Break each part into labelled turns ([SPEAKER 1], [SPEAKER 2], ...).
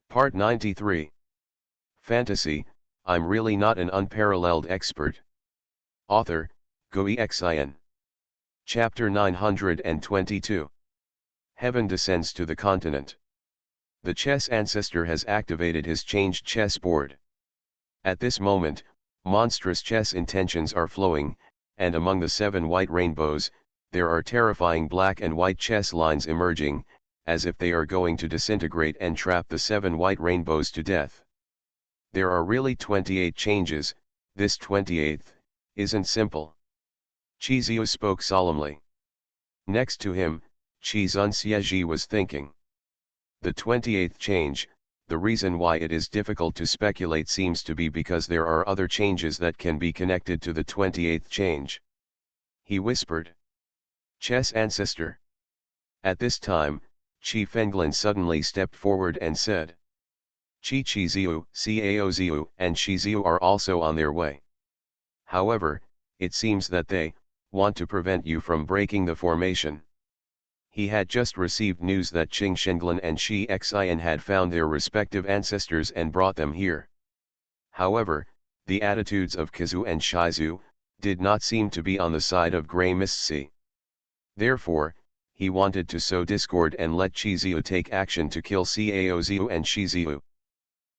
[SPEAKER 1] Part 93. Fantasy, I'm really not an unparalleled expert. Author, Xuanhuan. Chapter 922. Heaven descends to the continent. The chess ancestor has activated his changed chessboard. At this moment, monstrous chess intentions are flowing, and among the 7 white rainbows, there are terrifying black and white chess lines emerging, as if they are going to disintegrate and trap the 7 white rainbows to death. There are really 28 changes. This 28th isn't simple. Qiziu spoke solemnly. Next to him, Xuanhuan was thinking. The 28th change, the reason why it is difficult to speculate seems to be because there are other changes that can be connected to the 28th change. He whispered. Chess ancestor. At this time, Qi Fenglan suddenly stepped forward and said. Qi Qiziu, Caoziu, and Qiziu are also on their way. However, it seems that they want to prevent you from breaking the formation. He had just received news that Qing Shenglan and Shi Xian had found their respective ancestors and brought them here. However, the attitudes of Qizu and Shizu did not seem to be on the side of Grey Mist Sea. Therefore, he wanted to sow discord and let Qiziu take action to kill Caoziu and Shiziu.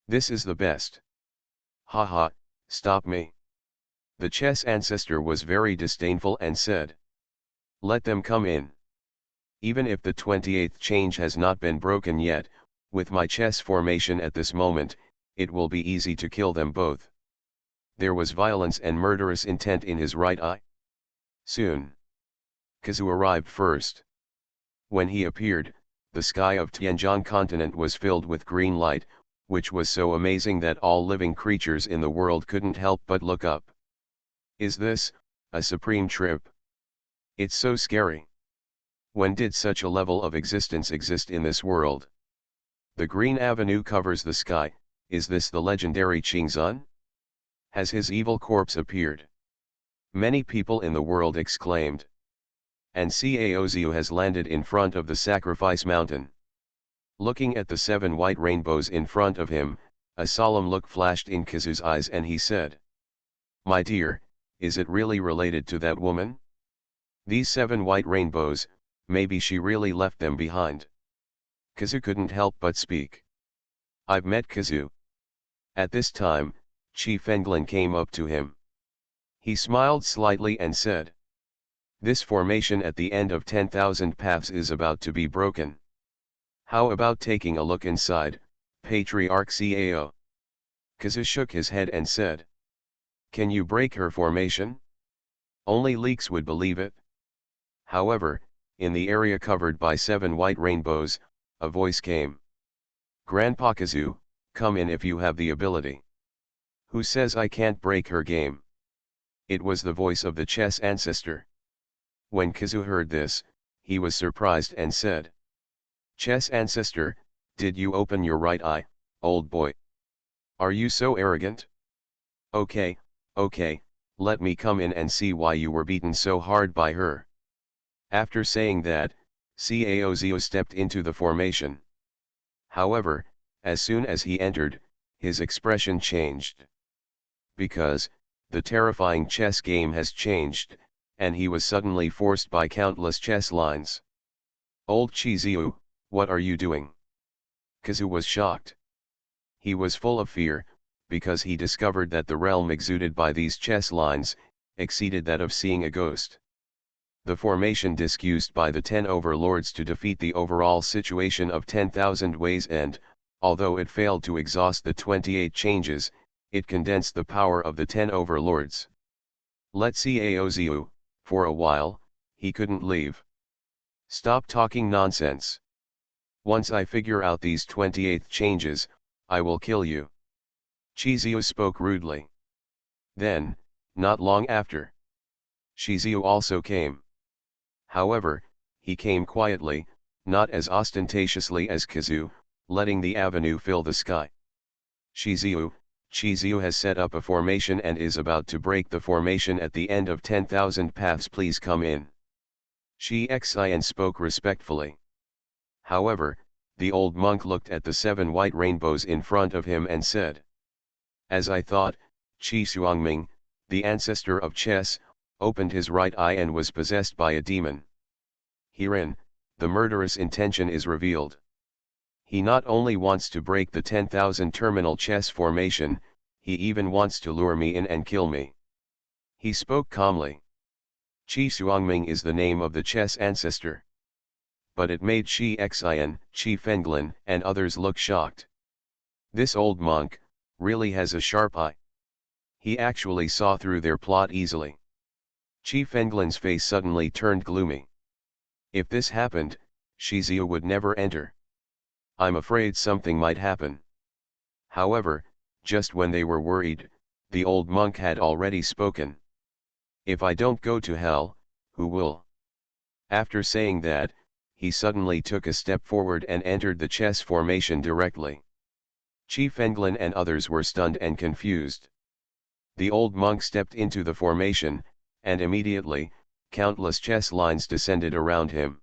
[SPEAKER 1] This is the best. Haha, stop me. The chess ancestor was very disdainful and said. Let them come in. Even if the 28th change has not been broken yet, with my chess formation at this moment, it will be easy to kill them both. There was violence and murderous intent in his right eye. Soon, Qizu arrived first. When he appeared, the sky of Tianjiang continent was filled with green light, which was so amazing that all living creatures in the world couldn't help but look up. Is this a supreme trip? It's so scary. When did such a level of existence exist in this world? The green avenue covers the sky. Is this the legendary Qingzun? Has his evil corpse appeared? Many people in the world exclaimed. And Caoziu has landed in front of the sacrifice mountain. Looking at the 7 white rainbows in front of him, a solemn look flashed in Qizu's eyes and he said. My dear, is it really related to that woman? These 7 white rainbows, maybe she really left them behind. Qizu couldn't help but speak. I've met Qizu. At this time, Qi Fenglan came up to him. He smiled slightly and said. This formation at the end of 10,000 paths is about to be broken. How about taking a look inside, Patriarch Cao? Qizu shook his head and said. Can you break her formation? Only leaks would believe it. However, in the area covered by 7 white rainbows, a voice came. Grandpa Qizu, come in if you have the ability. Who says I can't break her game? It was the voice of the chess ancestor. When Qizu heard this, he was surprised and said. Chess ancestor, did you open your right eye, old boy? Are you so arrogant? Okay, let me come in and see why you were beaten so hard by her. After saying that, Caoziu stepped into the formation. However, as soon as he entered, his expression changed. Because, the terrifying chess game has changed, and he was suddenly forced by countless chess lines. Old Qiziu, what are you doing? Qizu was shocked. He was full of fear, because he discovered that the realm exuded by these chess lines, exceeded that of seeing a ghost. The formation disk used by the 10 overlords to defeat the overall situation of 10,000 ways and, although it failed to exhaust the 28 changes, it condensed the power of the 10 overlords. Let's see Caoziu. For a while, he couldn't leave. Stop talking nonsense. Once I figure out these 28th changes, I will kill you. Qiziu spoke rudely. Then, not long after, Shiziu also came. However, he came quietly, not as ostentatiously as Qizu, letting the avenue fill the sky. Qiziu has set up a formation and is about to break the formation at the end of 10,000 paths. Please come in. Shi Xian spoke respectfully. However, The old monk looked at the 7 white rainbows in front of him and said, "As I thought, Qi Xuanming, the ancestor of chess, opened his right eye and was possessed by a demon. Herein, the murderous intention is revealed. He not only wants to break the 10,000 terminal chess formation, he even wants to lure me in and kill me." He spoke calmly. Qi Xuanming is the name of the chess ancestor. But it made Qi Xian, Qi Fenglin, and others look shocked. This old monk really has a sharp eye. He actually saw through their plot easily. Qi Fenglin's face suddenly turned gloomy. If this happened, Shizu would never enter. I'm afraid something might happen. However, just when they were worried, the old monk had already spoken. "If I don't go to hell, who will?" After saying that, he suddenly took a step forward and entered the chess formation directly. Qi Fenglin and others were stunned and confused. The old monk stepped into the formation, and immediately, countless chess lines descended around him.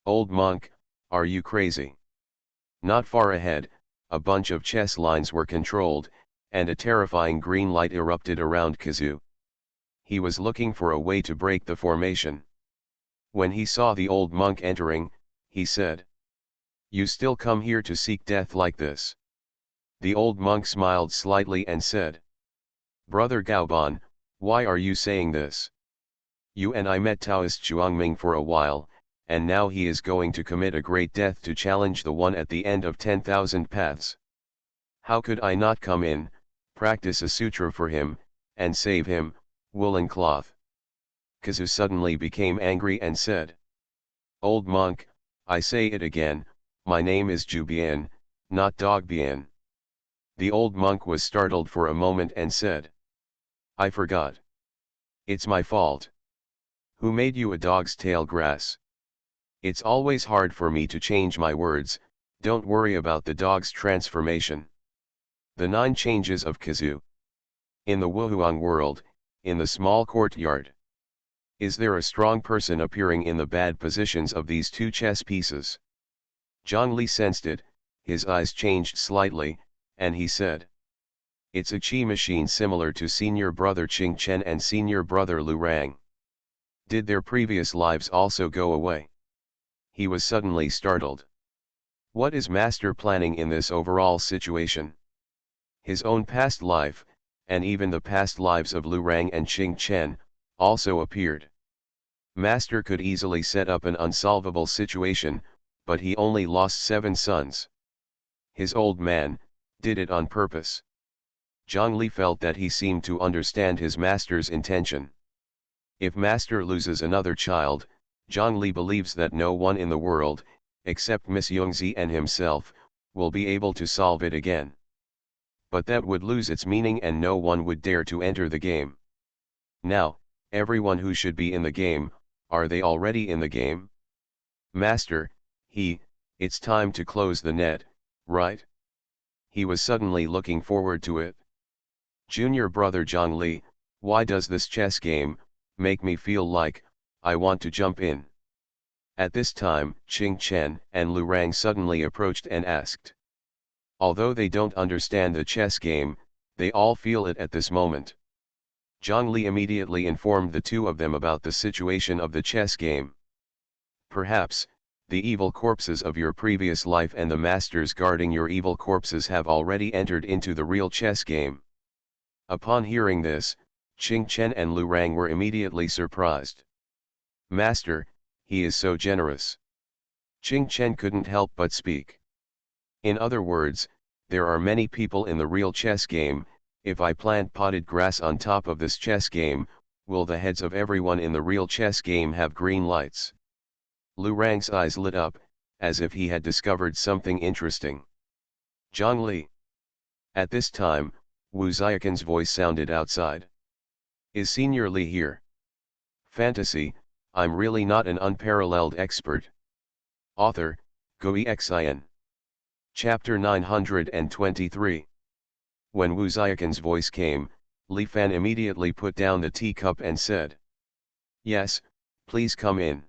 [SPEAKER 1] "Old monk, are you crazy?" Not far ahead, a bunch of chess lines were controlled, and a terrifying green light erupted around Kazu. He was looking for a way to break the formation. When he saw the old monk entering, he said, "You still come here to seek death like this?" The old monk smiled slightly and said, "Brother Gaoban, why are you saying this? You and I met Taoist Xuanming for a while, and now he is going to commit a great death to challenge the one at the end of 10,000 paths. How could I not come in, practice a sutra for him, and save him, woolen cloth?" Kazu suddenly became angry and said, "Old monk, I say it again, my name is Jubian, not Dogbian." The old monk was startled for a moment and said, "I forgot. It's my fault. Who made you a dog's tail grass? It's always hard for me to change my words, don't worry about the dog's transformation." The 9 changes of Kazu. In the Wuhuang world, in the small courtyard. Is there a strong person appearing in the bad positions of these 2 chess pieces? Zhang Li sensed it, his eyes changed slightly, and he said, "It's a chi machine similar to senior brother Qing Chen and senior brother Lu Rang. Did their previous lives also go away?" He was suddenly startled. What is Master planning in this overall situation? His own past life, and even the past lives of Lu Rang and Qing Chen, also appeared. Master could easily set up an unsolvable situation, but he only lost 7 sons. His old man did it on purpose. Zhang Li felt that he seemed to understand his master's intention. If master loses another child, Zhang Li believes that no one in the world, except Miss Yongzi and himself, will be able to solve it again. But that would lose its meaning and no one would dare to enter the game. Now, everyone who should be in the game, are they already in the game? Master, it's time to close the net, right? He was suddenly looking forward to it. Junior brother Zhang Li, why does this chess game make me feel like I want to jump in? At this time, Qing Chen and Lu Rang suddenly approached and asked. Although they don't understand the chess game, they all feel it at this moment. Zhang Li immediately informed the 2 of them about the situation of the chess game. Perhaps, the evil corpses of your previous life and the masters guarding your evil corpses have already entered into the real chess game. Upon hearing this, Qing Chen and Lu Rang were immediately surprised. Master, he is so generous. Qing Chen couldn't help but speak. In other words, there are many people in the real chess game. If I plant potted grass on top of this chess game, will the heads of everyone in the real chess game have green lights? Lu Rang's eyes lit up, as if he had discovered something interesting. Zhang Li. At this time, Wu Xiaoqin's voice sounded outside. Is Senior Li here? Fantasy, I'm really not an unparalleled expert. Author, Gui Xian. Chapter 923. When Wu Xiaoqin's voice came, Li Fan immediately put down the teacup and said, "Yes, please come in."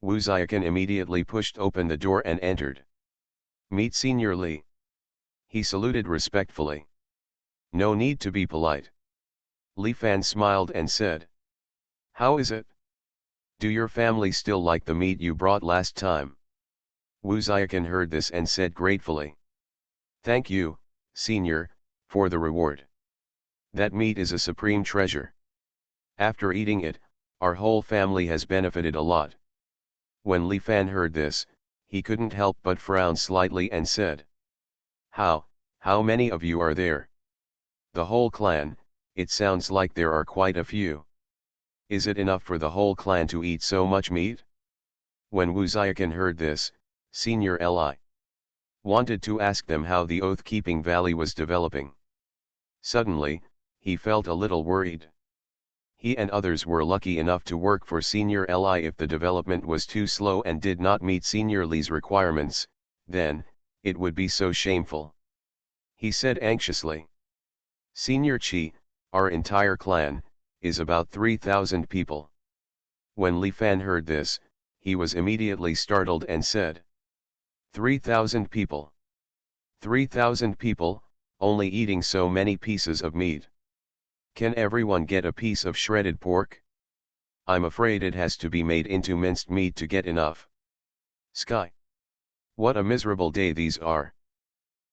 [SPEAKER 1] Wu Xiaoqin immediately pushed open the door and entered. Meet Senior Li. He saluted respectfully. No need to be polite. Li Fan smiled and said. How is it? Do your family still like the meat you brought last time? Wu Xiaoqan heard this and said gratefully. Thank you, Senior, for the reward. That meat is a supreme treasure. After eating it, our whole family has benefited a lot. When Li Fan heard this, he couldn't help but frown slightly and said. How many of you are there? The whole clan, it sounds like there are quite a few. Is it enough for the whole clan to eat so much meat? When Wu Xiaoqan heard this, Senior Li wanted to ask them how the oath-keeping valley was developing. Suddenly, he felt a little worried. He and others were lucky enough to work for Senior Li. If the development was too slow and did not meet Senior Li's requirements, then, it would be so shameful. He said anxiously. Senior Qi, our entire clan, is about 3,000 people. When Li Fan heard this, he was immediately startled and said. 3,000 people. 3,000 people, only eating so many pieces of meat. Can everyone get a piece of shredded pork? I'm afraid it has to be made into minced meat to get enough. Sky. What a miserable day these are.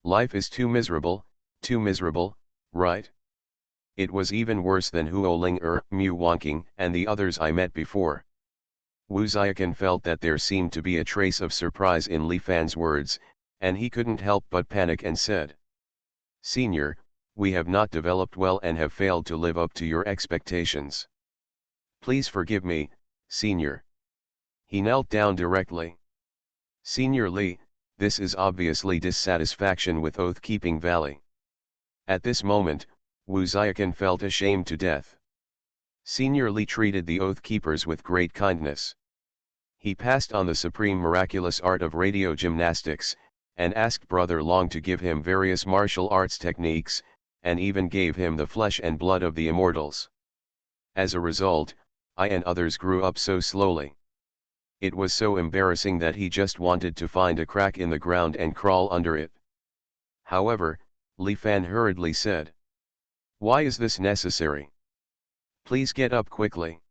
[SPEAKER 1] Life is too miserable, right? It was even worse than Huoling Mu Wanking and the others I met before. Wu Xiaoqan felt that there seemed to be a trace of surprise in Li Fan's words, and he couldn't help but panic and said. Senior, we have not developed well and have failed to live up to your expectations. Please forgive me, Senior. He knelt down directly. Senior Li, this is obviously dissatisfaction with Oath-Keeping Valley. At this moment, Wu Xiaoqan felt ashamed to death. Senior Li treated the Oath Keepers with great kindness. He passed on the supreme miraculous art of radio gymnastics, and asked Brother Long to give him various martial arts techniques, and even gave him the flesh and blood of the immortals. As a result, I and others grew up so slowly. It was so embarrassing that he just wanted to find a crack in the ground and crawl under it. However, Li Fan hurriedly said. Why is this necessary? Please get up quickly.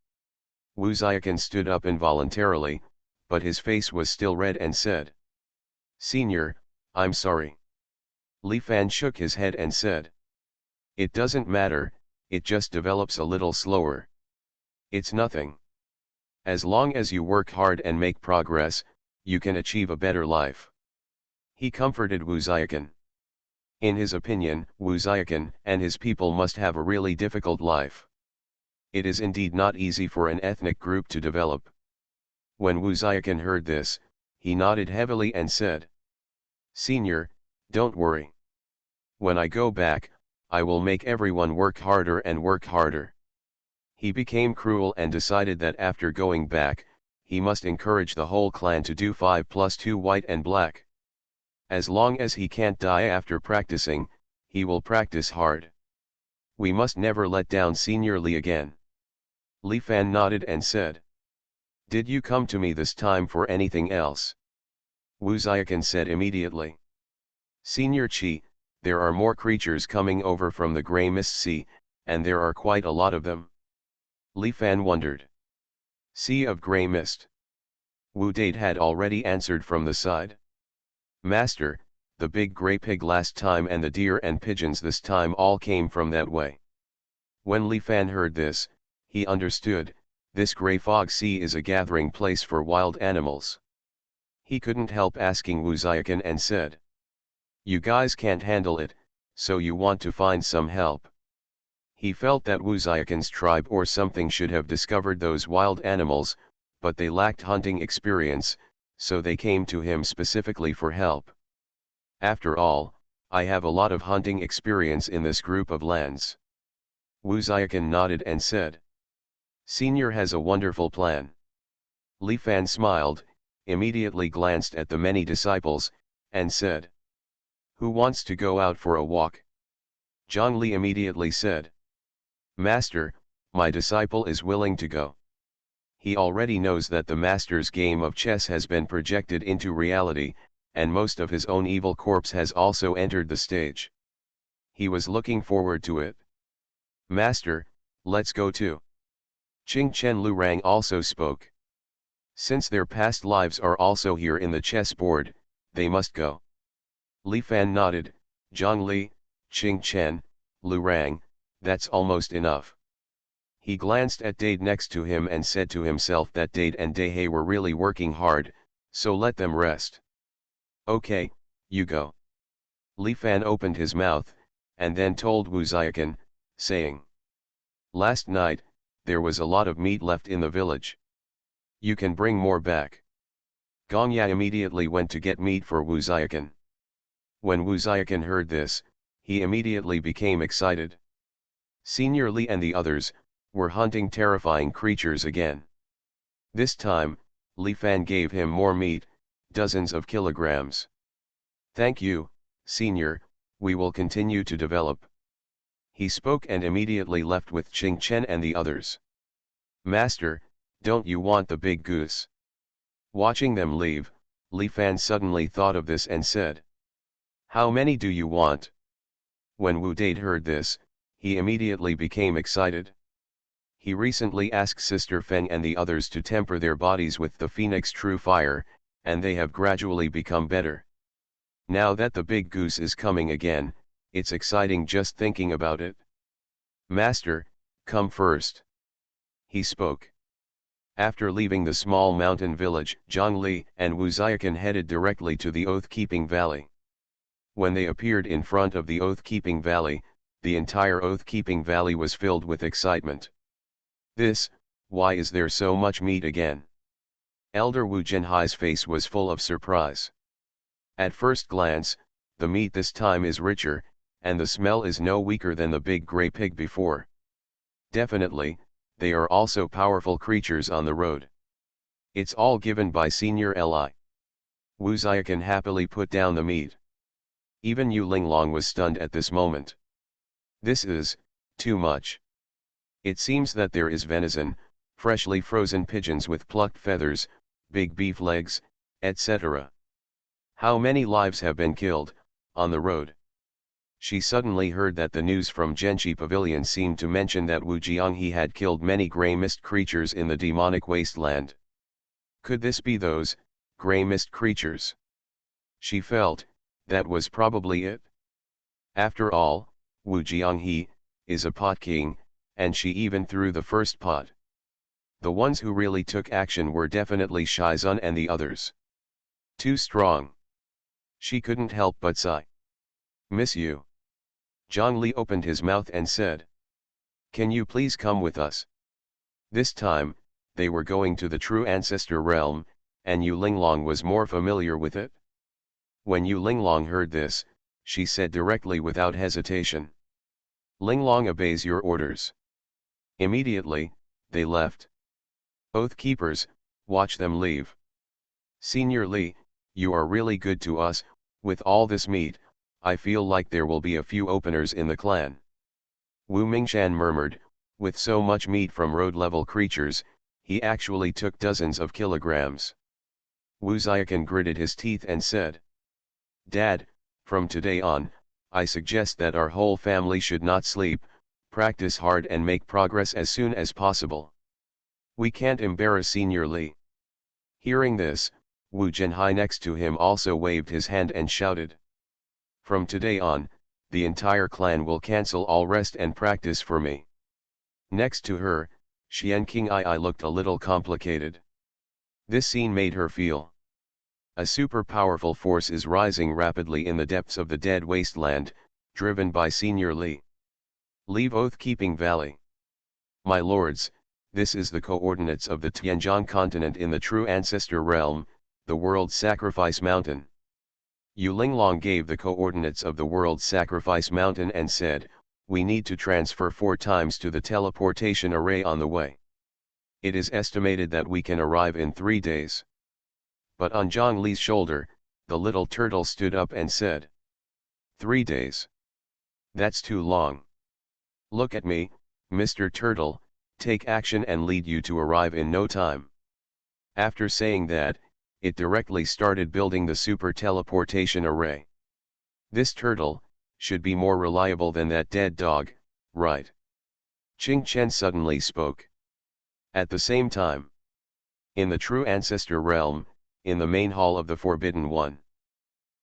[SPEAKER 1] Wu Xiaoqan stood up involuntarily, but his face was still red and said. Senior, I'm sorry. Li Fan shook his head and said. It doesn't matter, it just develops a little slower. It's nothing. As long as you work hard and make progress, you can achieve a better life. He comforted Wu Xiaoqan. In his opinion, Wu Xiaoqan and his people must have a really difficult life. It is indeed not easy for an ethnic group to develop. When Wu Xiaoqan heard this, he nodded heavily and said. Senior, don't worry. When I go back, I will make everyone work harder and work harder. He became cruel and decided that after going back, he must encourage the whole clan to do 5+2 white and black. As long as he can't die after practicing, he will practice hard. We must never let down Senior Li again. Li Fan nodded and said. Did you come to me this time for anything else? Wu Xiaoqan said immediately. Senior Qi, there are more creatures coming over from the Grey Mist Sea, and there are quite a lot of them. Li Fan wondered. Sea of Grey Mist. Wu Date had already answered from the side. Master, the big grey pig last time and the deer and pigeons this time all came from that way. When Li Fan heard this, he understood, this grey fog sea is a gathering place for wild animals. He couldn't help asking Wu Xiaoqan and said. You guys can't handle it, so you want to find some help. He felt that Wu Xiaoqan's tribe or something should have discovered those wild animals, but they lacked hunting experience, so they came to him specifically for help. After all, I have a lot of hunting experience in this group of lands. Wu Xiaoqan nodded and said. Senior has a wonderful plan. Li Fan smiled, immediately glanced at the many disciples, and said. Who wants to go out for a walk? Zhang Li immediately said. Master, my disciple is willing to go. He already knows that the master's game of chess has been projected into reality, and most of his own evil corpse has also entered the stage. He was looking forward to it. Master, let's go too. Qing Chen Lu Rang also spoke. Since their past lives are also here in the chessboard, they must go. Li Fan nodded. Zhang Li, Qing Chen, Lu Rang, that's almost enough. He glanced at Dade next to him and said to himself that Dade and Dehe were really working hard, so let them rest. Okay, you go. Li Fan opened his mouth, and then told Wu Xiaoqan, saying, last night, there was a lot of meat left in the village. You can bring more back. Gong Ya immediately went to get meat for Wu Xiaoqan. When Wu Xiaoqan heard this, he immediately became excited. Senior Li and the others were hunting terrifying creatures again. This time, Li Fan gave him more meat, dozens of kilograms. Thank you, Senior, we will continue to develop. He spoke and immediately left with Qing Chen and the others. Master, don't you want the big goose? Watching them leave, Li Fan suddenly thought of this and said, how many do you want? When Wu Dade heard this, he immediately became excited. He recently asked Sister Feng and the others to temper their bodies with the Phoenix True Fire, and they have gradually become better. Now that the big goose is coming again, it's exciting just thinking about it. Master, come first. He spoke. After leaving the small mountain village, Zhang Li and Wu Xiaoqan headed directly to the Oath-Keeping Valley. When they appeared in front of the Oath-Keeping Valley, the entire Oath-Keeping Valley was filled with excitement. Why is there so much meat again? Elder Wu Zhenhai's face was full of surprise. At first glance, the meat this time is richer, and the smell is no weaker than the big gray pig before. Definitely, they are also powerful creatures on the road. It's all given by Senior Li. Wu Xiaoqan happily put down the meat. Even Yu Linglong was stunned at this moment. This is too much. It seems that there is venison, freshly frozen pigeons with plucked feathers, big beef legs, etc. How many lives have been killed on the road? She suddenly heard that the news from Zhenqi Pavilion seemed to mention that Wu Jianghe had killed many grey mist creatures in the demonic wasteland. Could this be those grey mist creatures? She felt that was probably it. After all, Wu Jianghe is a pot king, and she even threw the first pot. The ones who really took action were definitely Shizun and the others. Too strong. She couldn't help but sigh. Miss you. Zhang Li opened his mouth and said, can you please come with us? This time, they were going to the true ancestor realm, and Yu Linglong was more familiar with it. When Yu Linglong heard this, she said directly without hesitation. Linglong obeys your orders. Immediately, they left. Oath keepers, watch them leave. Senior Li, you are really good to us. With all this meat, I feel like there will be a few openers in the clan. Wu Mingshan murmured, with so much meat from road-level creatures, he actually took dozens of kilograms. Wu Xiaoqan gritted his teeth and said, Dad, from today on, I suggest that our whole family should not sleep, practice hard and make progress as soon as possible. We can't embarrass Senior Li. Hearing this, Wu Zhenhai next to him also waved his hand and shouted. From today on, the entire clan will cancel all rest and practice for me. Next to her, Xian King Ai looked a little complicated. This scene made her feel. A super powerful force is rising rapidly in the depths of the dead wasteland, driven by Senior Li. Leave Oath-Keeping Valley. My lords, this is the coordinates of the Tianjiang continent in the true ancestor realm, the World Sacrifice Mountain. Yu Linglong gave the coordinates of the World Sacrifice Mountain and said, we need to transfer 4 times to the teleportation array on the way. It is estimated that we can arrive in 3 days. But on Zhang Li's shoulder, the little turtle stood up and said, 3 days. That's too long. Look at me, Mr. Turtle, take action and lead you to arrive in no time. After saying that, it directly started building the super teleportation array. This turtle should be more reliable than that dead dog, right? Qing Chen suddenly spoke. At the same time, in the true ancestor realm, in the main hall of the Forbidden One,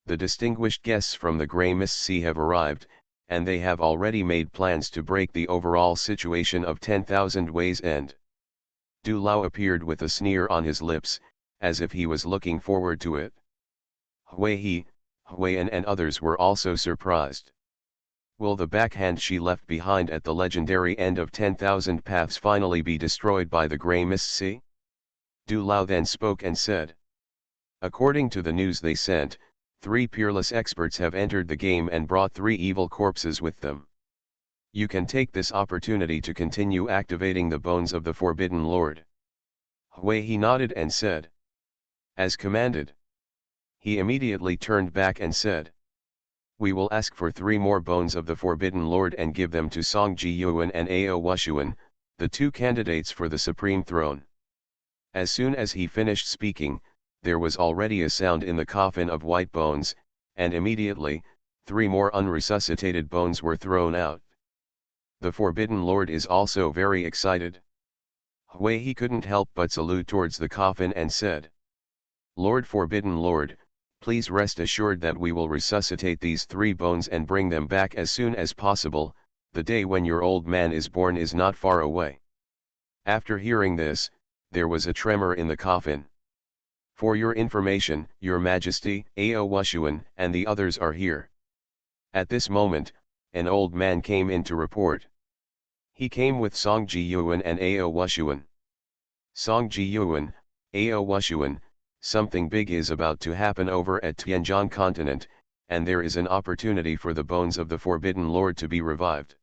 [SPEAKER 1] the distinguished guests from the Grey Mist Sea have arrived, and they have already made plans to break the overall situation of 10,000 Wei's end. Du Lao appeared with a sneer on his lips, as if he was looking forward to it. Hui Huiyan and others were also surprised. Will the backhand she left behind at the legendary end of 10,000 paths finally be destroyed by the Grey Mist Sea? Du Lao then spoke and said. According to the news they sent, 3 peerless experts have entered the game and brought 3 evil corpses with them. You can take this opportunity to continue activating the bones of the Forbidden Lord. He nodded and said. As commanded. He immediately turned back and said. We will ask for 3 more bones of the Forbidden Lord and give them to Song Jiyuan and Ao Wushuan, the 2 candidates for the Supreme Throne. As soon as he finished speaking, there was already a sound in the coffin of white bones, and immediately, 3 more unresuscitated bones were thrown out. The Forbidden Lord is also very excited. He couldn't help but salute towards the coffin and said. Lord Forbidden Lord, please rest assured that we will resuscitate these 3 bones and bring them back as soon as possible. The day when your old man is born is not far away. After hearing this, there was a tremor in the coffin. For your information, Your Majesty, Ao Wushuan and the others are here. At this moment, an old man came in to report. He came with Song Jiyuan and Ao Wushuan. Song Jiyuan, Ao Wushuan, something big is about to happen over at Tianjiang continent, and there is an opportunity for the bones of the Forbidden Lord to be revived.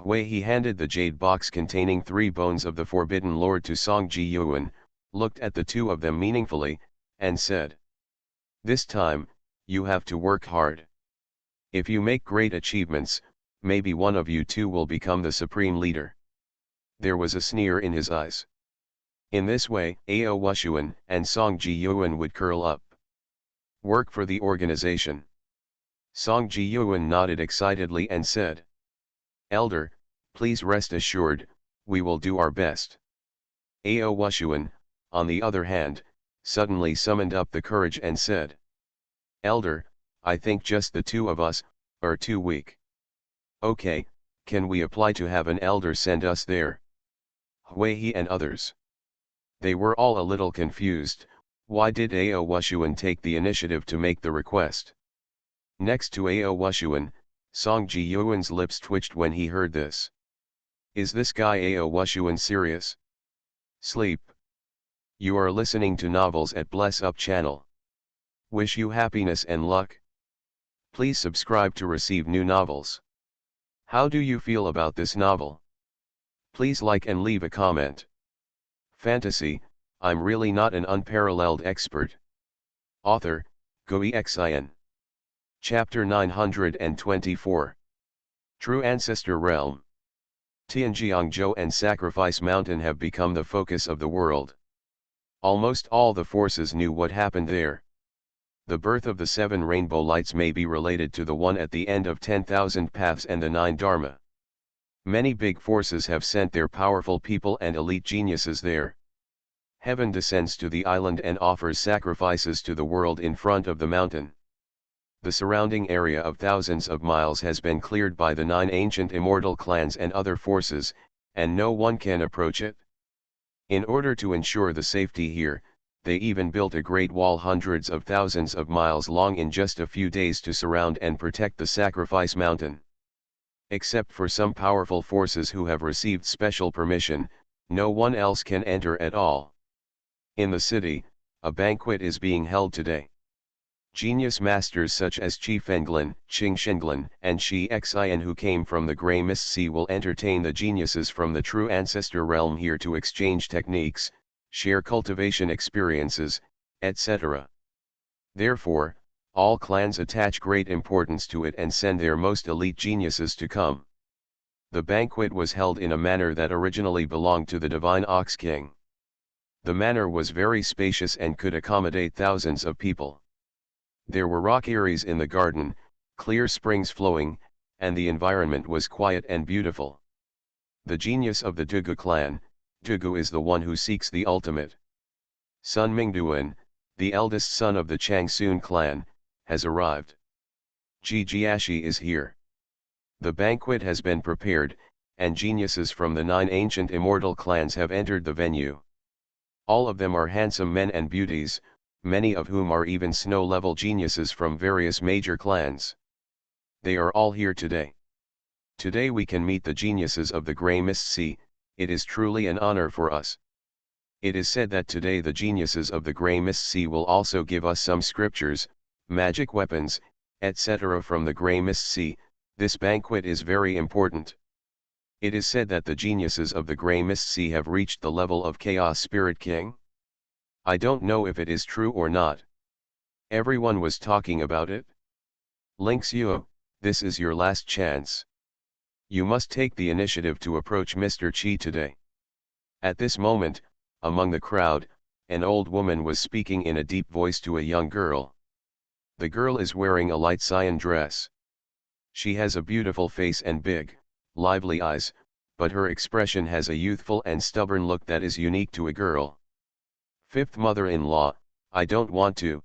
[SPEAKER 1] He handed the jade box containing 3 bones of the Forbidden Lord to Song Jiyuan, looked at the 2 of them meaningfully, and said. This time, you have to work hard. If you make great achievements, maybe one of you 2 will become the supreme leader. There was a sneer in his eyes. In this way, Ao Wushuan and Song Jiyuan would curl up. Work for the organization. Song Jiyuan nodded excitedly and said. Elder, please rest assured, we will do our best. Ao Wushuan, on the other hand, suddenly summoned up the courage and said. Elder, I think just the 2 of us are too weak. Okay, can we apply to have an elder send us there? Hui and others. They were all a little confused. Why did Ao Wushuan take the initiative to make the request? Next to Ao Wushuan, Song Jiyuan's lips twitched when he heard this. Is this guy Ao Wushuan serious? Sleep. You are listening to novels at Bless Up channel. Wish you happiness and luck. Please subscribe to receive new novels. How do you feel about this novel? Please like and leave a comment. Fantasy, I'm really not an unparalleled expert. Author, Xuanhuan. Chapter 924. True Ancestor Realm. Tianjiangzhou and Sacrifice Mountain have become the focus of the world. Almost all the forces knew what happened there. The birth of the 7 rainbow lights may be related to the one at the end of 10,000 paths and the 9 dharma. Many big forces have sent their powerful people and elite geniuses there. Heaven descends to the island and offers sacrifices to the world in front of the mountain. The surrounding area of thousands of miles has been cleared by the 9 ancient immortal clans and other forces, and no one can approach it. In order to ensure the safety here, they even built a great wall hundreds of thousands of miles long in just a few days to surround and protect the Sacrifice Mountain. Except for some powerful forces who have received special permission, no one else can enter at all. In the city, a banquet is being held today. Genius masters such as Qi Fenglan, Qing Shenglan, and Shi Xian who came from the Grey Mist Sea will entertain the geniuses from the true ancestor realm here to exchange techniques, share cultivation experiences, etc. Therefore, all clans attach great importance to it and send their most elite geniuses to come. The banquet was held in a manner that originally belonged to the divine Ox King. The manor was very spacious and could accommodate thousands of people. There were rock eyries in the garden, clear springs flowing, and the environment was quiet and beautiful. The genius of the Dugu clan, Dugu is the one who seeks the ultimate. Sun Mingduan, the eldest son of the Changsun clan, has arrived. Jijiashi is here. The banquet has been prepared, and geniuses from the 9 ancient immortal clans have entered the venue. All of them are handsome men and beauties, many of whom are even snow-level geniuses from various major clans. They are all here today. Today we can meet the geniuses of the Grey Mist Sea. It is truly an honor for us. It is said that today the geniuses of the Grey Mist Sea will also give us some scriptures, magic weapons, etc. from the Grey Mist Sea. This banquet is very important. It is said that the geniuses of the Grey Mist Sea have reached the level of Chaos Spirit King. I don't know if it is true or not. Everyone was talking about it. Ling Xiu, this is your last chance. You must take the initiative to approach Mr. Qi today. At this moment, among the crowd, an old woman was speaking in a deep voice to a young girl. The girl is wearing a light cyan dress. She has a beautiful face and big, lively eyes, but her expression has a youthful and stubborn look that is unique to a girl. Fifth mother-in-law, I don't want to.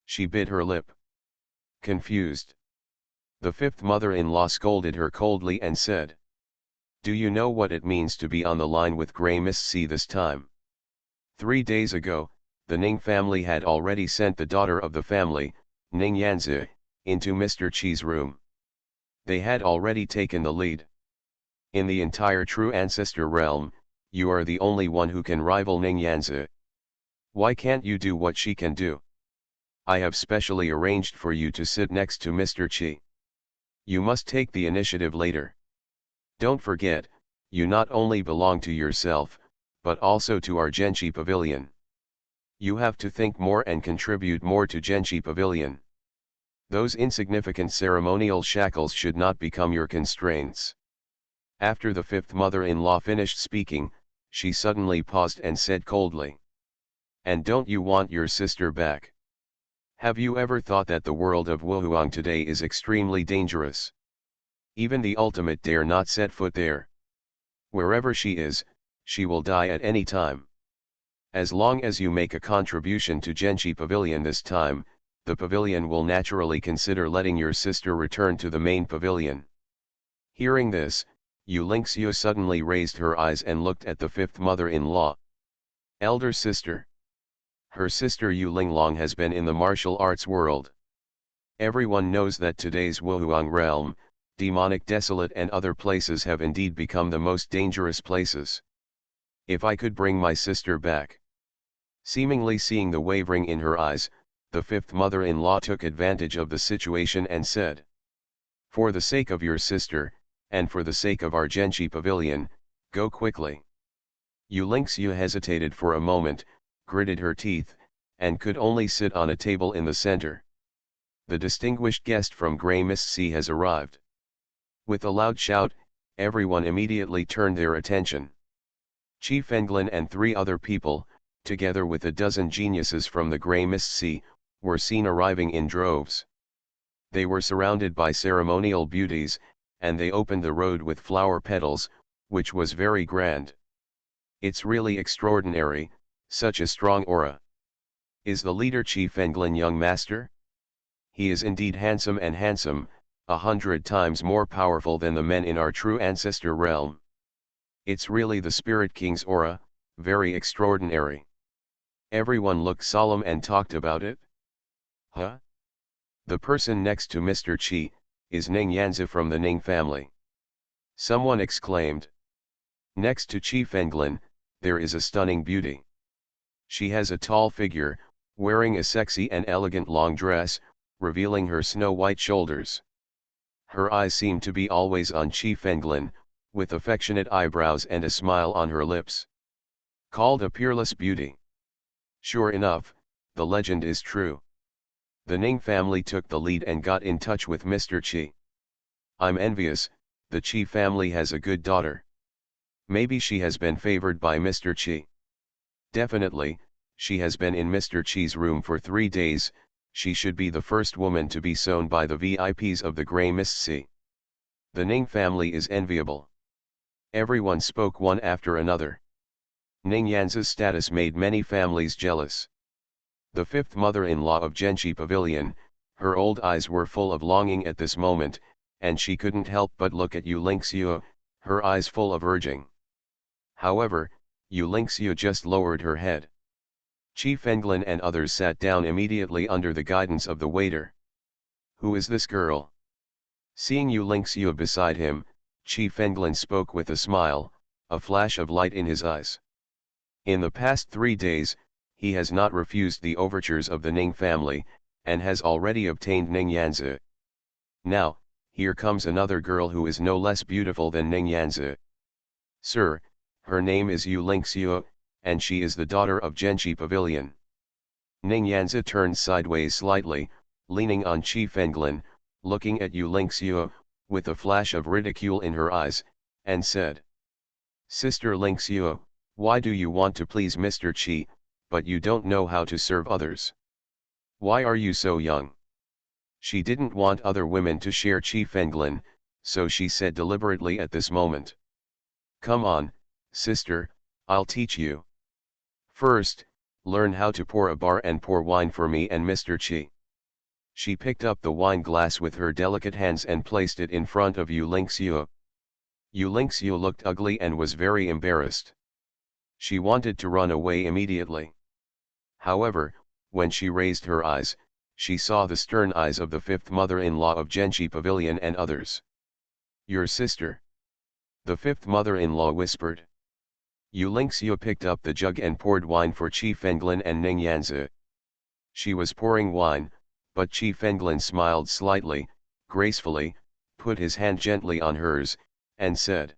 [SPEAKER 1] She bit her lip. Confused. The fifth mother-in-law scolded her coldly and said, "Do you know what it means to be on the line with Grey Mist Sea this time?" 3 days ago, the Ning family had already sent the daughter of the family, Ning Yanzi, into Mr. Qi's room. They had already taken the lead. In the entire true ancestor realm, you are the only one who can rival Ning Yanzi. Why can't you do what she can do? I have specially arranged for you to sit next to Mr. Qi. You must take the initiative later. Don't forget, you not only belong to yourself, but also to our Genchi Pavilion. You have to think more and contribute more to Genchi Pavilion. Those insignificant ceremonial shackles should not become your constraints. After the fifth mother-in-law finished speaking, she suddenly paused and said coldly, "And don't you want your sister back? Have you ever thought that the world of Wuhuang today is extremely dangerous? Even the ultimate dare not set foot there. Wherever she is, she will die at any time. As long as you make a contribution to Genchi Pavilion this time, the pavilion will naturally consider letting your sister return to the main pavilion." Hearing this, Yu Lingxiu suddenly raised her eyes and looked at the fifth mother-in-law. Elder sister. Her sister Yu Linglong has been in the martial arts world. Everyone knows that today's Wuhuang realm, demonic desolate and other places have indeed become the most dangerous places. If I could bring my sister back. Seemingly seeing the wavering in her eyes, the fifth mother-in-law took advantage of the situation and said, "For the sake of your sister, and for the sake of our Genchi Pavilion, go quickly." Yu Lingxiu hesitated for a moment, gritted her teeth, and could only sit on a table in the center. The distinguished guest from Grey Mist Sea has arrived. With a loud shout, everyone immediately turned their attention. Chief Englin and 3 other people, together with a dozen geniuses from the Grey Mist Sea, were seen arriving in droves. They were surrounded by ceremonial beauties, and they opened the road with flower petals, which was very grand. It's really extraordinary, such a strong aura. Is the leader Chief Englin young master? He is indeed handsome and handsome, 100 times more powerful than the men in our true ancestor realm. It's really the Spirit King's aura, very extraordinary. Everyone looked solemn and talked about it. Huh? The person next to Mr. Qi, is Ning Yanzi from the Ning family. Someone exclaimed. Next to Chief Englin, there is a stunning beauty. She has a tall figure, wearing a sexy and elegant long dress, revealing her snow-white shoulders. Her eyes seem to be always on Chief Englin, with affectionate eyebrows and a smile on her lips. Called a peerless beauty. Sure enough, the legend is true. The Ning family took the lead and got in touch with Mr. Qi. I'm envious, the Qi family has a good daughter. Maybe she has been favored by Mr. Qi. Definitely, she has been in Mr. Chi's room for 3 days, she should be the first woman to be sown by the VIPs of the Grey Mist Sea. The Ning family is enviable. Everyone spoke one after another. Ning Yanzi's status made many families jealous. The fifth mother-in-law of Genchi Pavilion, her old eyes were full of longing at this moment, and she couldn't help but look at Yu Lingxiu, her eyes full of urging. However, Yu Lingxiu just lowered her head. Qi Fenglin and others sat down immediately under the guidance of the waiter. Who is this girl? Seeing Yu Lingxiu beside him, Qi Fenglin spoke with a smile, a flash of light in his eyes. In the past 3 days, he has not refused the overtures of the Ning family, and has already obtained Ning Yanzi. Now, here comes another girl who is no less beautiful than Ning Yanzi. Sir, her name is Yu Lingxiu, and she is the daughter of Genchi Pavilion. Ning Yanzi turned sideways slightly, leaning on Qi Fenglin, looking at Yu Lingxiu, with a flash of ridicule in her eyes, and said, Sister Lingxiu, why do you want to please Mr. Qi, but you don't know how to serve others? Why are you so young? She didn't want other women to share Qi Fenglin, so she said deliberately at this moment. Come on, sister, I'll teach you. First, learn how to pour a bar and pour wine for me and Mr. Qi. She picked up the wine glass with her delicate hands and placed it in front of Yu Lingxiu. Yu Lingxiu looked ugly and was very embarrassed. She wanted to run away immediately. However, when she raised her eyes, she saw the stern eyes of the fifth mother-in-law of Genchi Pavilion and others. Your sister. The fifth mother-in-law whispered. Yu Lingxiu picked up the jug and poured wine for Qi Fenglin and Ning Yanzi. She was pouring wine, but Qi Fenglin smiled slightly, gracefully, put his hand gently on hers, and said,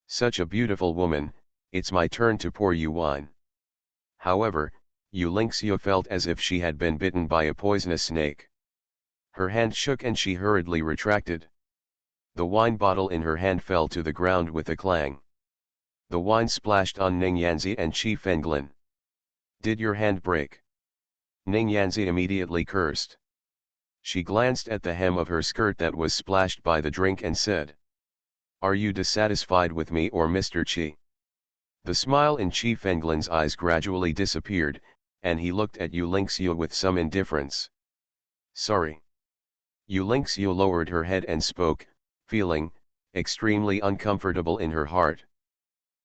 [SPEAKER 1] Such a beautiful woman, it's my turn to pour you wine. However, Yu Lingxiu felt as if she had been bitten by a poisonous snake. Her hand shook and she hurriedly retracted. The wine bottle in her hand fell to the ground with a clang. The wine splashed on Ning Yanzi and Qi Fenglin. Did your hand break? Ning Yanzi immediately cursed. She glanced at the hem of her skirt that was splashed by the drink and said, Are you dissatisfied with me or Mr. Qi? The smile in Qi Fenglin's eyes gradually disappeared, and he looked at Yu Lingxiu with some indifference. Sorry. Yu Lingxiu lowered her head and spoke, feeling extremely uncomfortable in her heart.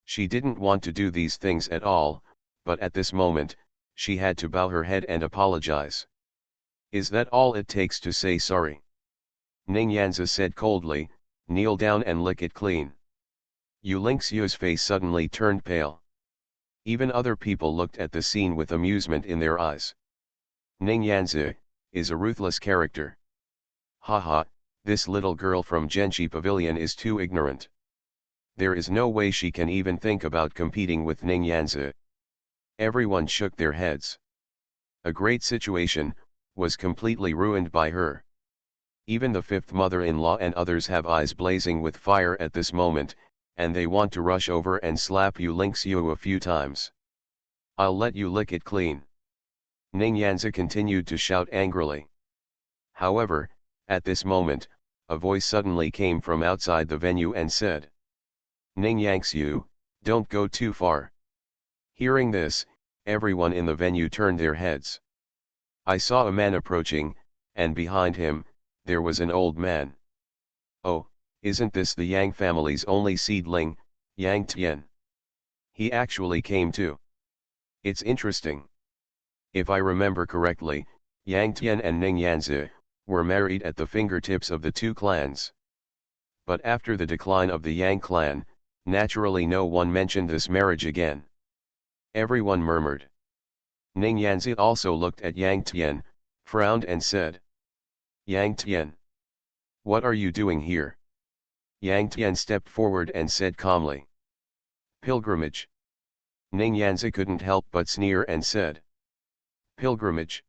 [SPEAKER 1] She didn't want to do these things at all, but at this moment, she had to bow her head and apologize. Is that all it takes to say sorry? Ning Yanzi said coldly, kneel down and lick it clean. Yu Lingxiu's face suddenly turned pale. Even other people looked at the scene with amusement in their eyes. Ning Yanzi is a ruthless character. Haha, this little girl from Genchi Pavilion is too ignorant. There is no way she can even think about competing with Ning Yanzi. Everyone shook their heads. A great situation was completely ruined by her. Even the fifth mother-in-law and others have eyes blazing with fire at this moment, and they want to rush over and slap Yu Lingxiu a few times. I'll let you lick it clean. Ning Yanzi continued to shout angrily. However, at this moment, a voice suddenly came from outside the venue and said, Ning Yanxiu, don't go too far. Hearing this, everyone in the venue turned their heads. I saw a man approaching, and behind him, there was an old man. Oh, isn't this the Yang family's only seedling, Yang Tian? He actually came too. It's interesting. If I remember correctly, Yang Tian and Ning Yanzi were married at the fingertips of the two clans. But after the decline of the Yang clan, naturally no one mentioned this marriage again. Everyone murmured. Ning Yanzi also looked at Yang Tian, frowned and said, Yang Tian, what are you doing here? Yang Tian stepped forward and said calmly, Pilgrimage. Ning Yanzi couldn't help but sneer and said, Pilgrimage?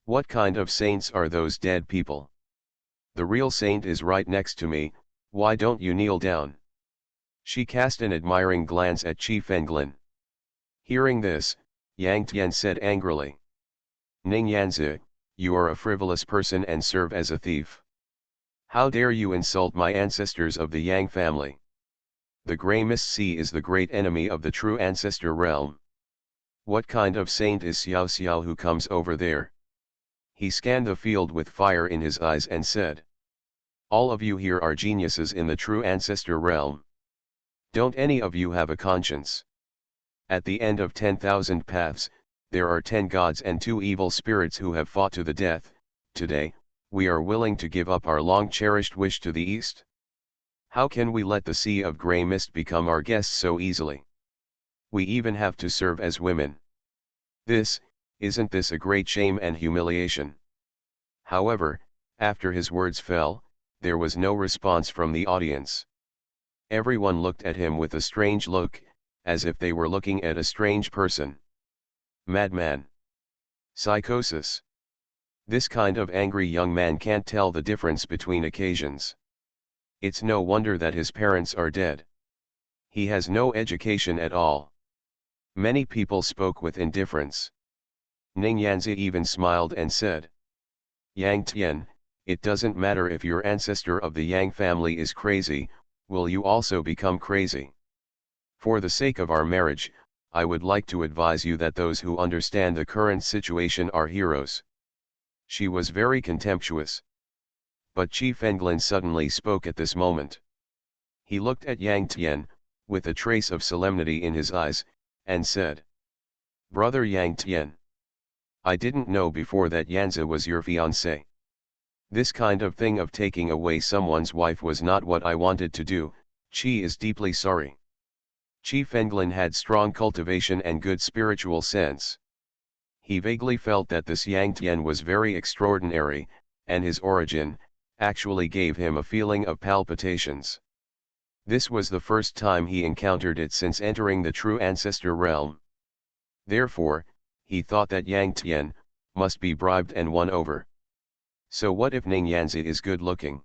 [SPEAKER 1] What kind of saints are those dead people? The real saint is right next to me, why don't you kneel down? She cast an admiring glance at Qi Fenglin. Hearing this, Yang Tian said angrily. Ning Yanzi, you are a frivolous person and serve as a thief. How dare you insult my ancestors of the Yang family? The Grey Mist Sea is the great enemy of the true ancestor realm. What kind of saint is Xiao Xiao who comes over there? He scanned the field with fire in his eyes and said. All of you here are geniuses in the true ancestor realm. Don't any of you have a conscience? At the end of 10,000 paths, there are 10 gods and 2 evil spirits who have fought to the death. Today, we are willing to give up our long-cherished wish to the east. How can we let the Sea of Grey Mist become our guests so easily? We even have to serve as women. Isn't this a great shame and humiliation? However, after his words fell, there was no response from the audience. Everyone looked at him with a strange look, as if they were looking at a strange person. Madman. Psychosis. This kind of angry young man can't tell the difference between occasions. It's no wonder that his parents are dead. He has no education at all. Many people spoke with indifference. Ning Yanzi even smiled and said. Yang Tian, it doesn't matter if your ancestor of the Yang family is crazy, will you also become crazy? For the sake of our marriage, I would like to advise you that those who understand the current situation are heroes. She was very contemptuous. But Qi Fenglan suddenly spoke at this moment. He looked at Yang Tian, with a trace of solemnity in his eyes, and said. Brother Yang Tian. I didn't know before that Yanzi was your fiancé. This kind of thing of taking away someone's wife was not what I wanted to do. Qi is deeply sorry. Qi Fenglan had strong cultivation and good spiritual sense. He vaguely felt that this Yang Tian was very extraordinary, and his origin, actually gave him a feeling of palpitations. This was the first time he encountered it since entering the true ancestor realm. Therefore, he thought that Yang Tian must be bribed and won over. So what if Ning Yanzi is good looking?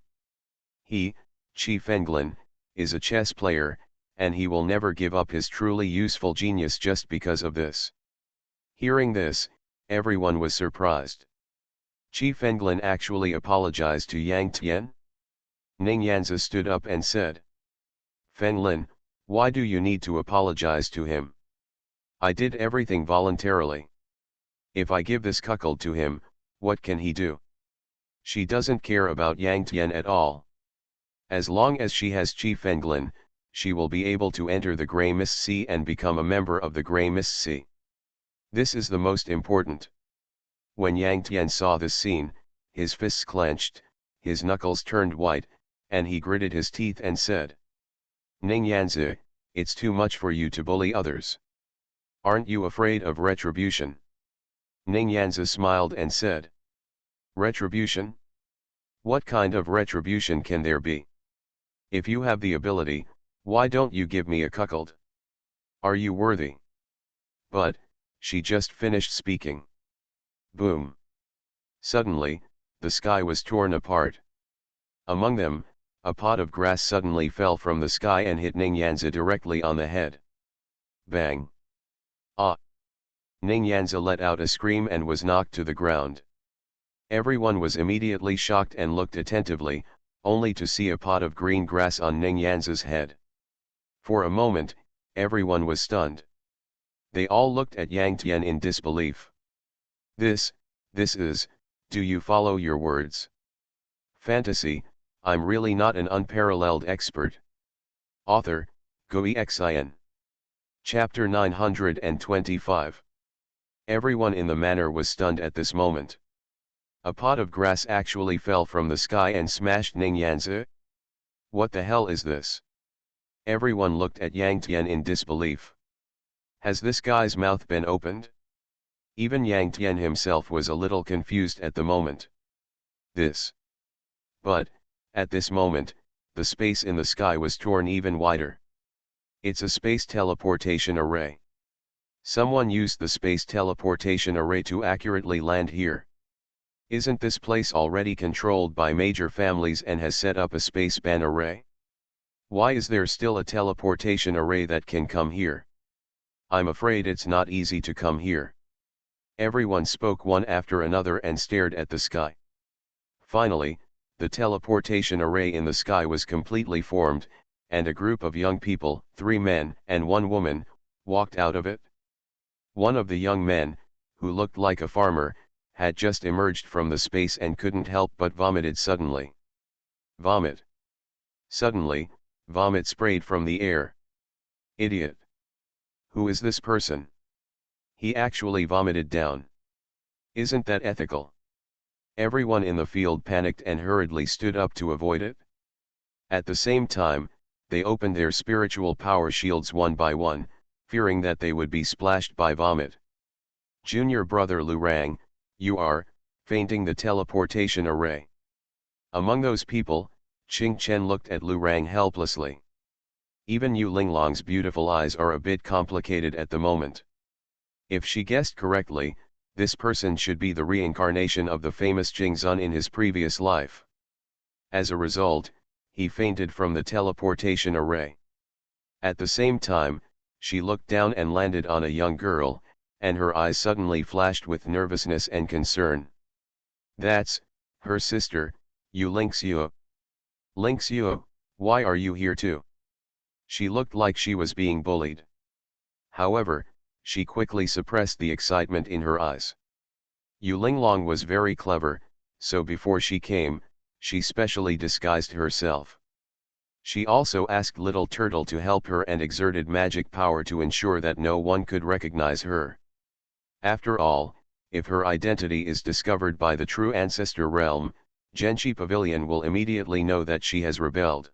[SPEAKER 1] He, Qi Fenglan, is a chess player, and he will never give up his truly useful genius just because of this. Hearing this, everyone was surprised. Qi Fenglan actually apologized to Yang Tian? Ning Yanzi stood up and said. Fenglan, why do you need to apologize to him? I did everything voluntarily. If I give this cuckold to him, what can he do? She doesn't care about Yang Tian at all. As long as she has Qi Fenglan, she will be able to enter the Grey Mist Sea and become a member of the Grey Mist Sea. This is the most important. When Yang Tian saw this scene, his fists clenched, his knuckles turned white, and he gritted his teeth and said. Ning Yanzi, it's too much for you to bully others. Aren't you afraid of retribution? Ning Yanzi smiled and said. Retribution? What kind of retribution can there be? If you have the ability, why don't you give me a cuckold? Are you worthy? But, she just finished speaking. Boom. Suddenly, the sky was torn apart. Among them, a pot of grass suddenly fell from the sky and hit Ning Yanzi directly on the head. Bang. Ah. Ning Yanzi let out a scream and was knocked to the ground. Everyone was immediately shocked and looked attentively, only to see a pot of green grass on Ning Yanzi's head. For a moment, everyone was stunned. They all looked at Yang Tian in disbelief. This is, do you follow your words? Fantasy, I'm really not an unparalleled expert. Author, Xuanhuan. Chapter 925. Everyone in the manor was stunned at this moment. A pot of grass actually fell from the sky and smashed Ning Yanzi? What the hell is this? Everyone looked at Yang Tian in disbelief. Has this guy's mouth been opened? Even Yang Tian himself was a little confused at the moment. But, at this moment, the space in the sky was torn even wider. It's a space teleportation array. Someone used the space teleportation array to accurately land here. Isn't this place already controlled by major families and has set up a space-ban array? Why is there still a teleportation array that can come here? I'm afraid it's not easy to come here. Everyone spoke one after another and stared at the sky. Finally, the teleportation array in the sky was completely formed, and a group of young people, 3 men and 1 woman, walked out of it. One of the young men, who looked like a farmer, had just emerged from the space and couldn't help but vomited suddenly. Vomit. Suddenly, vomit sprayed from the air. Idiot. Who is this person? He actually vomited down. Isn't that ethical? Everyone in the field panicked and hurriedly stood up to avoid it. At the same time, they opened their spiritual power shields one by one, fearing that they would be splashed by vomit. Junior brother Lu Rang, you are fainting the teleportation array. Among those people, Qing Chen looked at Lu Rang helplessly. Even Yu Linglong's beautiful eyes are a bit complicated at the moment. If she guessed correctly, this person should be the reincarnation of the famous Jing Zun in his previous life. As a result, he fainted from the teleportation array. At the same time, she looked down and landed on a young girl, and her eyes suddenly flashed with nervousness and concern. That's her sister, Yu Lingxiu. Lingxiu, why are you here too? She looked like she was being bullied. However, she quickly suppressed the excitement in her eyes. Yu Linglong was very clever, so before she came, she specially disguised herself. She also asked Little Turtle to help her and exerted magic power to ensure that no one could recognize her. After all, if her identity is discovered by the true ancestor realm, Genshi Pavilion will immediately know that she has rebelled.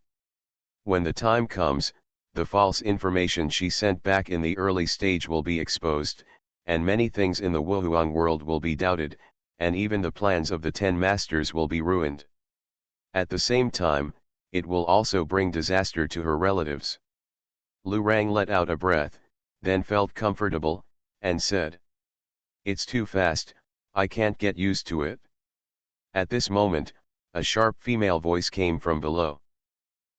[SPEAKER 1] When the time comes, the false information she sent back in the early stage will be exposed, and many things in the Wuhuang world will be doubted, and even the plans of the 10 masters will be ruined. At the same time, it will also bring disaster to her relatives. Lu Rang let out a breath, then felt comfortable, and said, "It's too fast, I can't get used to it." At this moment, a sharp female voice came from below.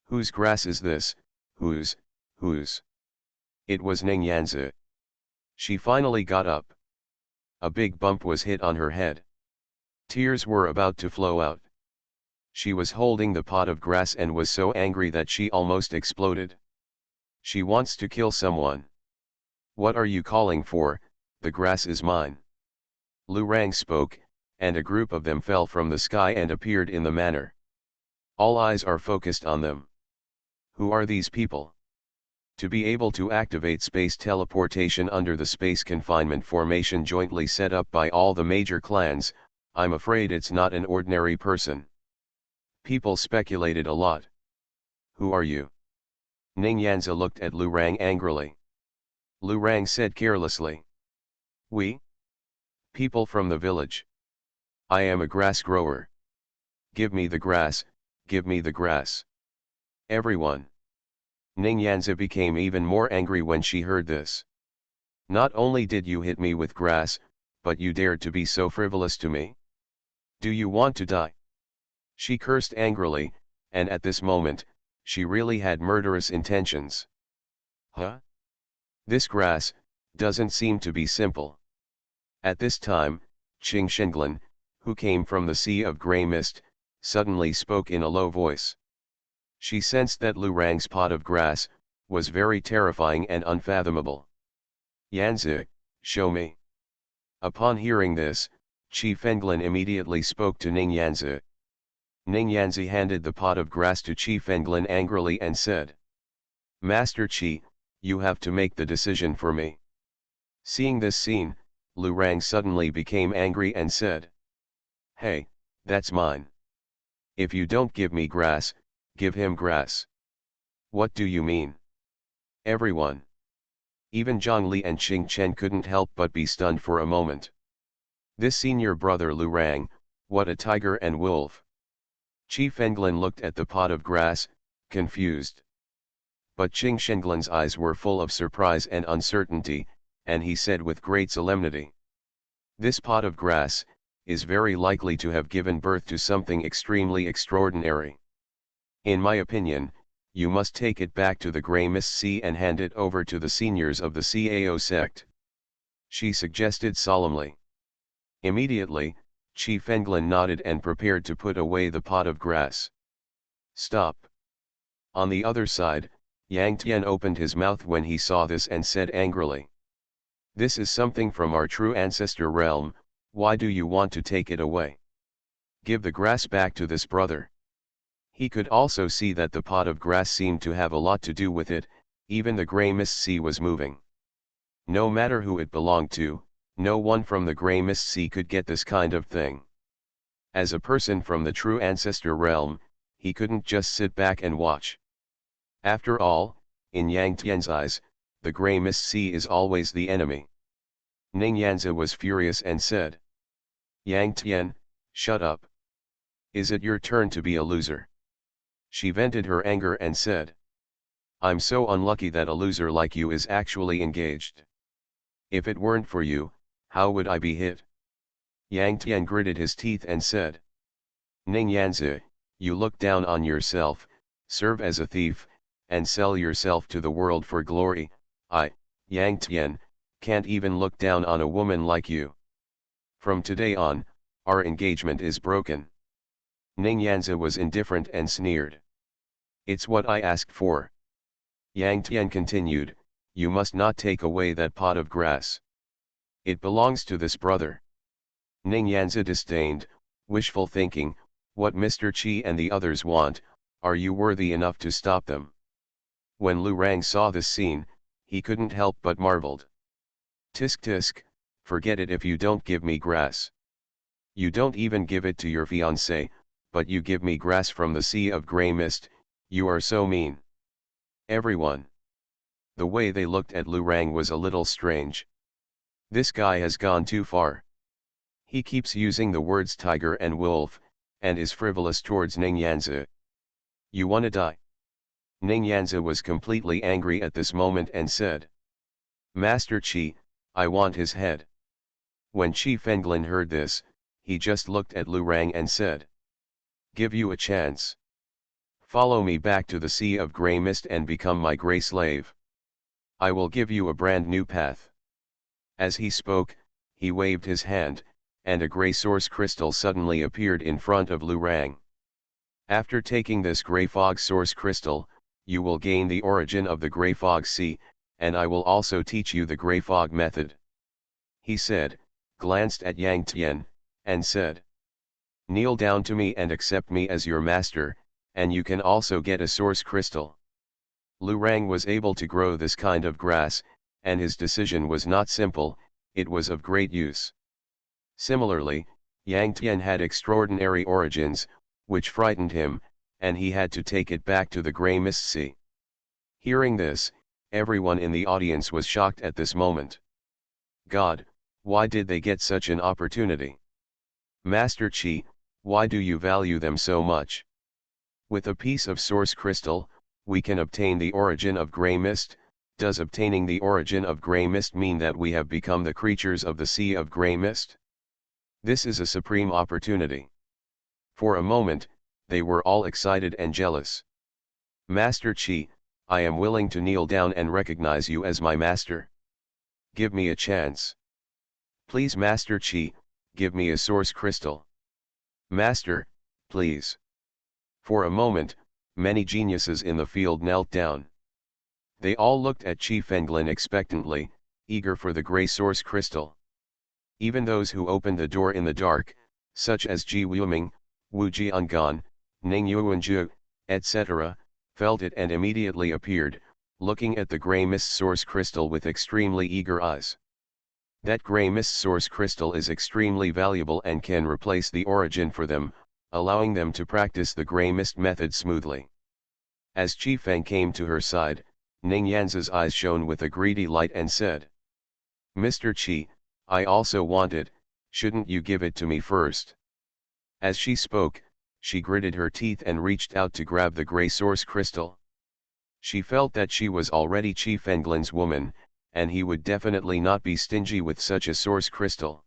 [SPEAKER 1] "Whose grass is this, whose? It was Ning Yanzi. She finally got up. A big bump was hit on her head. Tears were about to flow out. She was holding the pot of grass and was so angry that she almost exploded. She wants to kill someone. "What are you calling for? The grass is mine." Lu Rang spoke, and a group of them fell from the sky and appeared in the manor. All eyes are focused on them. Who are these people? To be able to activate space teleportation under the space confinement formation jointly set up by all the major clans, I'm afraid it's not an ordinary person. People speculated a lot. "Who are you?" Ning Yanzi looked at Lu Rang angrily. Lu Rang said carelessly, "We? People from the village. I am a grass grower. Give me the grass, give me the grass." Everyone. Ning Yanzi became even more angry when she heard this. "Not only did you hit me with grass, but you dared to be so frivolous to me? Do you want to die?" She cursed angrily, and at this moment, she really had murderous intentions. Huh? This grass doesn't seem to be simple. At this time, Qing Shenglan, who came from the sea of grey mist, suddenly spoke in a low voice. She sensed that Lu Rang's pot of grass was very terrifying and unfathomable. "Yanzi, show me." Upon hearing this, Qi Fenglan immediately spoke to Ning Yanzi. Ning Yanzi handed the pot of grass to Qi Fenglan angrily and said, "Master Qi, you have to make the decision for me." Seeing this scene, Lu Rang suddenly became angry and said, "Hey, that's mine. If you don't give me grass, give him grass." "What do you mean?" Everyone. Even Zhang Li and Qing Chen couldn't help but be stunned for a moment. This senior brother Lu Rang, what a tiger and wolf. Qi Fenglan looked at the pot of grass, confused. But Qing Shenglan's eyes were full of surprise and uncertainty, and he said with great solemnity, "This pot of grass is very likely to have given birth to something extremely extraordinary. In my opinion, you must take it back to the Grey Mist Sea and hand it over to the seniors of the Cao sect, she suggested solemnly. Immediately, Chi Fenglin nodded and prepared to put away the pot of grass. Stop. On the other side, Yang Tian opened his mouth when he saw this and said angrily. This is something from our true ancestor realm, why do you want to take it away? Give the grass back to this brother. He could also see that the pot of grass seemed to have a lot to do with it, even the Grey Mist Sea was moving. No matter who it belonged to, no one from the Grey Mist Sea could get this kind of thing. As a person from the true ancestor realm, he couldn't just sit back and watch. After all, in Yang Tian's eyes, the Grey Mist Sea is always the enemy. Ning Yanzi was furious and said. Yang Tian, shut up. Is it your turn to be a loser? She vented her anger and said. I'm so unlucky that a loser like you is actually engaged. If it weren't for you, how would I be hit? Yang Tian gritted his teeth and said. Ning Yanzi, you look down on yourself, serve as a thief, and sell yourself to the world for glory. I, Yang Tian, can't even look down on a woman like you. From today on, our engagement is broken. Ning Yanzi was indifferent and sneered. It's what I asked for. Yang Tian continued, you must not take away that pot of grass. It belongs to this brother. Ning Yanzi disdained, wishful thinking, what Mr. Qi and the others want, are you worthy enough to stop them? When Lu Rang saw this scene, he couldn't help but marveled. Tisk tisk, forget it if you don't give me grass. You don't even give it to your fiancé, but you give me grass from the Sea of Grey Mist, you are so mean. Everyone. The way they looked at Lu Rang was a little strange. This guy has gone too far. He keeps using the words tiger and wolf, and is frivolous towards Ning Yanzi. You wanna die? Ning Yanzi was completely angry at this moment and said. Master Qi, I want his head. When Qi Fenglin heard this, he just looked at Lu Rang and said. Give you a chance. Follow me back to the Sea of Grey Mist and become my grey slave. I will give you a brand new path. As he spoke, he waved his hand, and a grey source crystal suddenly appeared in front of Lu Rang. After taking this grey fog source crystal, you will gain the origin of the grey fog sea, and I will also teach you the grey fog method. He said, glanced at Yang Tian, and said. Kneel down to me and accept me as your master, and you can also get a source crystal. Lu Rang was able to grow this kind of grass, and his decision was not simple, it was of great use. Similarly, Yang Tian had extraordinary origins, which frightened him, and he had to take it back to the Grey Mist Sea. Hearing this, everyone in the audience was shocked at this moment. God, why did they get such an opportunity? Master Qi, why do you value them so much? With a piece of source crystal, we can obtain the origin of Grey Mist. Does obtaining the origin of Grey Mist mean that we have become the creatures of the Sea of Grey Mist? This is a supreme opportunity. For a moment, they were all excited and jealous. Master Qi, I am willing to kneel down and recognize you as my master. Give me a chance. Please Master Qi, give me a source crystal. Master, please. For a moment, many geniuses in the field knelt down. They all looked at Qi Fenglin expectantly, eager for the grey source crystal. Even those who opened the door in the dark, such as Ji Wuming, Wu Jiangan, Ning Yuanzhu, etc., felt it and immediately appeared, looking at the grey mist source crystal with extremely eager eyes. That grey mist source crystal is extremely valuable and can replace the origin for them, allowing them to practice the grey mist method smoothly. As Qi Feng came to her side, Ning Yanzi's eyes shone with a greedy light and said. Mr. Qi, I also want it, shouldn't you give it to me first? As she spoke, she gritted her teeth and reached out to grab the grey source crystal. She felt that she was already Qi Fenglin's woman, and he would definitely not be stingy with such a source crystal.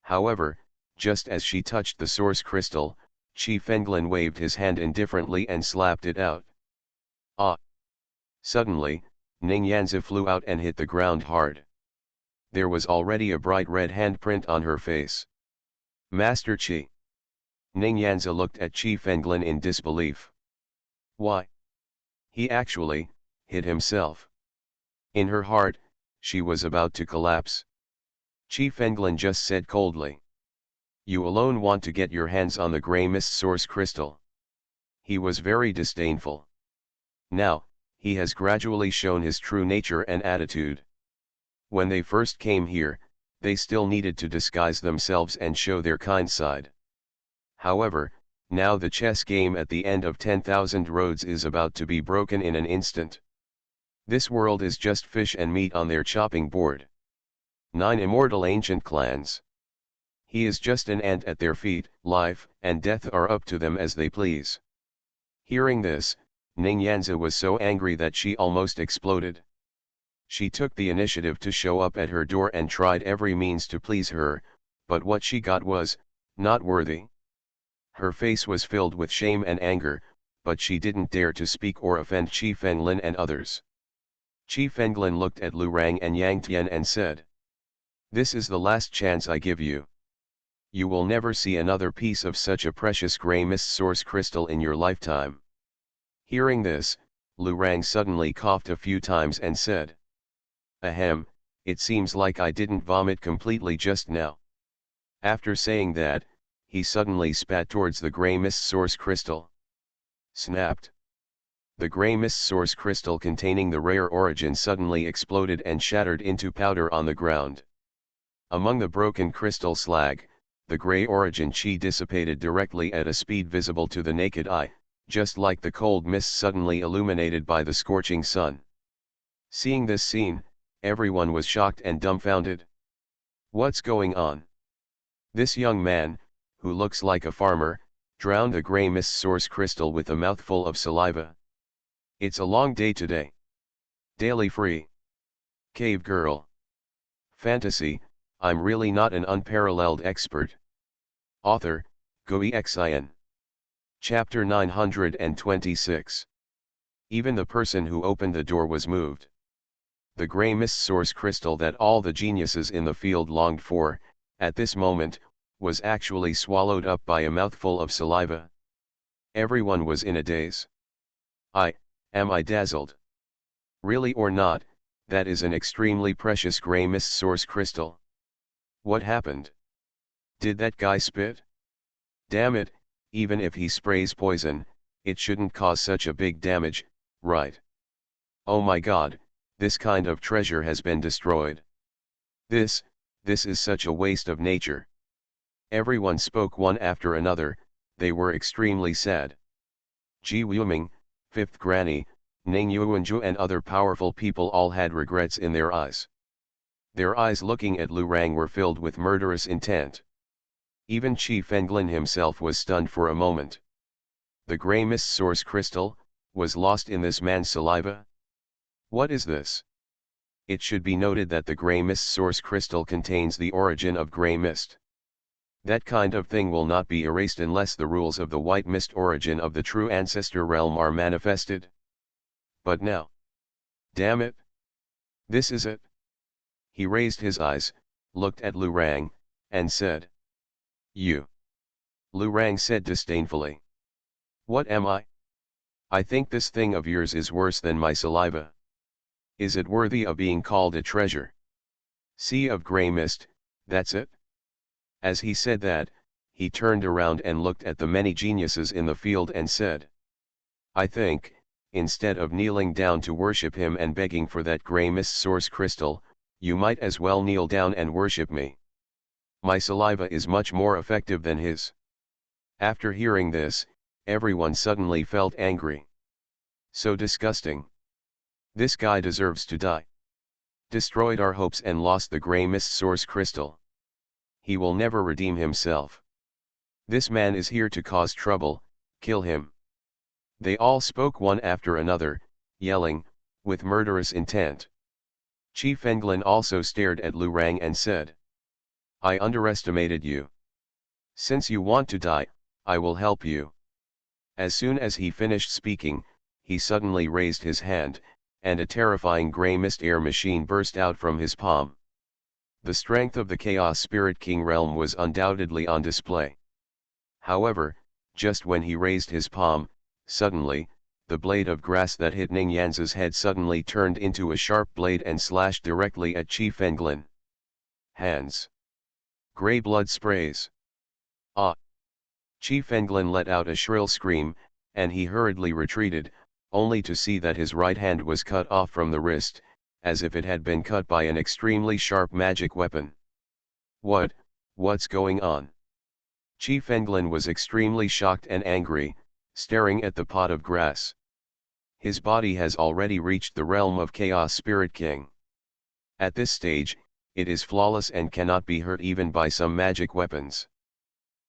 [SPEAKER 1] However, just as she touched the source crystal, Qi Fenglin waved his hand indifferently and slapped it out. Ah! Suddenly, Ning Yanzi flew out and hit the ground hard. There was already a bright red handprint on her face. Master Qi. Ning Yanzi looked at Qi Fenglan in disbelief. Why? He actually hit himself. In her heart, she was about to collapse. Qi Fenglan just said coldly. You alone want to get your hands on the grey mist source crystal. He was very disdainful. Now, he has gradually shown his true nature and attitude. When they first came here, they still needed to disguise themselves and show their kind side. However, now the chess game at the end of 10,000 roads is about to be broken in an instant. This world is just fish and meat on their chopping board. 9 immortal ancient clans. He is just an ant at their feet. Life and death are up to them as they please. Hearing this, Ning Yanzi was so angry that she almost exploded. She took the initiative to show up at her door and tried every means to please her, but what she got was not worthy. Her face was filled with shame and anger, but she didn't dare to speak or offend Qi Fenglan and others. Qi Fenglan looked at Lu Rang and Yang Tian and said, "This is the last chance I give you. You will never see another piece of such a precious grey mist source crystal in your lifetime." Hearing this, Lu Rang suddenly coughed a few times and said, "Ahem, it seems like I didn't vomit completely just now." After saying that, he suddenly spat towards the grey mist source crystal. Snapped. The grey mist source crystal containing the rare origin suddenly exploded and shattered into powder on the ground. Among the broken crystal slag, the grey origin chi dissipated directly at a speed visible to the naked eye, just like the cold mist suddenly illuminated by the scorching sun. Seeing this scene, everyone was shocked and dumbfounded. What's going on? This young man, who looks like a farmer, drowned the grey mist source crystal with a mouthful of saliva. It's a long day today. Daily free. Cave girl. Fantasy, I'm really not an unparalleled expert. Author, Xuanhuan. Chapter 926. Even the person who opened the door was moved. The grey mist source crystal that all the geniuses in the field longed for, at this moment, was actually swallowed up by a mouthful of saliva. Everyone was in a daze. Am I dazzled? Really or not, that is an extremely precious grey mist source crystal. What happened? Did that guy spit? Damn it, even if he sprays poison, it shouldn't cause such a big damage, right? Oh my god, this kind of treasure has been destroyed. This is such a waste of nature. Everyone spoke one after another, they were extremely sad. Ji Wuming, Fifth Granny, Ning Yuanzhu and other powerful people all had regrets in their eyes. Their eyes looking at Lu Rang were filled with murderous intent. Even Qi Fenglan himself was stunned for a moment. The grey mist source crystal was lost in this man's saliva? What is this? It should be noted that the grey mist source crystal contains the origin of grey mist. That kind of thing will not be erased unless the rules of the white mist origin of the true ancestor realm are manifested. But now. Damn it! This is it. He raised his eyes, looked at Lu Rang, and said. You. Lu Rang said disdainfully. What am I? I think this thing of yours is worse than my saliva. Is it worthy of being called a treasure? Sea of grey mist, that's it? As he said that, he turned around and looked at the many geniuses in the field and said. I think, instead of kneeling down to worship him and begging for that grey mist source crystal, you might as well kneel down and worship me. My saliva is much more effective than his. After hearing this, everyone suddenly felt angry. So disgusting. This guy deserves to die. Destroyed our hopes and lost the grey mist source crystal. He will never redeem himself. This man is here to cause trouble, kill him. They all spoke one after another, yelling, with murderous intent. Qi Fenglan also stared at Lu Rang and said. I underestimated you. Since you want to die, I will help you. As soon as he finished speaking, he suddenly raised his hand, and a terrifying grey mist air machine burst out from his palm. The strength of the Chaos Spirit King realm was undoubtedly on display. However, just when he raised his palm, suddenly, the blade of grass that hit Ning Yan's head suddenly turned into a sharp blade and slashed directly at Qi Fenglan. Hands. Grey blood sprays. Ah! Qi Fenglan let out a shrill scream, and he hurriedly retreated, only to see that his right hand was cut off from the wrist, as if it had been cut by an extremely sharp magic weapon. What's going on? Qi Fenglan was extremely shocked and angry, staring at the pot of grass. His body has already reached the realm of Chaos Spirit King. At this stage, it is flawless and cannot be hurt even by some magic weapons.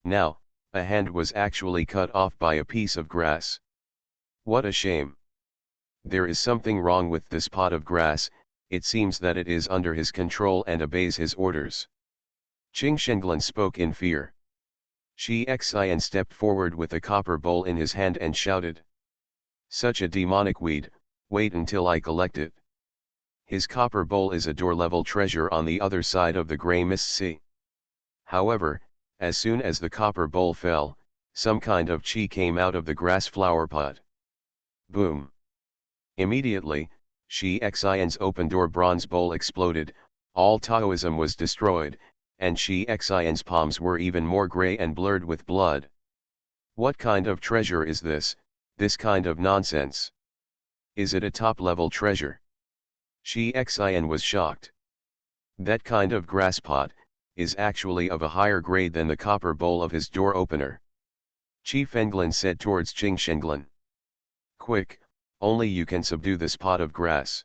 [SPEAKER 1] Now, a hand was actually cut off by a piece of grass. What a shame. There is something wrong with this pot of grass. It seems that it is under his control and obeys his orders. Qing Shenglan spoke in fear. Shi Xian stepped forward with a copper bowl in his hand and shouted. Such a demonic weed, wait until I collect it. His copper bowl is a door-level treasure on the other side of the grey mist sea. However, as soon as the copper bowl fell, some kind of qi came out of the grass flower pot. Boom! Immediately, Shi Xian's open-door bronze bowl exploded, all Taoism was destroyed, and Shi Xian's palms were even more grey and blurred with blood. What kind of treasure is this kind of nonsense? Is it a top-level treasure? Shi Xian was shocked. That kind of grass pot is actually of a higher grade than the copper bowl of his door opener. Qi Fenglan said towards Qing Shenglan. Quick, only you can subdue this pot of grass.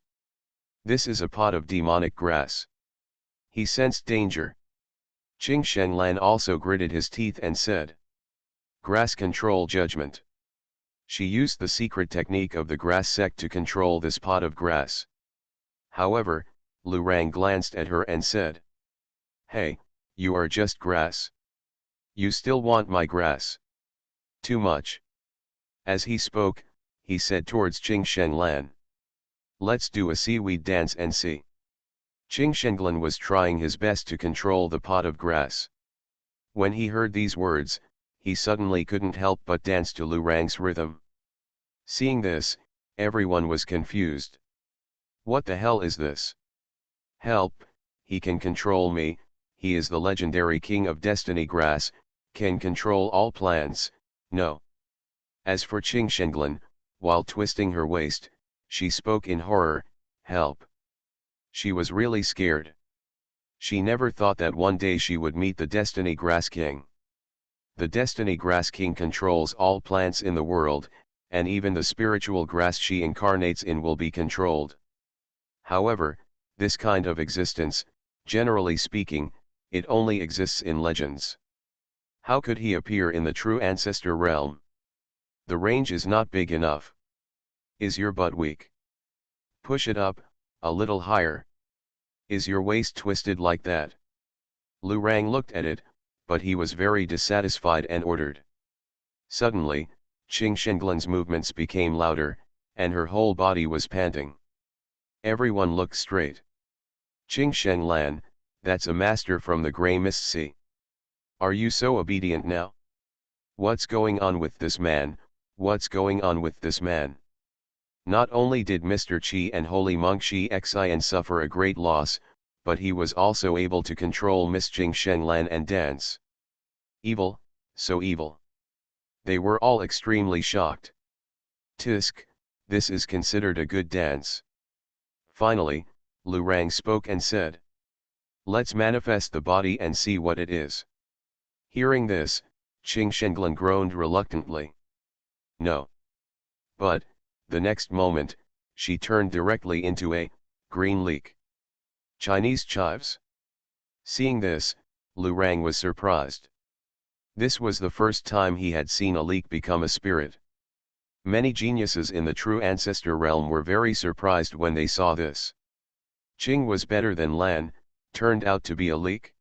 [SPEAKER 1] This is a pot of demonic grass. He sensed danger. Qing Shenglan also gritted his teeth and said. Grass control judgment. She used the secret technique of the grass sect to control this pot of grass. However, Lu Rang glanced at her and said. Hey, you are just grass. You still want my grass? Too much. As he spoke, he said towards Qing Shenglan. Let's do a seaweed dance and see. Qing Shenglan was trying his best to control the pot of grass. When he heard these words, he suddenly couldn't help but dance to Lu Rang's rhythm. Seeing this, everyone was confused. What the hell is this? Help, he can control me, he is the legendary king of destiny grass, can control all plants, no. As for Qing Shenglan, while twisting her waist, she spoke in horror, help. She was really scared. She never thought that one day she would meet the Destiny Grass King. The Destiny Grass King controls all plants in the world, and even the spiritual grass she incarnates in will be controlled. However, this kind of existence, generally speaking, it only exists in legends. How could he appear in the true ancestor realm? The range is not big enough. Is your butt weak? Push it up, a little higher. Is your waist twisted like that? Lu Rang looked at it, but he was very dissatisfied and ordered. Suddenly, Qing Shenglan's movements became louder, and her whole body was panting. Everyone looked straight. Qing Shenglan, that's a master from the Grey Mist Sea. Are you so obedient now? What's going on with this man, what's going on with this man? Not only did Mr. Qi and Holy Monk Shi Xian suffer a great loss, but he was also able to control Miss Qing Shenglan and dance. Evil, so evil. They were all extremely shocked. Tisk, this is considered a good dance. Finally, Lu Rang spoke and said. Let's manifest the body and see what it is. Hearing this, Qing Shenglan groaned reluctantly. No. But, the next moment, she turned directly into a green leek. Chinese chives. Seeing this, Lu Rang was surprised. This was the first time he had seen a leek become a spirit. Many geniuses in the true ancestor realm were very surprised when they saw this. Qing was better than Lan, turned out to be a leek.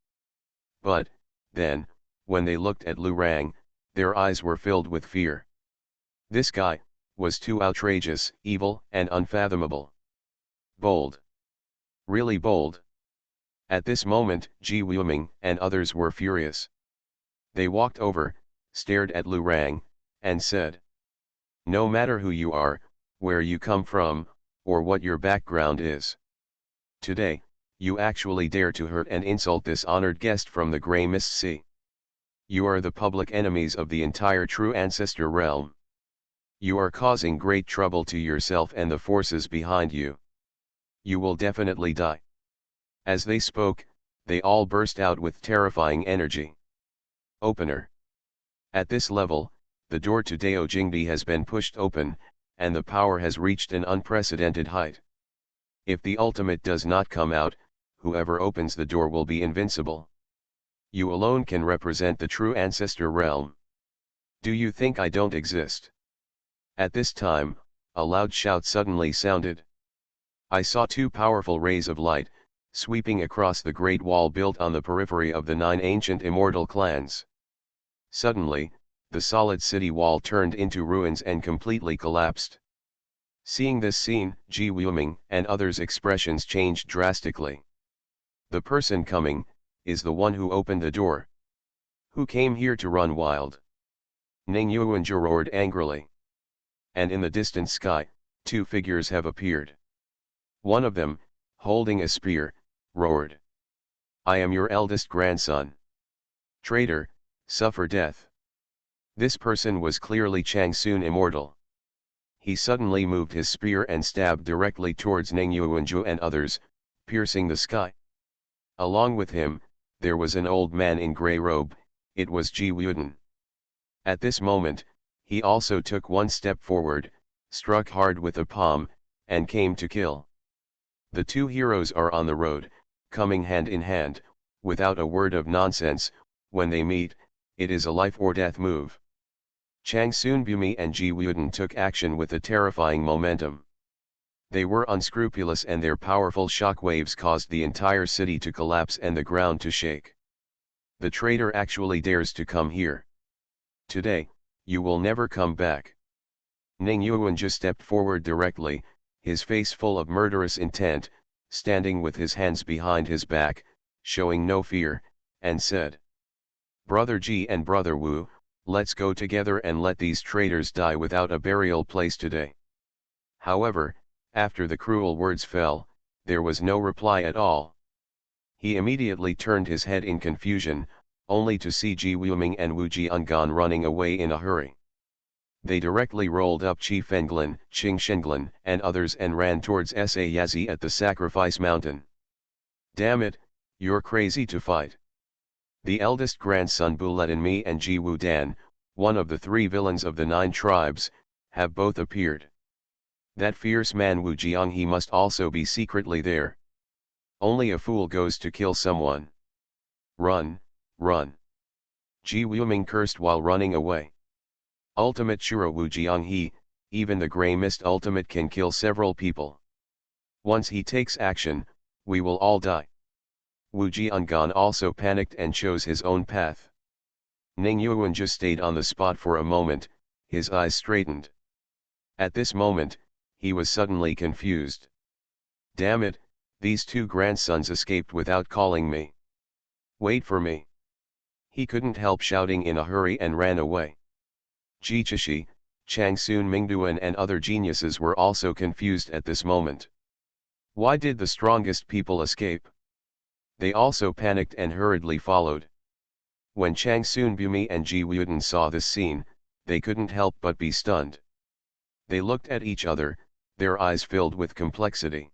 [SPEAKER 1] But, then, when they looked at Lu Rang, their eyes were filled with fear. This guy, was too outrageous, evil, and unfathomable. Bold. Really bold. At this moment, Ji Wuiming and others were furious. They walked over, stared at Lu Rang, and said, "No matter who you are, where you come from, or what your background is. Today, you actually dare to hurt and insult this honored guest from the Grey Mist Sea. You are the public enemies of the entire True Ancestor realm. You are causing great trouble to yourself and the forces behind you. You will definitely die." As they spoke, they all burst out with terrifying energy. Opener. At this level, the door to Dao Jingbi has been pushed open, and the power has reached an unprecedented height. If the ultimate does not come out, whoever opens the door will be invincible. You alone can represent the True Ancestor realm. Do you think I don't exist? At this time, a loud shout suddenly sounded. I saw two powerful rays of light, sweeping across the great wall built on the periphery of the 9 ancient immortal clans. Suddenly, the solid city wall turned into ruins and completely collapsed. Seeing this scene, Ji Wuiming and others' expressions changed drastically. The person coming is the one who opened the door. Who came here to run wild? Ning Yuanzhu roared angrily. And in the distant sky, two figures have appeared. One of them, holding a spear, roared, "I am your eldest grandson. Traitor, suffer death." This person was clearly Chang Sun Immortal. He suddenly moved his spear and stabbed directly towards Ning Yuanzhu and others, piercing the sky. Along with him, there was an old man in grey robe. It was Ji Wuden. At this moment, he also took one step forward, struck hard with a palm, and came to kill. The two heroes are on the road, coming hand in hand, without a word of nonsense. When they meet, it is a life or death move. Chang Sun Bumi and Ji Wuden took action with a terrifying momentum. They were unscrupulous and their powerful shock waves caused the entire city to collapse and the ground to shake. The traitor actually dares to come here. Today, you will never come back. Ning Yuanzhu stepped forward directly, his face full of murderous intent, standing with his hands behind his back, showing no fear, and said, "Brother Ji and Brother Wu, let's go together and let these traitors die without a burial place today." However, after the cruel words fell, there was no reply at all. He immediately turned his head in confusion, only to see Ji Wuiming and Wu Jiangan running away in a hurry. They directly rolled up Qi Fenglan, Qing Shenglan, and others and ran towards Sayazi at the Sacrifice Mountain. "Damn it, you're crazy to fight." The eldest grandson Buletin Mi and Ji Wu Dan, one of the three villains of the 9 tribes, have both appeared. That fierce man Wu Jianghe must also be secretly there. Only a fool goes to kill someone. Run, run. Ji Wuiming cursed while running away. Ultimate Shuro Wu Jianghe, even the Grey Mist Ultimate can kill several people. Once he takes action, we will all die. Wu Jiangan also panicked and chose his own path. Ning Yuanzhu stayed on the spot for a moment, his eyes straightened. At this moment, he was suddenly confused. Damn it, these two grandsons escaped without calling me. Wait for me. He couldn't help shouting in a hurry and ran away. Ji Chishi, Chang Sun Mingduan and other geniuses were also confused at this moment. Why did the strongest people escape? They also panicked and hurriedly followed. When Chang Sun Bumi and Ji Wuden saw this scene, they couldn't help but be stunned. They looked at each other, their eyes filled with complexity.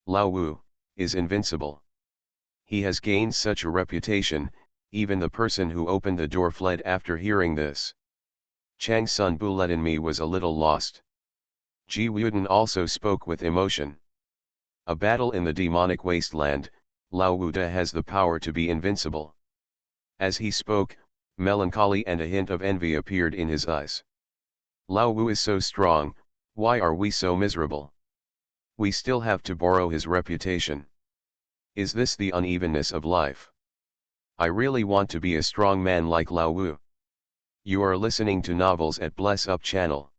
[SPEAKER 1] Lao Wu is invincible. He has gained such a reputation, even the person who opened the door fled after hearing this. Chang Sun Buletin Mi was a little lost. Ji Wuden also spoke with emotion. A battle in the demonic wasteland, Lao Wuda has the power to be invincible. As he spoke, melancholy and a hint of envy appeared in his eyes. Lao Wu is so strong, why are we so miserable? We still have to borrow his reputation. Is this the unevenness of life? I really want to be a strong man like Lao Wu. You are listening to Novels at Bless Up channel.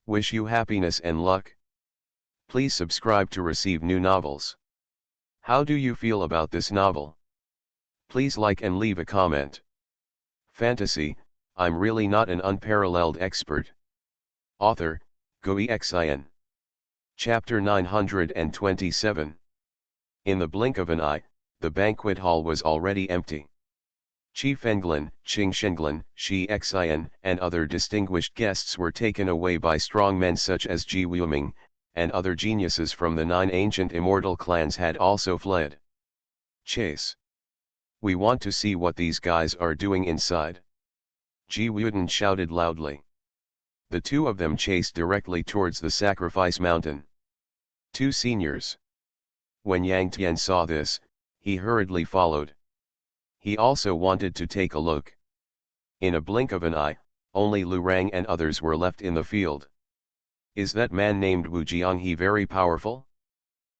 [SPEAKER 1] Wish you happiness and luck. Please subscribe to receive new novels. How do you feel about this novel? Please like and leave a comment. Fantasy, I'm really not an unparalleled expert. Author, Xuanhuan. Chapter 927. In the blink of an eye, the banquet hall was already empty. Qi Fenglan, Qing Shenglan, Shi Xian, and other distinguished guests were taken away by strong men such as Ji Wuming, and other geniuses from the 9 ancient immortal clans had also fled. Chase. We want to see what these guys are doing inside. Ji Wuden shouted loudly. The two of them chased directly towards the sacrifice mountain. 2 seniors. When Yang Tian saw this, he hurriedly followed. He also wanted to take a look. In a blink of an eye, only Lu Rang and others were left in the field. Is that man named Wu Jianghe very powerful?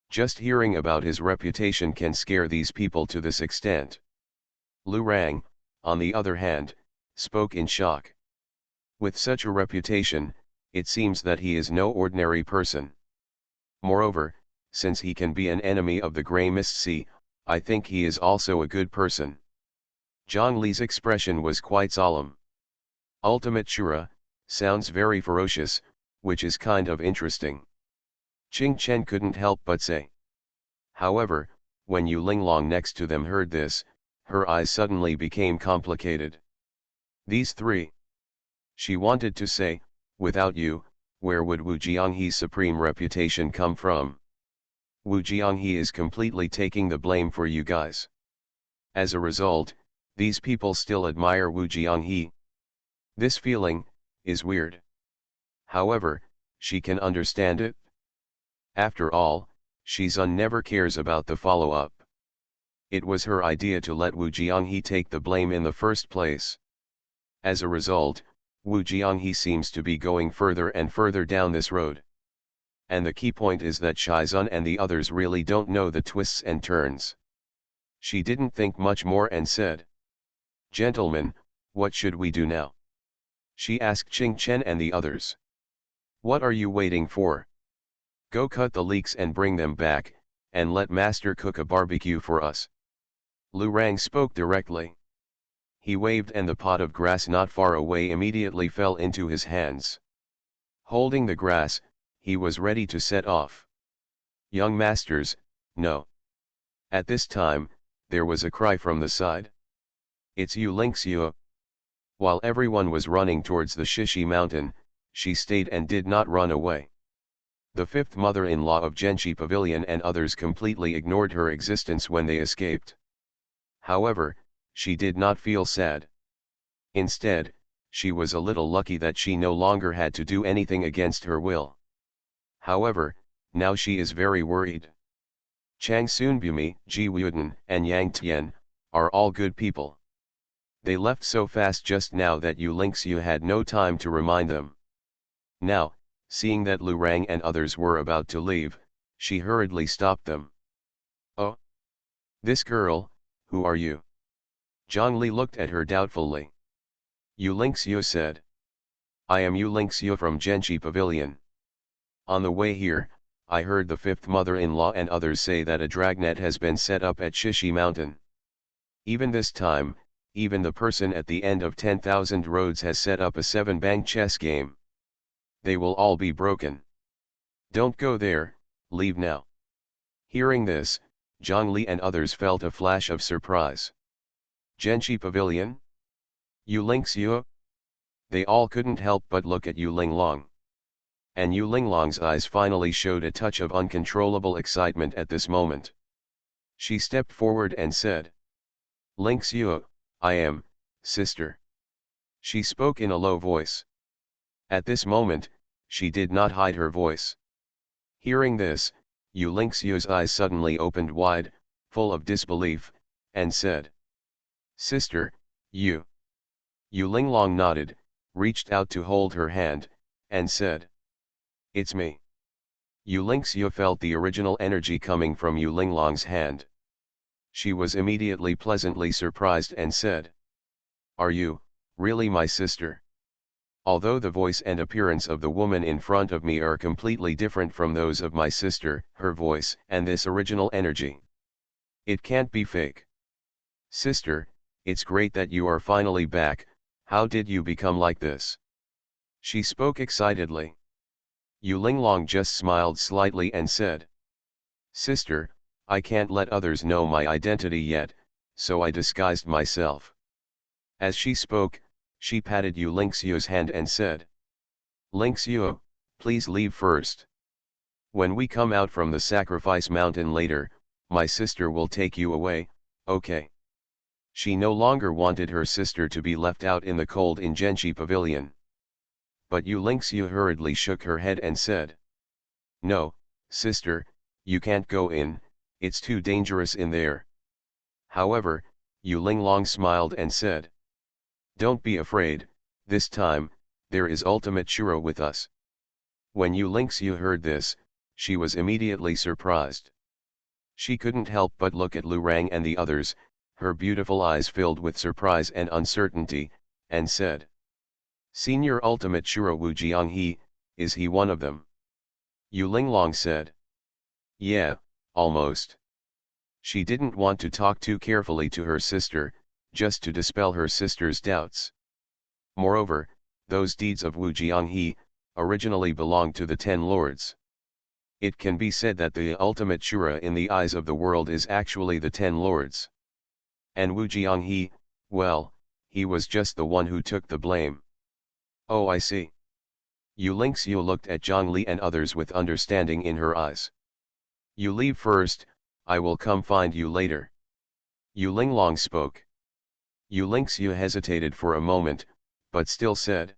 [SPEAKER 1] Just hearing about his reputation can scare these people to this extent. Lu Rang, on the other hand, spoke in shock. With such a reputation, it seems that he is no ordinary person. Moreover, since he can be an enemy of the Grey Mist Sea, I think he is also a good person. Zhang Li's expression was quite solemn. Ultimate Shura, sounds very ferocious, which is kind of interesting. Qing Chen couldn't help but say. However, when Yu Linglong next to them heard this, her eyes suddenly became complicated. These 3. She wanted to say, without you, where would Wu Jianghe's supreme reputation come from? Wu Jianghe is completely taking the blame for you guys. As a result, these people still admire Wu Jianghe. This feeling is weird. However, she can understand it. After all, Shizun never cares about the follow-up. It was her idea to let Wu Jianghe take the blame in the first place. As a result, Wu Jianghe seems to be going further and further down this road. And the key point is that Shizun and the others really don't know the twists and turns. She didn't think much more and said, "Gentlemen, what should we do now?" She asked Qing Chen and the others. "What are you waiting for? Go cut the leeks and bring them back, and let Master cook a barbecue for us." Lu Rang spoke directly. He waved and the pot of grass not far away immediately fell into his hands. Holding the grass, he was ready to set off. "Young masters, no." At this time, there was a cry from the side. "It's Yu Lingxiu." While everyone was running towards the Shishi mountain, she stayed and did not run away. The 5th mother-in-law of Zhenqi Pavilion and others completely ignored her existence when they escaped. However, she did not feel sad. Instead, she was a little lucky that she no longer had to do anything against her will. However, now she is very worried. Chang Sunbumi, Ji Wuden, and Yang Tian are all good people. They left so fast just now that Yu Lingxiu had no time to remind them. Now, seeing that Lu Rang and others were about to leave, she hurriedly stopped them. "Oh? This girl, who are you?" Zhang Li looked at her doubtfully. Yu Lingxiu said. "I am Yu Lingxiu from Zhenqi Pavilion. On the way here, I heard the 5th mother-in-law and others say that a dragnet has been set up at Shishi Mountain. Even this time, even the person at the end of 10,000 roads has set up a 7-bank chess game. They will all be broken. Don't go there, leave now." Hearing this, Zhang Li and others felt a flash of surprise. Zhenqi Pavilion? Yu Lingxiu? They all couldn't help but look at Yu Linglong. And Yu Linglong's eyes finally showed a touch of uncontrollable excitement at this moment. She stepped forward and said, "Lingxiu, I am, sister." She spoke in a low voice. At this moment, she did not hide her voice. Hearing this, Yu Lingxiu's eyes suddenly opened wide, full of disbelief, and said, "Sister, you." Yu Linglong nodded, reached out to hold her hand, and said, "It's me." Yu Lingxiu felt the original energy coming from Yu Linglong's hand. She was immediately pleasantly surprised and said, "Are you, really my sister?" Although the voice and appearance of the woman in front of me are completely different from those of my sister, her voice and this original energy. It can't be fake. Sister, it's great that you are finally back. How did you become like this? She spoke excitedly. Yu Linglong just smiled slightly and said, Sister, I can't let others know my identity yet, so I disguised myself. As she spoke, she patted Yu Lingxiu's hand and said, Lingxiu, please leave first. When we come out from the sacrifice mountain later, my sister will take you away, okay? She no longer wanted her sister to be left out in the cold in Genshi Pavilion. But Yu Lingxiu hurriedly shook her head and said, No, sister, you can't go in, it's too dangerous in there. However, Yu Linglong smiled and said, Don't be afraid, this time, there is ultimate Shuro with us. When Yu Lingxiu heard this, she was immediately surprised. She couldn't help but look at Lu Rang and the others, her beautiful eyes filled with surprise and uncertainty, and said, Senior Ultimate Shuro Wu Jianghe, is he one of them? Yu Linglong said, Yeah, almost. She didn't want to talk too carefully to her sister, just to dispel her sister's doubts. Moreover, those deeds of Wu Jianghe, originally belonged to the Ten Lords. It can be said that the ultimate Shura in the eyes of the world is actually the Ten Lords. And Wu Jianghe, well, he was just the one who took the blame. Oh, I see. Yu Lingxiu looked at Zhang Li and others with understanding in her eyes. You leave first, I will come find you later. Yu Linglong spoke. Yu Lingxiu hesitated for a moment, but still said,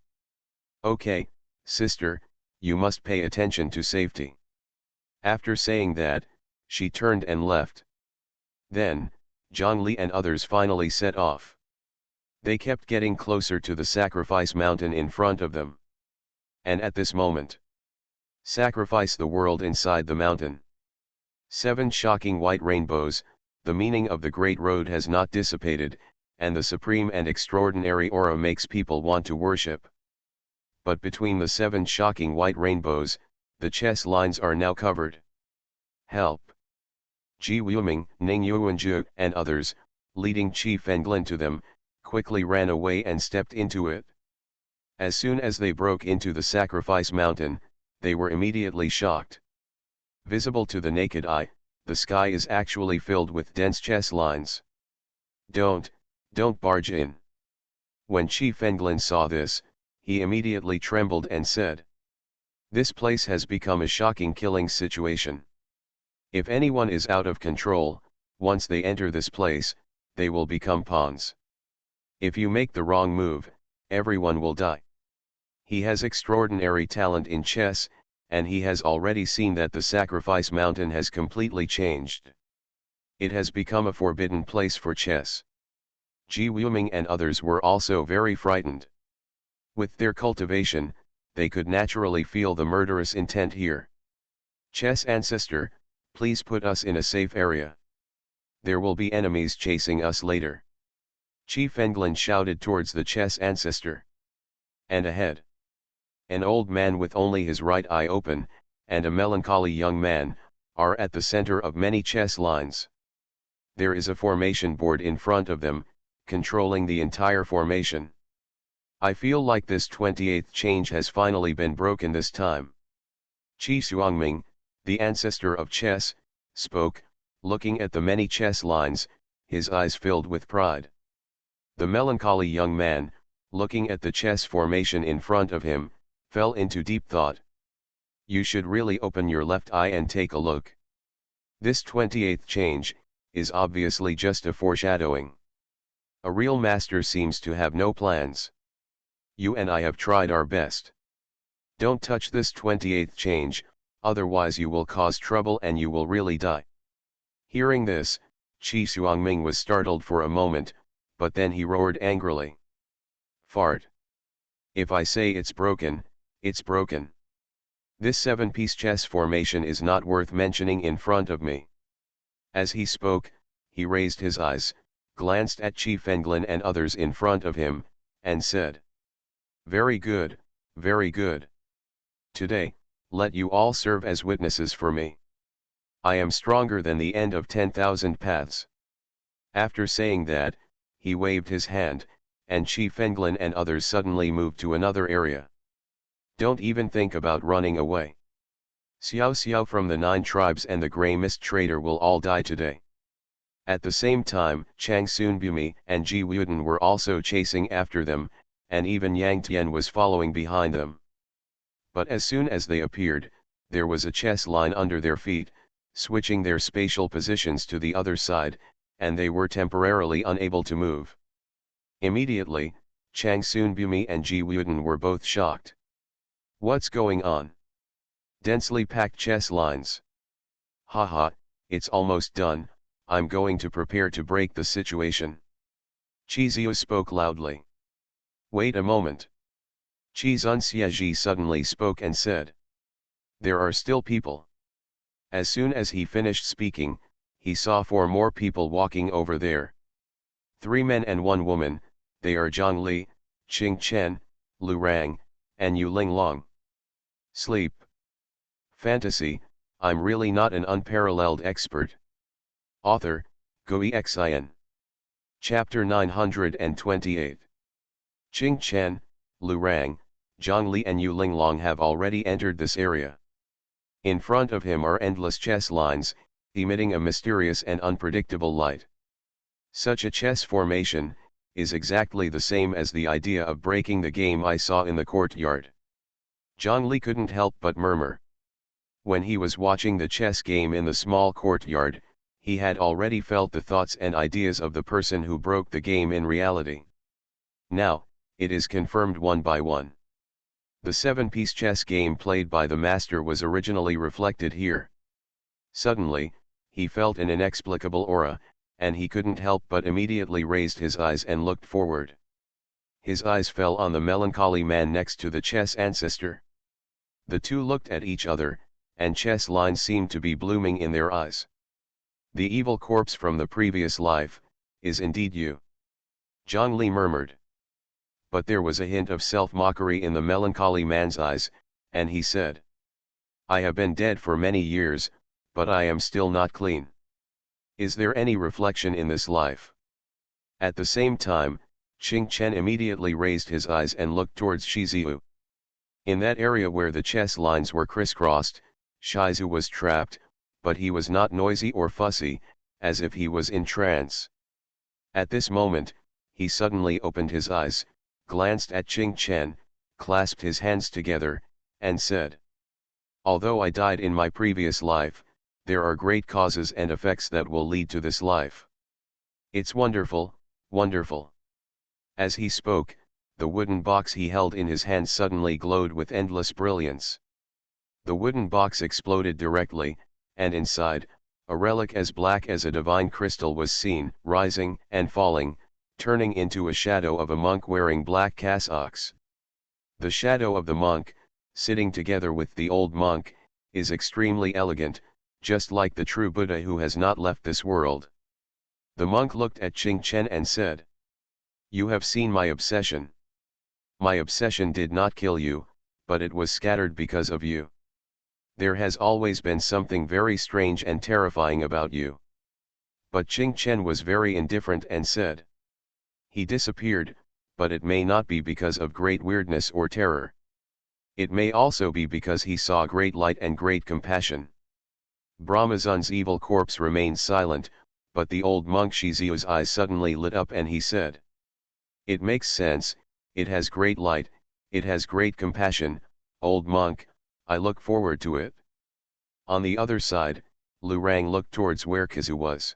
[SPEAKER 1] Okay, sister, you must pay attention to safety. After saying that, she turned and left. Then, Zhang Li and others finally set off. They kept getting closer to the sacrifice mountain in front of them. And at this moment, sacrifice the world inside the mountain. 7 shocking white rainbows, the meaning of the Great Road has not dissipated, and the supreme and extraordinary aura makes people want to worship. But between the 7 shocking white rainbows, the chess lines are now covered. Help! Ji Wuming, Ning Yuanzhu and others, leading Qi Fenglin to them, quickly ran away and stepped into it. As soon as they broke into the sacrifice mountain, they were immediately shocked. Visible to the naked eye, the sky is actually filled with dense chess lines. Don't barge in. When Qi Fenglin saw this, he immediately trembled and said, This place has become a shocking killing situation. If anyone is out of control, once they enter this place, they will become pawns. If you make the wrong move, everyone will die. He has extraordinary talent in chess, and he has already seen that the sacrifice mountain has completely changed. It has become a forbidden place for chess. Ji Wuming and others were also very frightened. With their cultivation, they could naturally feel the murderous intent here. Chess ancestor, please put us in a safe area. There will be enemies chasing us later. Qi Fenglin shouted towards the chess ancestor. And ahead, an old man with only his right eye open, and a melancholy young man, are at the center of many chess lines. There is a formation board in front of them, controlling the entire formation. I feel like this 28th change has finally been broken this time. Qi Xuanming, the ancestor of chess, spoke, looking at the many chess lines, his eyes filled with pride. The melancholy young man, looking at the chess formation in front of him, fell into deep thought. You should really open your left eye and take a look. This 28th change, is obviously just a foreshadowing. A real master seems to have no plans. You and I have tried our best. Don't touch this 28th change, otherwise you will cause trouble and you will really die. Hearing this, Qi Xuanming was startled for a moment, but then he roared angrily. Fart! If I say it's broken, it's broken. This 7-piece chess formation is not worth mentioning in front of me. As he spoke, he raised his eyes, glanced at Qi Fenglin and others in front of him, and said, Very good, very good. Today, let you all serve as witnesses for me. I am stronger than the end of 10,000 paths. After saying that, he waved his hand, and Chi Fenglin and others suddenly moved to another area. Don't even think about running away. Xiao Xiao from the 9 tribes and the Grey Mist Trader will all die today. At the same time, Chang Sunbumi and Ji Wuden were also chasing after them, and even Yang Tian was following behind them. But as soon as they appeared, there was a chess line under their feet, switching their spatial positions to the other side, and they were temporarily unable to move. Immediately, Chang Sunbumi and Ji Wuden were both shocked. What's going on? Densely packed chess lines. Haha, it's almost done, I'm going to prepare to break the situation. Qi Ziu spoke loudly. Wait a moment. Qi Zunxiaji suddenly spoke and said. There are still people. As soon as he finished speaking, he saw 4 more people walking over there. 3 men and 1 woman, they are Zhang Li, Qing Chen, Lu Rang, and Yu Linglong. Sleep. Fantasy, I'm really not an unparalleled expert. Author, Xuanhuan. Chapter 928. Qing Chen, Lu Rang, Zhang Li and Yu Linglong have already entered this area. In front of him are endless chess lines, emitting a mysterious and unpredictable light. Such a chess formation is exactly the same as the idea of breaking the game I saw in the courtyard. Zhang Li couldn't help but murmur. When he was watching the chess game in the small courtyard, he had already felt the thoughts and ideas of the person who broke the game in reality. Now, it is confirmed one by one. The 7-piece chess game played by the master was originally reflected here. Suddenly, he felt an inexplicable aura, and he couldn't help but immediately raised his eyes and looked forward. His eyes fell on the melancholy man next to the chess ancestor. The two looked at each other, and chess lines seemed to be blooming in their eyes. The evil corpse from the previous life, is indeed you. Zhang Li murmured. But there was a hint of self-mockery in the melancholy man's eyes, and he said. I have been dead for many years, but I am still not clean. Is there any reflection in this life? At the same time, Qing Chen immediately raised his eyes and looked towards Shizu. In that area where the chess lines were crisscrossed, Shizu was trapped, but he was not noisy or fussy, as if he was in trance. At this moment, he suddenly opened his eyes, glanced at Qing Chen, clasped his hands together, and said. Although I died in my previous life, there are great causes and effects that will lead to this life. It's wonderful, wonderful. As he spoke, the wooden box he held in his hand suddenly glowed with endless brilliance. The wooden box exploded directly, and inside, a relic as black as a divine crystal was seen, rising and falling, turning into a shadow of a monk wearing black cassocks. The shadow of the monk, sitting together with the old monk, is extremely elegant, just like the true Buddha who has not left this world. The monk looked at Qing Chen and said. You have seen my obsession. My obsession did not kill you, but it was scattered because of you. There has always been something very strange and terrifying about you. But Qing Chen was very indifferent and said. He disappeared, but it may not be because of great weirdness or terror. It may also be because he saw great light and great compassion. Brahmazun's evil corpse remained silent, but the old monk Shizu's eyes suddenly lit up and he said. It makes sense, it has great light, it has great compassion, old monk, I look forward to it. On the other side, Lu Rang looked towards where Kizu was.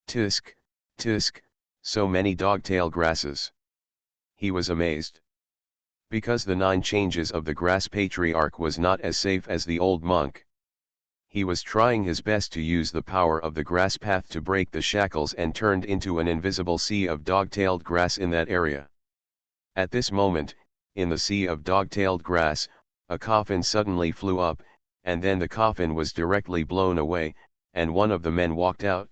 [SPEAKER 1] Tisk, tisk, so many dogtail grasses. He was amazed. Because the 9 changes of the grass patriarch was not as safe as the old monk. He was trying his best to use the power of the grass path to break the shackles and turned into an invisible sea of dog-tailed grass in that area. At this moment, in the sea of dog-tailed grass, a coffin suddenly flew up, and then the coffin was directly blown away, and one of the men walked out.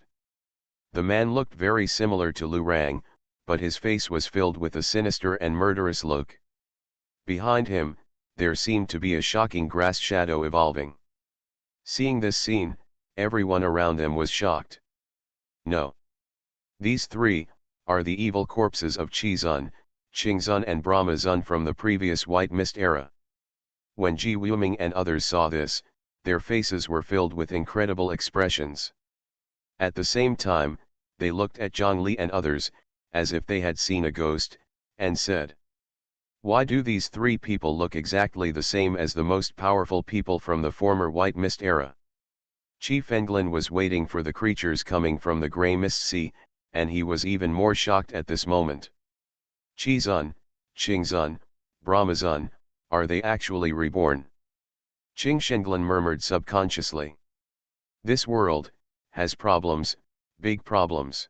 [SPEAKER 1] The man looked very similar to Lu Rang, but his face was filled with a sinister and murderous look. Behind him, there seemed to be a shocking grass shadow evolving. Seeing this scene, everyone around them was shocked. No. These three are the evil corpses of Qizun, Qingzun and Brahmazun from the previous White Mist era. When Ji Wuming and others saw this, their faces were filled with incredible expressions. At the same time, they looked at Zhang Li and others, as if they had seen a ghost, and said, "Why do these three people look exactly the same as the most powerful people from the former White Mist era?" Qi Fenglan was waiting for the creatures coming from the Grey Mist Sea, and he was even more shocked at this moment. Qizun, Qingzun, Brahmazun, are they actually reborn? Qing Shenglan murmured subconsciously. This world has problems, big problems.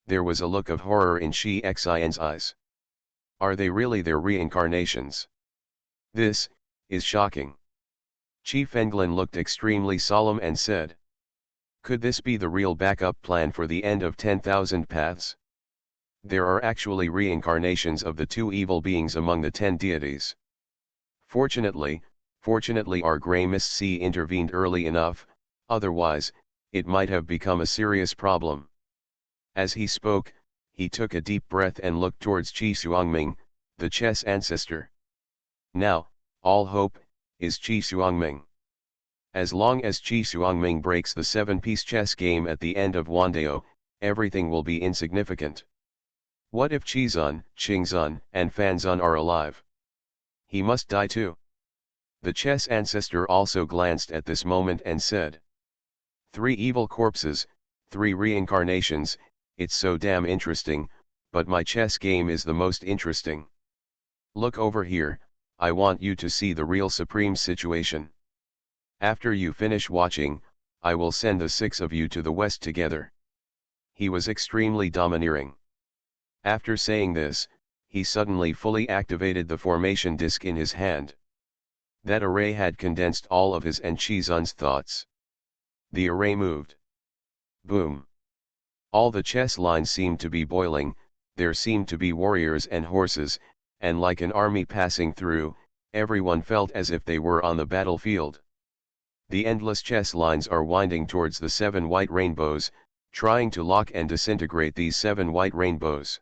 [SPEAKER 1] There was a look of horror in Shi Xian's eyes. Are they really their reincarnations? This is shocking. Qi Fenglan looked extremely solemn and said, "Could this be the real backup plan for the end of 10,000 paths? There are actually reincarnations of the two evil beings among the 10 deities. Fortunately our Grey Mist Sea intervened early enough, otherwise, it might have become a serious problem." As he spoke, he took a deep breath and looked towards Qi Xuanming, the chess ancestor. Now, all hope is Qi Xuanming. As long as Qi Xuanming breaks the 7-piece chess game at the end of Wandao, everything will be insignificant. What if Qizun, Qingzun, and Fanzun are alive? He must die too. The chess ancestor also glanced at this moment and said, "3 evil corpses, 3 reincarnations, it's so damn interesting, but my chess game is the most interesting. Look over here, I want you to see the real supreme situation. After you finish watching, I will send the 6 of you to the west together." He was extremely domineering. After saying this, he suddenly fully activated the formation disc in his hand. That array had condensed all of his and Qizun's thoughts. The array moved. Boom. All the chess lines seemed to be boiling, there seemed to be warriors and horses, and like an army passing through, everyone felt as if they were on the battlefield. The endless chess lines are winding towards the 7 white rainbows, trying to lock and disintegrate these 7 white rainbows.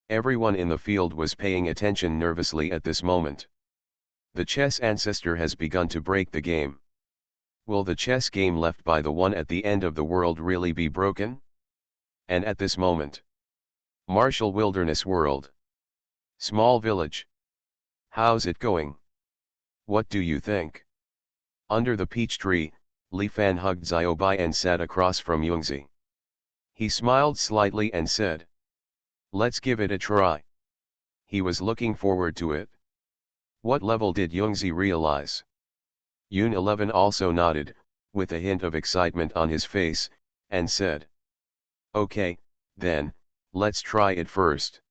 [SPEAKER 1] Everyone in the field was paying attention nervously at this moment. The chess ancestor has begun to break the game. Will the chess game left by the one at the end of the world really be broken? And at this moment, Martial Wilderness World. Small village. How's it going? What do you think? Under the peach tree, Li Fan hugged Xiaobai and sat across from Yungzi. He smiled slightly and said, "Let's give it a try." He was looking forward to it. What level did Yungzi realize? Yun 11 also nodded, with a hint of excitement on his face, and said, "Okay, then, let's try it first."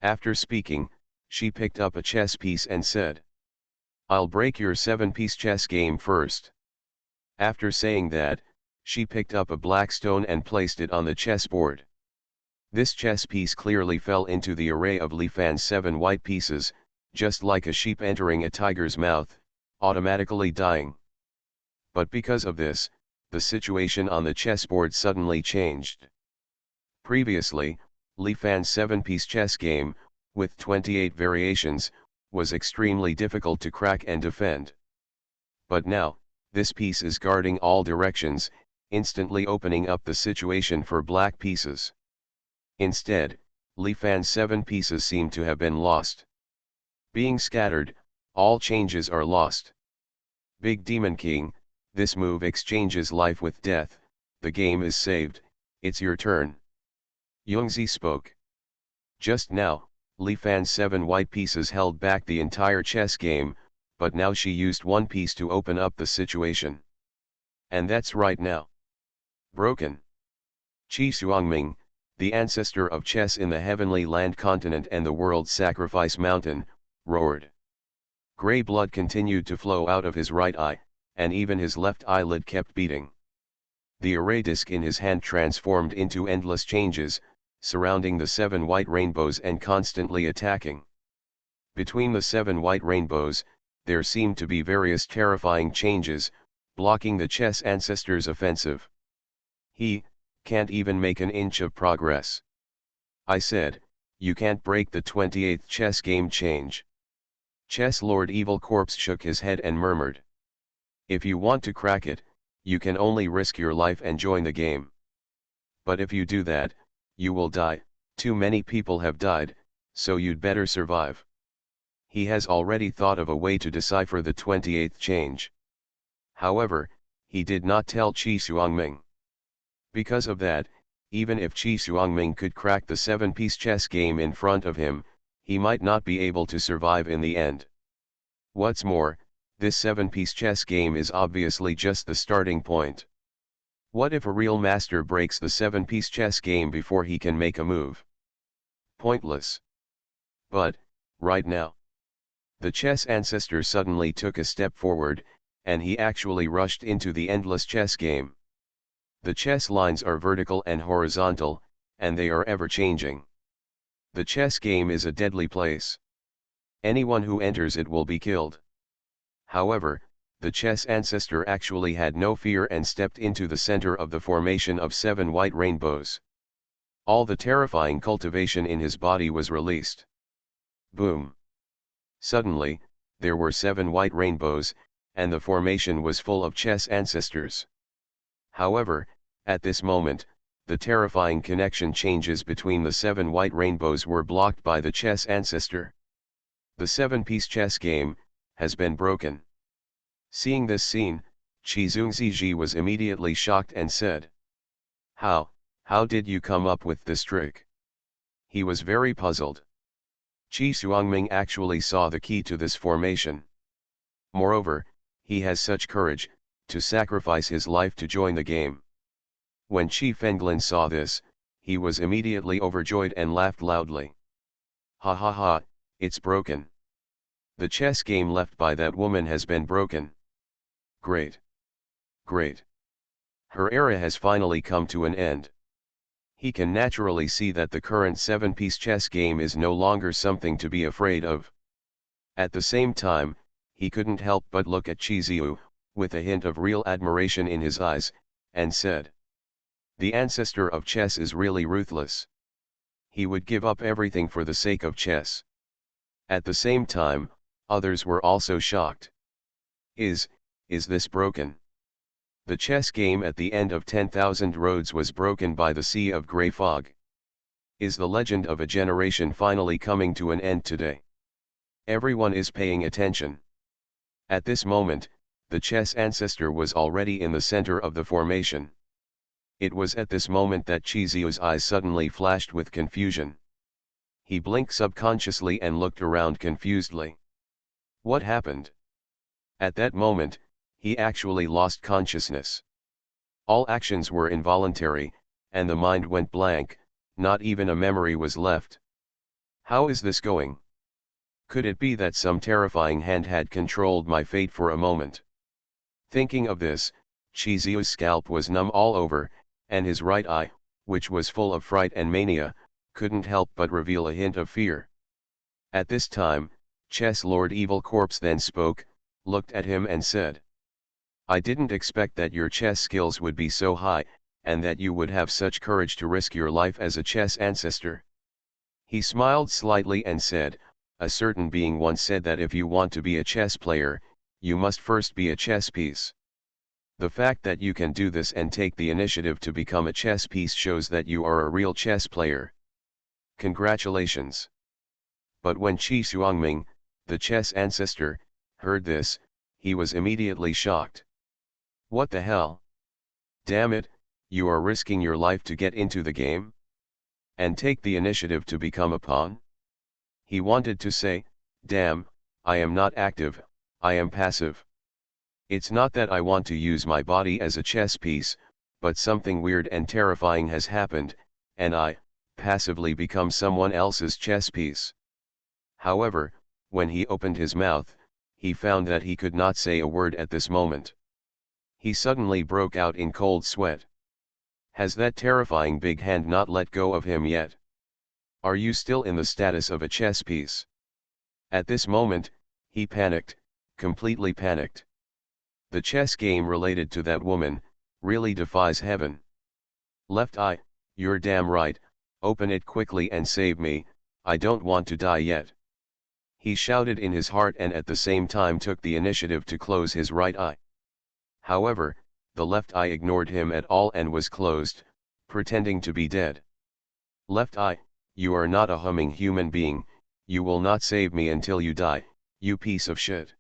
[SPEAKER 1] After speaking, she picked up a chess piece and said, "I'll break your 7-piece chess game first." After saying that, she picked up a black stone and placed it on the chessboard. This chess piece clearly fell into the array of Li Fan's 7 white pieces, just like a sheep entering a tiger's mouth, automatically dying. But because of this, the situation on the chessboard suddenly changed. Previously, Li Fan's 7-piece chess game, with 28 variations, was extremely difficult to crack and defend. But now, this piece is guarding all directions, instantly opening up the situation for black pieces. Instead, Li Fan's 7 pieces seem to have been lost. Being scattered, all changes are lost. Big Demon King, this move exchanges life with death, the game is saved, it's your turn. Yungzi spoke. Just now, Li Fan's 7 white pieces held back the entire chess game, but now she used one piece to open up the situation. And that's right now. Broken. Qi Xuanming, the ancestor of chess in the Heavenly Land continent and the world's sacrifice mountain, roared. Grey blood continued to flow out of his right eye, and even his left eyelid kept beating. The array disc in his hand transformed into endless changes, surrounding the 7 white rainbows and constantly attacking. Between the 7 white rainbows, there seemed to be various terrifying changes, blocking the chess ancestor's offensive. He can't even make an inch of progress. I said, you can't break the 28th chess game change. Chess Lord Evil Corpse shook his head and murmured. If you want to crack it, you can only risk your life and join the game. But if you do that, you will die. Too many people have died, so you'd better survive. He has already thought of a way to decipher the 28th change. However, he did not tell Qi Xuanming. Because of that, even if Qi Xuanming could crack the 7-piece chess game in front of him, he might not be able to survive in the end. What's more, this 7-piece chess game is obviously just the starting point. What if a real master breaks the 7-piece chess game before he can make a move? Pointless. But, right now, the chess ancestor suddenly took a step forward, and he actually rushed into the endless chess game. The chess lines are vertical and horizontal, and they are ever changing. The chess game is a deadly place. Anyone who enters it will be killed. However, the chess ancestor actually had no fear and stepped into the center of the formation of 7 white rainbows. All the terrifying cultivation in his body was released. Boom! Suddenly, there were 7 white rainbows, and the formation was full of chess ancestors. However, at this moment, the terrifying connection changes between the 7 white rainbows were blocked by the chess ancestor. The 7-piece chess game has been broken. Seeing this scene, Qi Zhongziji was immediately shocked and said, How did you come up with this trick? He was very puzzled. Qi Xuanming actually saw the key to this formation. Moreover, he has such courage, to sacrifice his life to join the game. When Qi Fenglin saw this, he was immediately overjoyed and laughed loudly. Ha ha ha, it's broken. The chess game left by that woman has been broken. Great. Great. Her era has finally come to an end. He can naturally see that the current 7-piece chess game is no longer something to be afraid of. At the same time, he couldn't help but look at Qi Ziyu, with a hint of real admiration in his eyes, and said, The ancestor of chess is really ruthless. He would give up everything for the sake of chess. At the same time, others were also shocked. Is this broken? The chess game at the end of 10,000 roads was broken by the Sea of Grey Fog. Is the legend of a generation finally coming to an end today? Everyone is paying attention. At this moment, the chess ancestor was already in the center of the formation. It was at this moment that Qi Ziyu's eyes suddenly flashed with confusion. He blinked subconsciously and looked around confusedly. What happened? At that moment, he actually lost consciousness. All actions were involuntary, and the mind went blank, not even a memory was left. How is this going? Could it be that some terrifying hand had controlled my fate for a moment? Thinking of this, Qi Ziyu's scalp was numb all over, and his right eye, which was full of fright and mania, couldn't help but reveal a hint of fear. At this time, Chess Lord Evil Corpse then spoke, looked at him and said, I didn't expect that your chess skills would be so high, and that you would have such courage to risk your life as a chess ancestor. He smiled slightly and said, a certain being once said that if you want to be a chess player, you must first be a chess piece. The fact that you can do this and take the initiative to become a chess piece shows that you are a real chess player. Congratulations. But when Qi Xuanming, the chess ancestor, heard this, he was immediately shocked. What the hell? Damn it, you are risking your life to get into the game? And take the initiative to become a pawn? He wanted to say, damn, I am not active, I am passive. It's not that I want to use my body as a chess piece, but something weird and terrifying has happened, and I, passively become someone else's chess piece. However, when he opened his mouth, he found that he could not say a word at this moment. He suddenly broke out in cold sweat. Has that terrifying big hand not let go of him yet? Are you still in the status of a chess piece? At this moment, he panicked, completely panicked. The chess game related to that woman, really defies heaven. Left eye, you're damn right, open it quickly and save me, I don't want to die yet. He shouted in his heart and at the same time took the initiative to close his right eye. However, the left eye ignored him at all and was closed, pretending to be dead. Left eye, you are not a humming human being, you will not save me until you die, you piece of shit.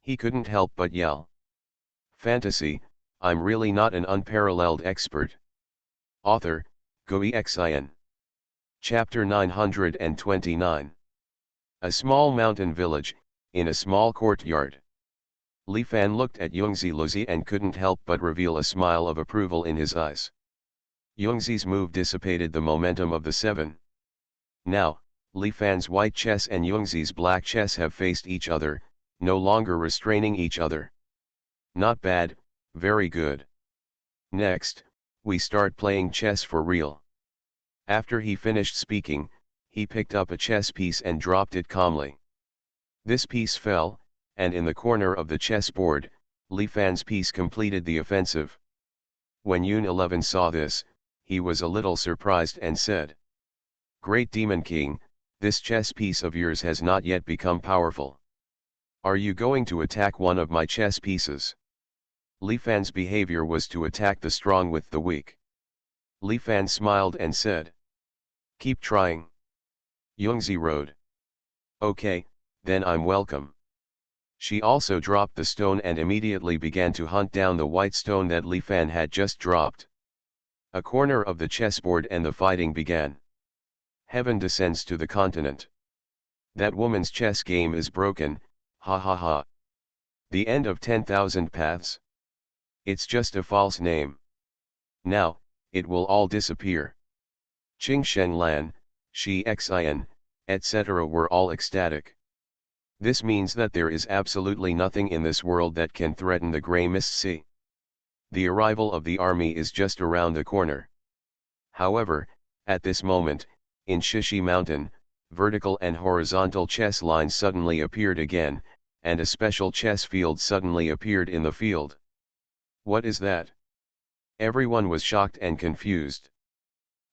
[SPEAKER 1] He couldn't help but yell. Fantasy, I'm really not an unparalleled expert. Author, Xuanhuan. Chapter 929. A small mountain village, in a small courtyard. Li Fan looked at Yongzi Luzi and couldn't help but reveal a smile of approval in his eyes. Yongzi's move dissipated the momentum of the seven. Now, Li Fan's white chess and Yongzi's black chess have faced each other, no longer restraining each other. Not bad, very good. Next, we start playing chess for real. After he finished speaking, he picked up a chess piece and dropped it calmly. This piece fell, and in the corner of the chessboard, Li Fan's piece completed the offensive. When Yun 11 saw this, he was a little surprised and said, "Great Demon King, this chess piece of yours has not yet become powerful. Are you going to attack one of my chess pieces?" Li Fan's behavior was to attack the strong with the weak. Li Fan smiled and said, "Keep trying." Yongzi rode. "Okay, then I'm welcome." She also dropped the stone and immediately began to hunt down the white stone that Li Fan had just dropped. A corner of the chessboard and the fighting began. Heaven descends to the continent. That woman's chess game is broken, ha ha ha. The end of 10,000 paths. It's just a false name. Now, it will all disappear. Qing Shenlan, Shi Xin, etc. were all ecstatic. This means that there is absolutely nothing in this world that can threaten the Grey Mist Sea. The arrival of the army is just around the corner. However, at this moment, in Shishi Mountain, vertical and horizontal chess lines suddenly appeared again, and a special chess field suddenly appeared in the field. What is that? Everyone was shocked and confused.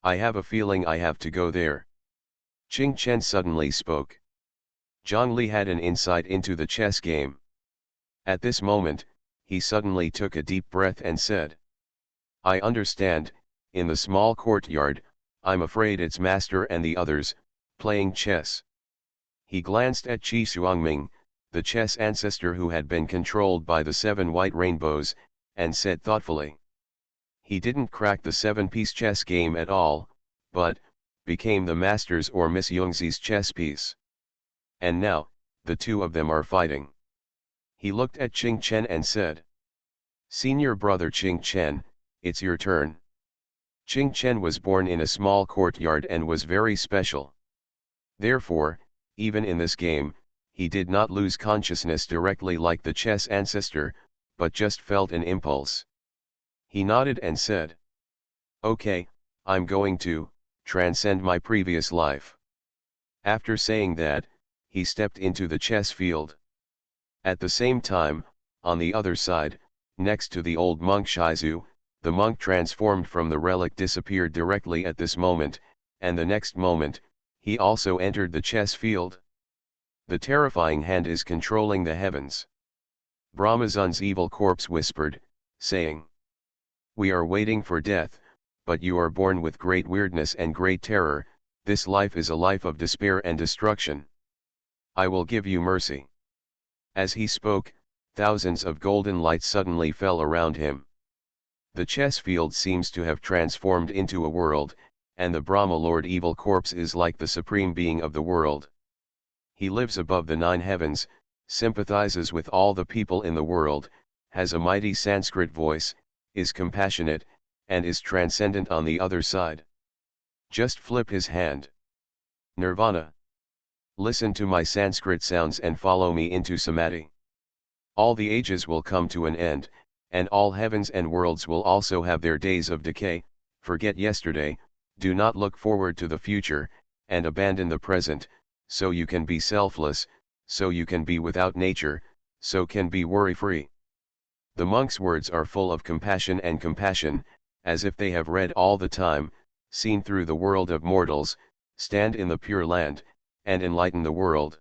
[SPEAKER 1] I have a feeling I have to go there. Qing Chen suddenly spoke. Zhang Li had an insight into the chess game. At this moment, he suddenly took a deep breath and said, "I understand, in the small courtyard, I'm afraid it's master and the others, playing chess." He glanced at Qi Xuanming, the chess ancestor who had been controlled by the 7 white rainbows, and said thoughtfully, "He didn't crack the 7-piece chess game at all, but became the master's or Miss Yongzi's chess piece. And now, the two of them are fighting." He looked at Qing Chen and said, "Senior brother Qing Chen, it's your turn." Qing Chen was born in a small courtyard and was very special. Therefore, even in this game, he did not lose consciousness directly like the chess ancestor, but just felt an impulse. He nodded and said, "Okay, I'm going to transcend my previous life." After saying that, he stepped into the chess field. At the same time, on the other side, next to the old monk Shizu, the monk transformed from the relic disappeared directly at this moment, and the next moment, he also entered the chess field. The terrifying hand is controlling the heavens. Brahmazan's evil corpse whispered, saying, "We are waiting for death, but you are born with great weirdness and great terror, this life is a life of despair and destruction. I will give you mercy." As he spoke, thousands of golden lights suddenly fell around him. The chess field seems to have transformed into a world, and the Brahma Lord evil corpse is like the supreme being of the world. He lives above the 9 heavens, sympathizes with all the people in the world, has a mighty Sanskrit voice, is compassionate, and is transcendent on the other side. Just flip his hand. Nirvana. Listen to my Sanskrit sounds and follow me into Samadhi. All the ages will come to an end, and all heavens and worlds will also have their days of decay. Forget yesterday, do not look forward to the future, and abandon the present, so you can be selfless, so you can be without nature, so can be worry-free. The monk's words are full of compassion, as if they have read all the time, seen through the world of mortals, stand in the Pure Land, and enlighten the world.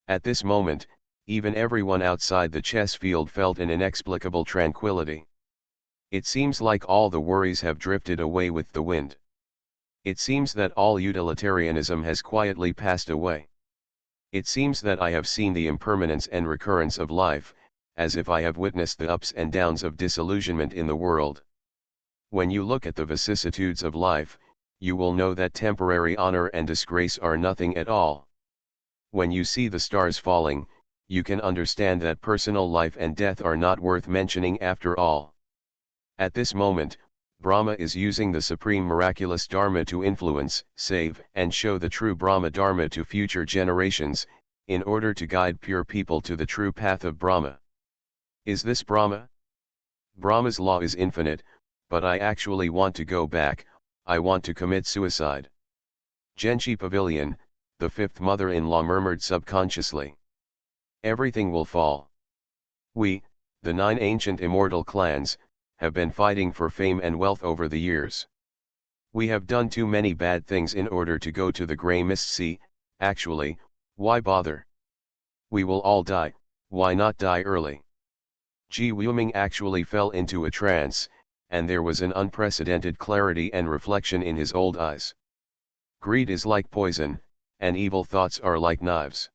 [SPEAKER 1] At this moment, even everyone outside the chess field felt an inexplicable tranquility. It seems like all the worries have drifted away with the wind. It seems that all utilitarianism has quietly passed away. It seems that I have seen the impermanence and recurrence of life, as if I have witnessed the ups and downs of disillusionment in the world. When you look at the vicissitudes of life, you will know that temporary honor and disgrace are nothing at all. When you see the stars falling, you can understand that personal life and death are not worth mentioning after all. At this moment, Brahma is using the supreme miraculous Dharma to influence, save, and show the true Brahma Dharma to future generations, in order to guide pure people to the true path of Brahma. Is this Brahma? Brahma's law is infinite, but I actually want to go back, I want to commit suicide. Genchi Pavilion, the fifth mother-in-law murmured subconsciously. Everything will fall. We, the 9 ancient immortal clans, have been fighting for fame and wealth over the years. We have done too many bad things in order to go to the grey mist sea. Actually, why bother? We will all die, why not die early? Ji Wuiming actually fell into a trance, and there was an unprecedented clarity and reflection in his old eyes. Greed is like poison, and evil thoughts are like knives.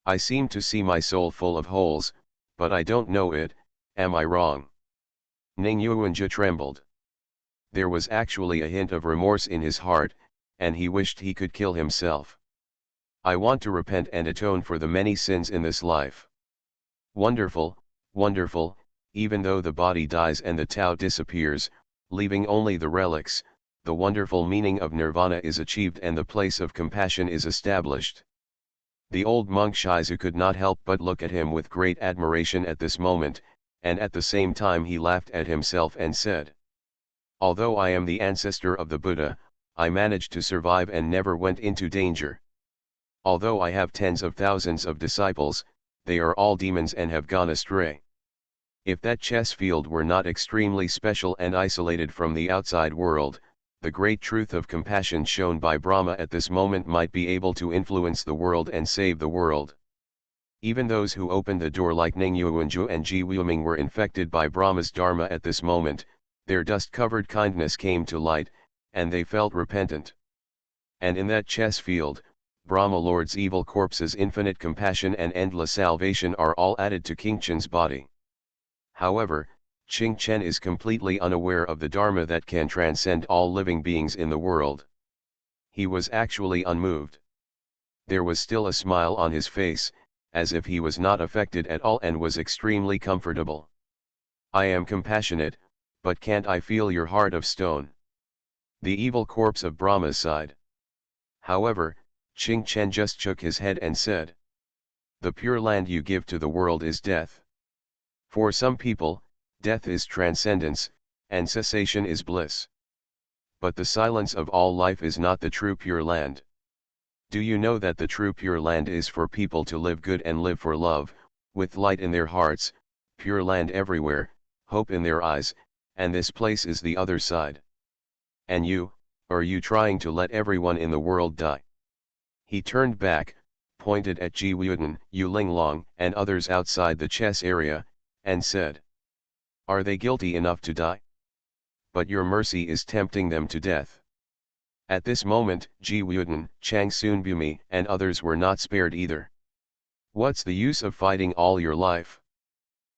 [SPEAKER 1] I seem to see my soul full of holes, but I don't know it, am I wrong? Ning Yuanjia trembled. There was actually a hint of remorse in his heart, and he wished he could kill himself. I want to repent and atone for the many sins in this life. Wonderful, wonderful, even though the body dies and the Tao disappears, leaving only the relics, the wonderful meaning of nirvana is achieved and the place of compassion is established. The old monk Shizu could not help but look at him with great admiration at this moment, and at the same time he laughed at himself and said, "Although I am the ancestor of the Buddha, I managed to survive and never went into danger. Although I have tens of thousands of disciples, they are all demons and have gone astray. If that chess field were not extremely special and isolated from the outside world, the great truth of compassion shown by Brahma at this moment might be able to influence the world and save the world." Even those who opened the door like Ning Yuanju and Ji Wuiming were infected by Brahma's Dharma at this moment, their dust-covered kindness came to light, and they felt repentant. And in that chess field, Brahma Lord's evil corpse's infinite compassion and endless salvation are all added to King Chen's body. However, Qing Chen is completely unaware of the Dharma that can transcend all living beings in the world. He was actually unmoved. There was still a smile on his face, as if he was not affected at all and was extremely comfortable. "I am compassionate, but can't I feel your heart of stone?" The evil corpse of Brahma sighed. However, Qing Chen just shook his head and said, "The pure land you give to the world is death. For some people, death is transcendence, and cessation is bliss. But the silence of all life is not the true pure land. Do you know that the true pure land is for people to live good and live for love, with light in their hearts, pure land everywhere, hope in their eyes, and this place is the other side. And you, are you trying to let everyone in the world die?" He turned back, pointed at Ji Wudan, Yu Linglong, and others outside the chess area, and said, "Are they guilty enough to die? But your mercy is tempting them to death." At this moment, Ji Wudan, Chang Sunbumi, and others were not spared either. "What's the use of fighting all your life?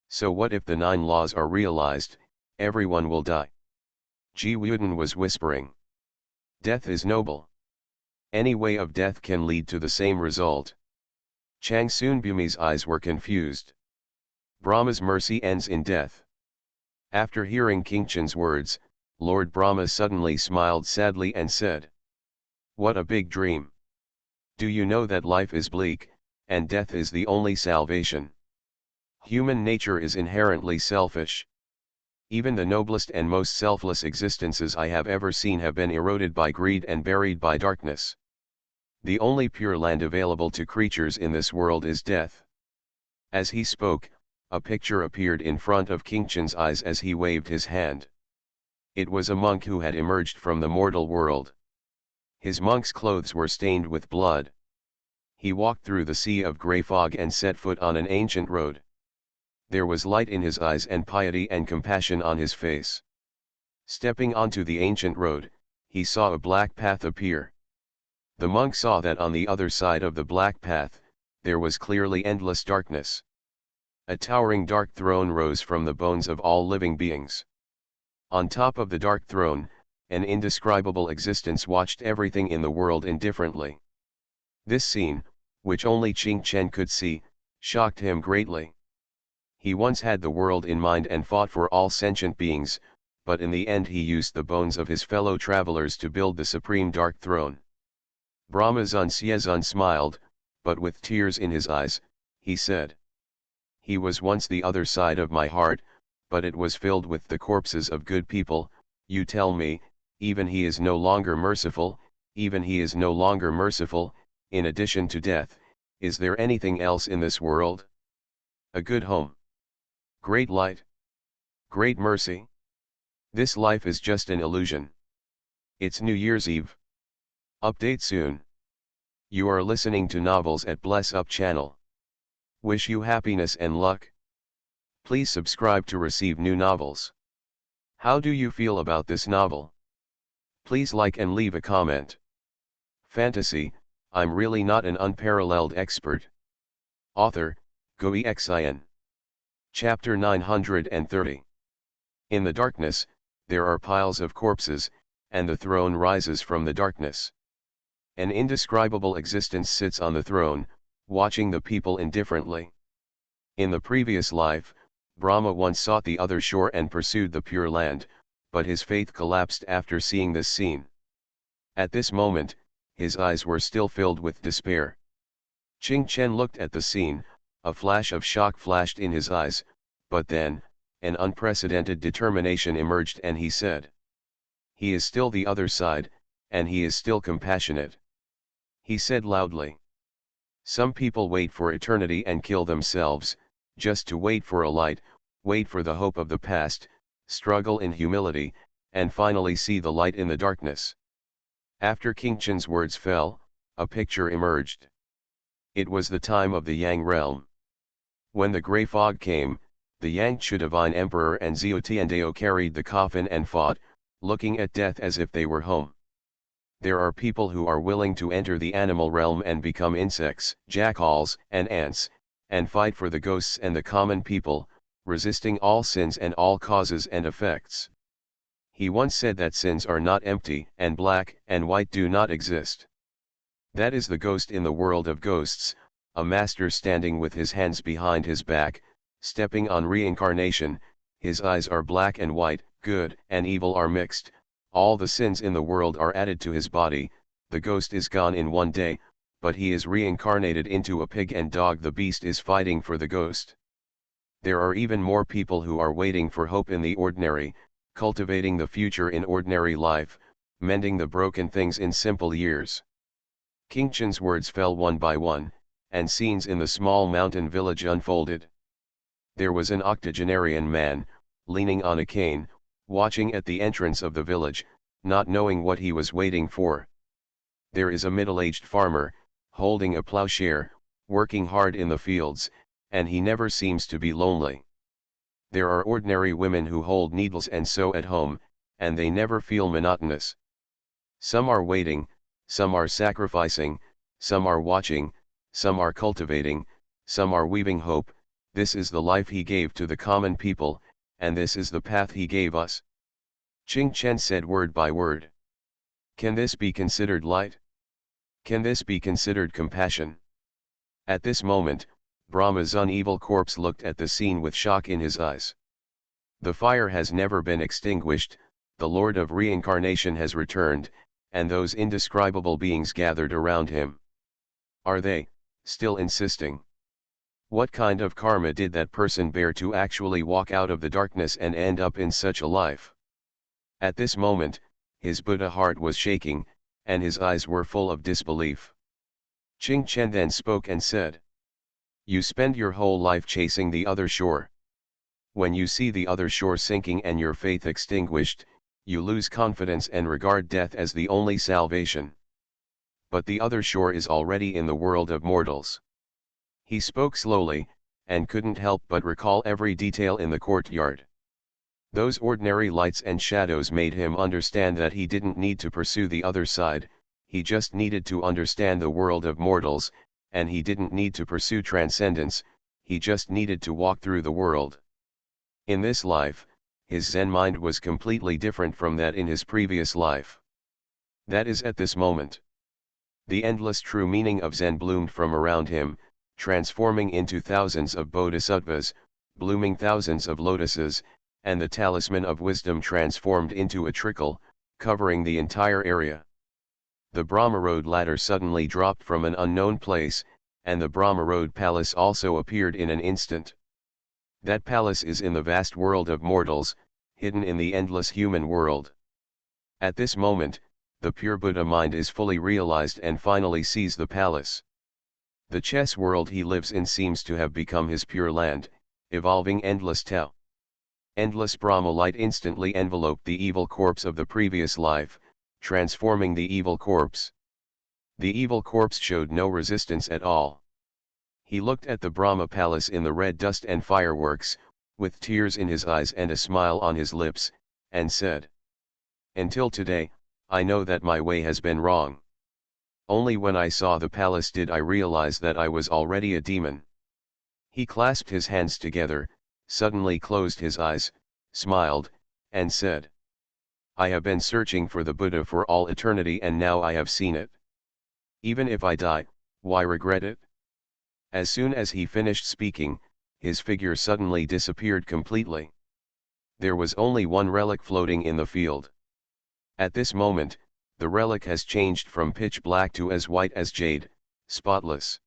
[SPEAKER 1] So what if the 9 laws are realized, everyone will die?" Ji Wudan was whispering. "Death is noble. Any way of death can lead to the same result." Chang Sunbumi's eyes were confused. Brahma's mercy ends in death. After hearing King Chen's words, Lord Brahma suddenly smiled sadly and said, "What a big dream. Do you know that life is bleak, and death is the only salvation? Human nature is inherently selfish. Even the noblest and most selfless existences I have ever seen have been eroded by greed and buried by darkness. The only pure land available to creatures in this world is death. As he spoke, a picture appeared in front of King Chen's eyes as he waved his hand. It was a monk who had emerged from the mortal world. His monk's clothes were stained with blood. He walked through the sea of grey fog and set foot on an ancient road. There was light in his eyes and piety and compassion on his face. Stepping onto the ancient road, he saw a black path appear. The monk saw that on the other side of the black path, there was clearly endless darkness. A towering dark throne rose from the bones of all living beings. On top of the dark throne, an indescribable existence watched everything in the world indifferently. This scene, which only Qing Chen could see, shocked him greatly. He once had the world in mind and fought for all sentient beings, but in the end he used the bones of his fellow travelers to build the supreme dark throne. Brahmazun Siezun smiled, but with tears in his eyes, he said, "He was once the other side of my heart, but it was filled with the corpses of good people. You tell me, even he is no longer merciful, even he is no longer merciful. In addition to death, is there anything else in this world? A good home. Great light. Great mercy. This life is just an illusion. It's New Year's Eve. Update soon. You are listening to Novels at Bless Up channel. Wish you happiness and luck. Please subscribe to receive new novels. How do you feel about this novel? Please like and leave a comment. Fantasy, I'm really not an unparalleled expert. Author, Xuanhuan. Chapter 930. In the darkness, there are piles of corpses, and the throne rises from the darkness. An indescribable existence sits on the throne, watching the people indifferently. In the previous life, Brahma once sought the other shore and pursued the Pure Land, but his faith collapsed after seeing this scene. At this moment, his eyes were still filled with despair. Qing Chen looked at the scene, a flash of shock flashed in his eyes, but then, an unprecedented determination emerged and he said, "He is still the other side, and he is still compassionate." He said loudly, "Some people wait for eternity and kill themselves, just to wait for a light, wait for the hope of the past, struggle in humility, and finally see the light in the darkness." After King Chen's words fell, a picture emerged. It was the time of the Yang realm. When the grey fog came, the Yangtze Divine Emperor and Xiao Tiandao carried the coffin and fought, looking at death as if they were home. There are people who are willing to enter the animal realm and become insects, jackals, and ants, and fight for the ghosts and the common people, resisting all sins and all causes and effects. He once said that sins are not empty, and black and white do not exist. That is the ghost in the world of ghosts, a master standing with his hands behind his back, stepping on reincarnation. His eyes are black and white, good and evil are mixed, all the sins in the world are added to his body. The ghost is gone in one day, but he is reincarnated into a pig and dog. The beast is fighting for the ghost. There are even more people who are waiting for hope in the ordinary, cultivating the future in ordinary life, mending the broken things in simple years. King Chen's words fell one by one, and scenes in the small mountain village unfolded. There was an octogenarian man, leaning on a cane, watching at the entrance of the village, not knowing what he was waiting for. There is a middle-aged farmer, holding a plowshare, working hard in the fields, and he never seems to be lonely. There are ordinary women who hold needles and sew at home, and they never feel monotonous. Some are waiting, some are sacrificing, some are watching, some are cultivating, some are weaving hope. This is the life he gave to the common people, and this is the path he gave us. Qing Chen said word by word. Can this be considered light? Can this be considered compassion? At this moment, Brahma's evil corpse looked at the scene with shock in his eyes. The fire has never been extinguished, the Lord of Reincarnation has returned, and those indescribable beings gathered around him. Are they still insisting? What kind of karma did that person bear to actually walk out of the darkness and end up in such a life? At this moment, his Buddha heart was shaking, and his eyes were full of disbelief. Qing Chen then spoke and said, "You spend your whole life chasing the other shore. When you see the other shore sinking and your faith extinguished, you lose confidence and regard death as the only salvation. But the other shore is already in the world of mortals." He spoke slowly, and couldn't help but recall every detail in the courtyard. Those ordinary lights and shadows made him understand that he didn't need to pursue the other side, he just needed to understand the world of mortals, and he didn't need to pursue transcendence, he just needed to walk through the world. In this life, his Zen mind was completely different from that in his previous life. That is at this moment. The endless true meaning of Zen bloomed from around him, transforming into thousands of bodhisattvas, blooming thousands of lotuses, and the talisman of wisdom transformed into a trickle, covering the entire area. The Brahma Road ladder suddenly dropped from an unknown place, and the Brahma Road palace also appeared in an instant. That palace is in the vast world of mortals, hidden in the endless human world. At this moment, the pure Buddha mind is fully realized and finally sees the palace. The chess world he lives in seems to have become his pure land, evolving endless Tao. Endless Brahma light instantly enveloped the evil corpse of the previous life, transforming the evil corpse. The evil corpse showed no resistance at all. He looked at the Brahma palace in the red dust and fireworks, with tears in his eyes and a smile on his lips, and said, "Until today, I know that my way has been wrong. Only when I saw the palace did I realize that I was already a demon." He clasped his hands together, suddenly closed his eyes, smiled, and said, "I have been searching for the Buddha for all eternity and now I have seen it. Even if I die, why regret it?" As soon as he finished speaking, his figure suddenly disappeared completely. There was only one relic floating in the field. At this moment, the relic has changed from pitch black to as white as jade, spotless.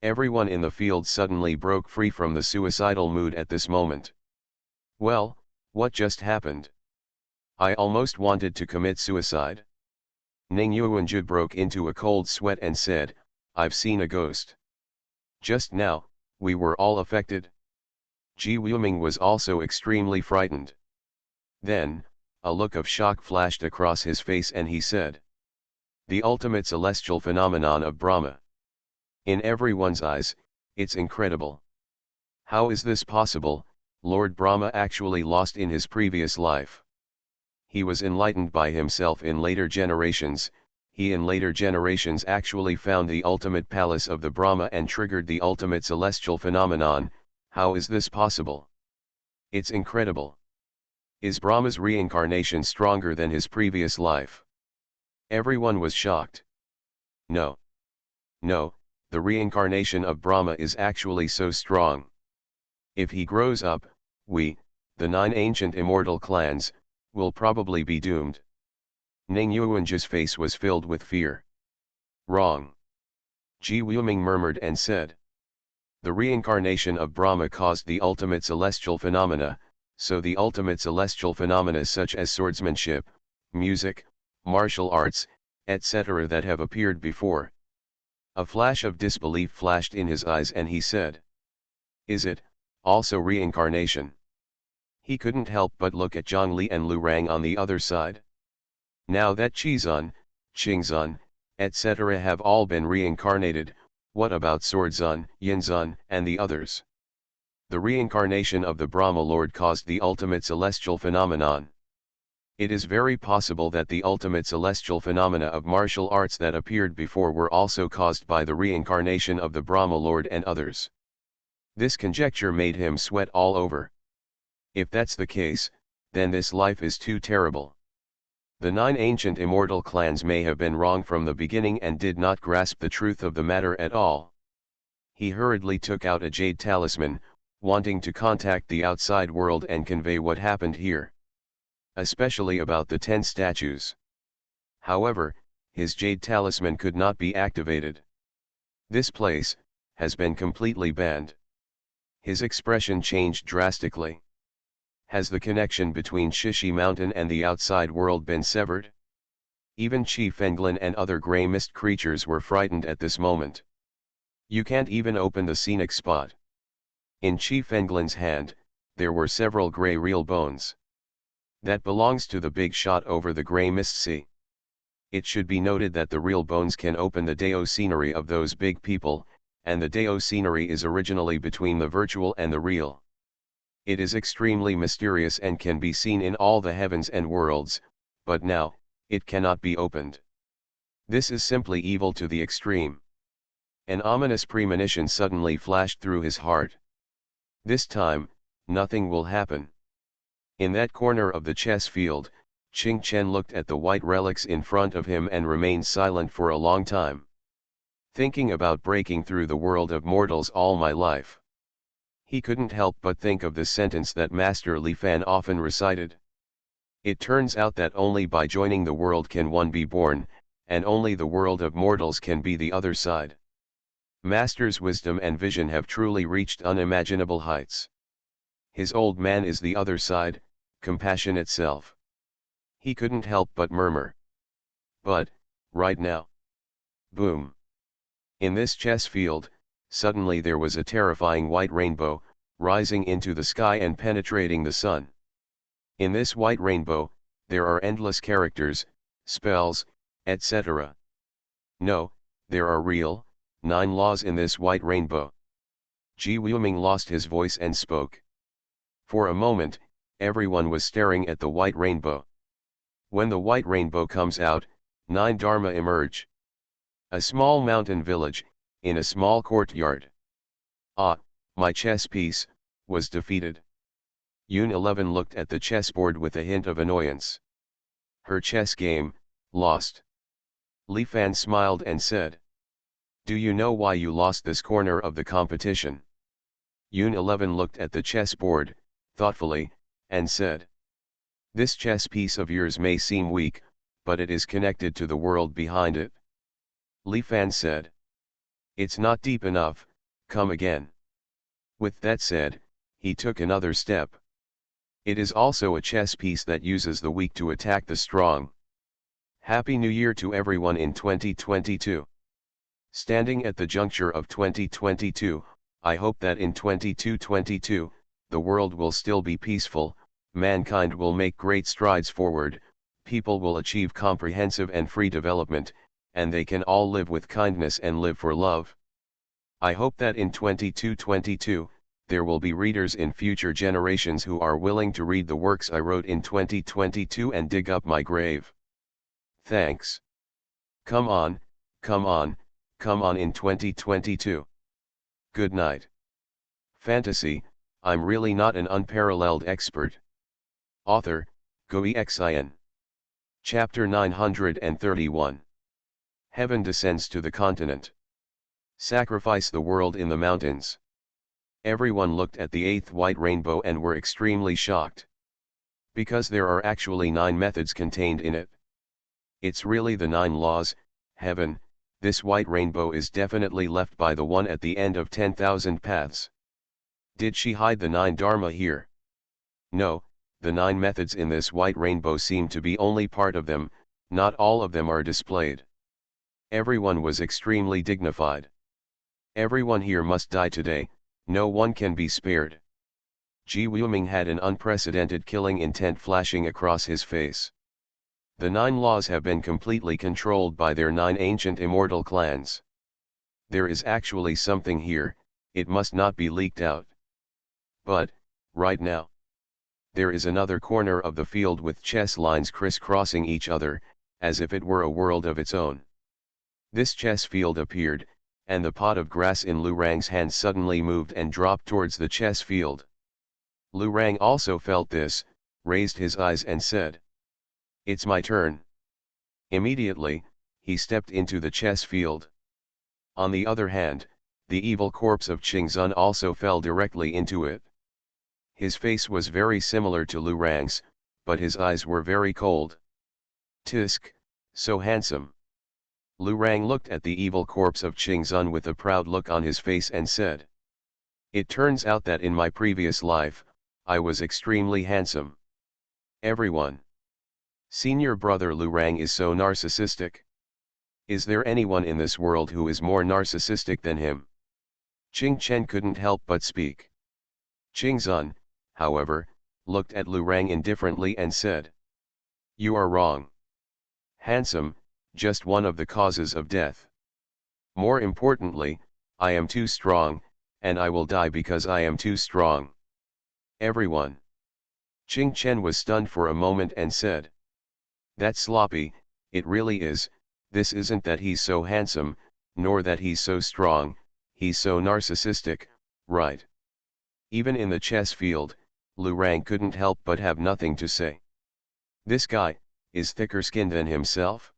[SPEAKER 1] Everyone in the field suddenly broke free from the suicidal mood at this moment. "Well, what just happened? I almost wanted to commit suicide." Ning Yuanju broke into a cold sweat and said, "I've seen a ghost. Just now, we were all affected." Ji Wuming was also extremely frightened. Then, a look of shock flashed across his face and he said, "The ultimate celestial phenomenon of Brahma. In everyone's eyes, it's incredible. How is this possible? Lord Brahma actually lost in his previous life. He was enlightened by himself in later generations. He in later generations actually found the ultimate palace of the Brahma and triggered the ultimate celestial phenomenon. How is this possible? It's incredible. Is Brahma's reincarnation stronger than his previous life?" Everyone was shocked. No. No, the reincarnation of Brahma is actually so strong. If he grows up, we, the 9 ancient immortal clans, will probably be doomed. Ning Yuanju's face was filled with fear. "Wrong." Ji Wuming murmured and said, "The reincarnation of Brahma caused the ultimate celestial phenomena, so the ultimate celestial phenomena such as swordsmanship, music, martial arts, etc. that have appeared before." A flash of disbelief flashed in his eyes and he said, "Is it, also reincarnation?" He couldn't help but look at Zhang Li and Lu Rang on the other side. Now that Qizun, Qingzun, etc. have all been reincarnated, what about Swordzun, Yinzun, and the others? The reincarnation of the Brahma Lord caused the ultimate celestial phenomenon. It is very possible that the ultimate celestial phenomena of martial arts that appeared before were also caused by the reincarnation of the Brahma Lord and others. This conjecture made him sweat all over. If that's the case, then this life is too terrible. The 9 ancient immortal clans may have been wrong from the beginning and did not grasp the truth of the matter at all. He hurriedly took out a jade talisman, wanting to contact the outside world and convey what happened here. Especially about the 10 statues. However, his jade talisman could not be activated. This place has been completely banned. His expression changed drastically. Has the connection between Shishi Mountain and the outside world been severed? Even Chi Fenglin and other grey mist creatures were frightened at this moment. You can't even open the scenic spot. In Chi Fenglin's hand, there were several grey real bones. That belongs to the big shot over the grey mist sea. It should be noted that the real bones can open the Dao scenery of those big people, and the Dao scenery is originally between the virtual and the real. It is extremely mysterious and can be seen in all the heavens and worlds, but now, it cannot be opened. This is simply evil to the extreme. An ominous premonition suddenly flashed through his heart. This time, nothing will happen. In that corner of the chess field, Qing Chen looked at the white relics in front of him and remained silent for a long time. Thinking about breaking through the world of mortals all my life. He couldn't help but think of the sentence that Master Li Fan often recited. It turns out that only by joining the world can one be born, and only the world of mortals can be the other side. Master's wisdom and vision have truly reached unimaginable heights. His old man is the other side, compassion itself. He couldn't help but murmur. But, right now. Boom. In this chess field, suddenly there was a terrifying white rainbow, rising into the sky and penetrating the sun. In this white rainbow, there are endless characters, spells, etc. No, there are real, 9 laws in this white rainbow. Ji Wuming lost his voice and spoke. For a moment, everyone was staring at the white rainbow. When the white rainbow comes out, 9 Dharma emerge. A small mountain village, in a small courtyard. Ah, my chess piece, was defeated. Yun 11 looked at the chessboard with a hint of annoyance. Her chess game, lost. Li Fan smiled and said. Do you know why you lost this corner of the competition? Yun 11 looked at the chessboard, thoughtfully, and said. This chess piece of yours may seem weak, but it is connected to the world behind it. Li Fan said. It's not deep enough, come again. With that said, he took another step. It is also a chess piece that uses the weak to attack the strong. Happy New Year to everyone in 2022. Standing at the juncture of 2022, I hope that in 2022, the world will still be peaceful, mankind will make great strides forward, people will achieve comprehensive and free development, and they can all live with kindness and live for love. I hope that in 2022, there will be readers in future generations who are willing to read the works I wrote in 2022 and dig up my grave. Thanks. Come on, come on, come on in 2022. Good night. Fantasy, I'm really not an unparalleled expert. Author, Xuanhuan. Chapter 931. Heaven descends to the continent. Sacrifice the world in the mountains. Everyone looked at the 8th white rainbow and were extremely shocked. Because there are actually 9 methods contained in it. It's really the 9 laws, heaven. This white rainbow is definitely left by the one at the end of 10,000 paths. Did she hide the 9 dharma here? No, the 9 methods in this white rainbow seem to be only part of them, not all of them are displayed. Everyone was extremely dignified. Everyone here must die today, no one can be spared. Ji Wuming had an unprecedented killing intent flashing across his face. The 9 laws have been completely controlled by their 9 ancient immortal clans. There is actually something here, it must not be leaked out. But, right now, there is another corner of the field with chess lines crisscrossing each other, as if it were a world of its own. This chess field appeared, and the pot of grass in Lu Rang's hand suddenly moved and dropped towards the chess field. Lu Rang also felt this, raised his eyes and said. It's my turn. Immediately, he stepped into the chess field. On the other hand, the evil corpse of Qingzun also fell directly into it. His face was very similar to Lu Rang's, but his eyes were very cold. Tisk, so handsome. Lu Rang looked at the evil corpse of Qingzun with a proud look on his face and said. It turns out that in my previous life, I was extremely handsome. Everyone Senior brother Lu Rang is so narcissistic. Is there anyone in this world who is more narcissistic than him? Qing Chen couldn't help but speak. Qing Zun, however, looked at Lu Rang indifferently and said, "You are wrong. Handsome, just one of the causes of death. More importantly, I am too strong, and I will die because I am too strong." Everyone. Qing Chen was stunned for a moment and said, "That's sloppy, it really is. This isn't that he's so handsome, nor that he's so strong, he's so narcissistic, right?" Even in the chess field, Lu Rang couldn't help but have nothing to say. This guy is thicker skinned than himself?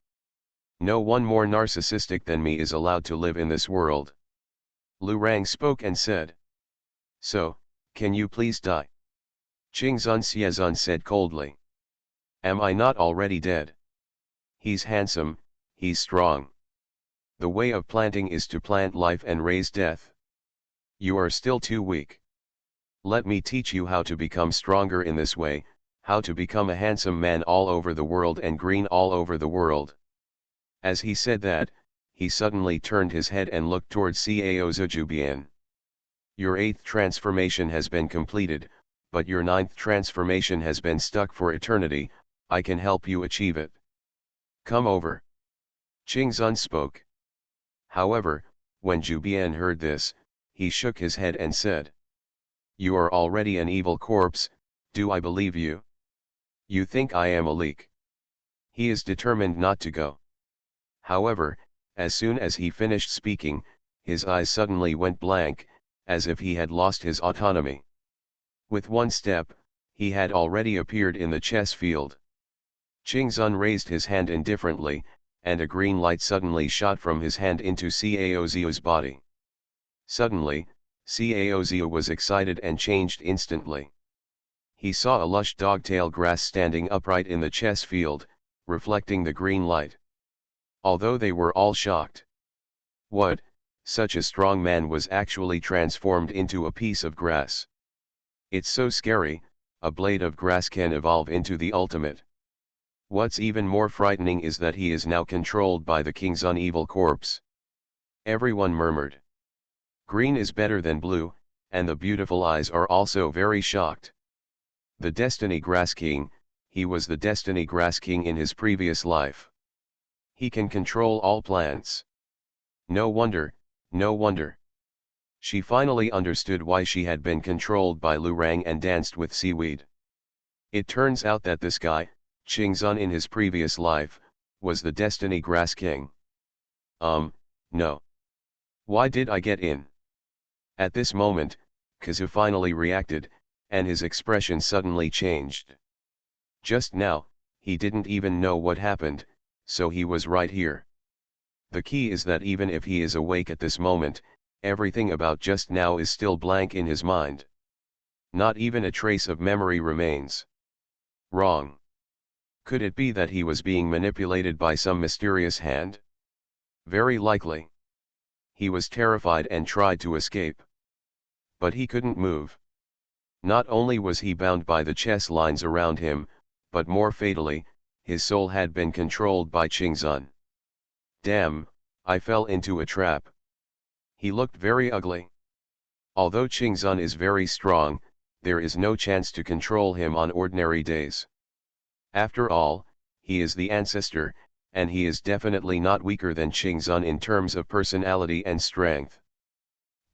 [SPEAKER 1] No one more narcissistic than me is allowed to live in this world. Lu Rang spoke and said, "So, can you please die?" Qing Zun Xiezun said coldly, "Am I not already dead? He's handsome, he's strong. The way of planting is to plant life and raise death. You are still too weak. Let me teach you how to become stronger in this way, how to become a handsome man all over the world and green all over the world." As he said that, he suddenly turned his head and looked towards Cao Zhubian. "Your 8th transformation has been completed, but your 9th transformation has been stuck for eternity. I can help you achieve it. Come over." Qing Zun spoke. However, when Zhubian heard this, he shook his head and said, "You are already an evil corpse, do I believe you? You think I am a leak." He is determined not to go. However, as soon as he finished speaking, his eyes suddenly went blank, as if he had lost his autonomy. With one step, he had already appeared in the chess field. Qing Zun raised his hand indifferently, and a green light suddenly shot from his hand into Cao Ziu's body. Suddenly, Cao Ziu was excited and changed instantly. He saw a lush dogtail grass standing upright in the chess field, reflecting the green light. Although they were all shocked. What, such a strong man was actually transformed into a piece of grass? It's so scary, a blade of grass can evolve into the ultimate. What's even more frightening is that he is now controlled by the King's evil corpse. Everyone murmured. Green is better than blue, and the beautiful eyes are also very shocked. The Destiny Grass King, he was the Destiny Grass King in his previous life. He can control all plants. No wonder, no wonder. She finally understood why she had been controlled by Lu Rang and danced with seaweed. It turns out that this guy, Qing Zun in his previous life, was the Destiny Grass King. No. Why did I get in? At this moment, Kazu finally reacted, and his expression suddenly changed. Just now, he didn't even know what happened, so he was right here. The key is that even if he is awake at this moment, everything about just now is still blank in his mind. Not even a trace of memory remains. Wrong. Could it be that he was being manipulated by some mysterious hand? Very likely. He was terrified and tried to escape. But he couldn't move. Not only was he bound by the chess lines around him, but more fatally, his soul had been controlled by Qing Zun. Damn, I fell into a trap. He looked very ugly. Although Qing Zun is very strong, there is no chance to control him on ordinary days. After all, he is the ancestor, and he is definitely not weaker than Qing Zun in terms of personality and strength.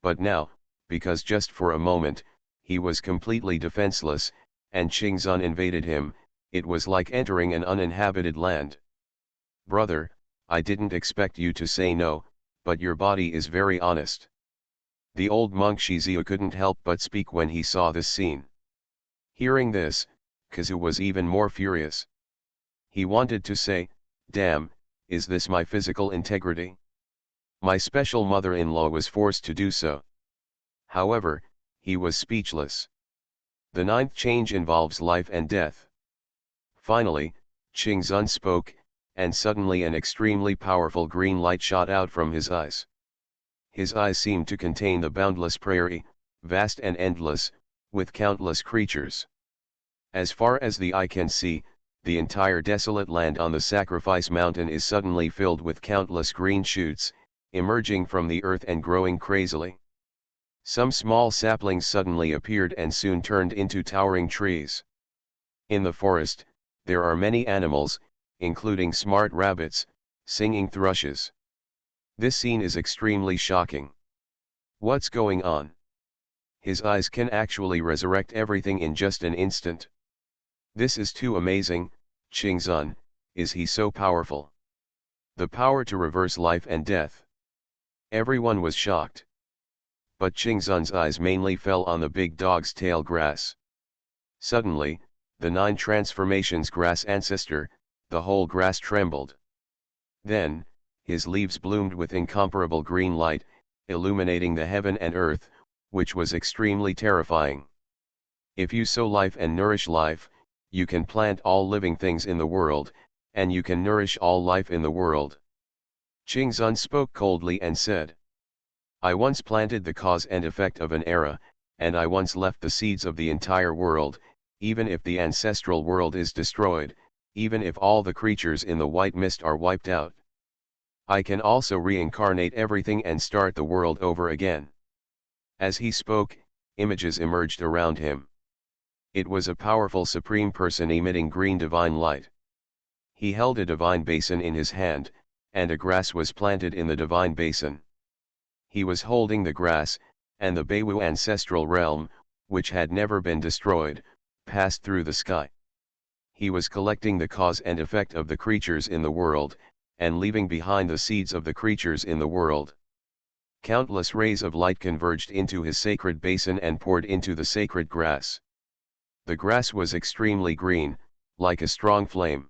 [SPEAKER 1] But now, because just for a moment, he was completely defenseless, and Qing Zun invaded him, it was like entering an uninhabited land. Brother, I didn't expect you to say no, but your body is very honest. The old monk Shizu couldn't help but speak when he saw this scene. Hearing this, Kazu was even more furious. He wanted to say, damn, is this my physical integrity? My special mother-in-law was forced to do so. However, he was speechless. The 9th change involves life and death. Finally, Qing Zun spoke, and suddenly an extremely powerful green light shot out from his eyes. His eyes seemed to contain the boundless prairie, vast and endless, with countless creatures. As far as the eye can see, the entire desolate land on the sacrifice mountain is suddenly filled with countless green shoots, emerging from the earth and growing crazily. Some small saplings suddenly appeared and soon turned into towering trees. In the forest, there are many animals, including smart rabbits, singing thrushes. This scene is extremely shocking. What's going on? His eyes can actually resurrect everything in just an instant. This is too amazing. Xuanhuan, is he so powerful? The power to reverse life and death. Everyone was shocked. But Xuanhuan's eyes mainly fell on the big dog's tail grass. Suddenly, the 9 transformations grass ancestor, the whole grass trembled. Then, his leaves bloomed with incomparable green light, illuminating the heaven and earth, which was extremely terrifying. If you sow life and nourish life, you can plant all living things in the world, and you can nourish all life in the world. Xuanhuan spoke coldly and said, I once planted the cause and effect of an era, and I once left the seeds of the entire world, even if the ancestral world is destroyed, even if all the creatures in the white mist are wiped out. I can also reincarnate everything and start the world over again. As he spoke, images emerged around him. It was a powerful supreme person emitting green divine light. He held a divine basin in his hand, and a grass was planted in the divine basin. He was holding the grass, and the Beiwu ancestral realm, which had never been destroyed, passed through the sky. He was collecting the cause and effect of the creatures in the world, and leaving behind the seeds of the creatures in the world. Countless rays of light converged into his sacred basin and poured into the sacred grass. The grass was extremely green, like a strong flame.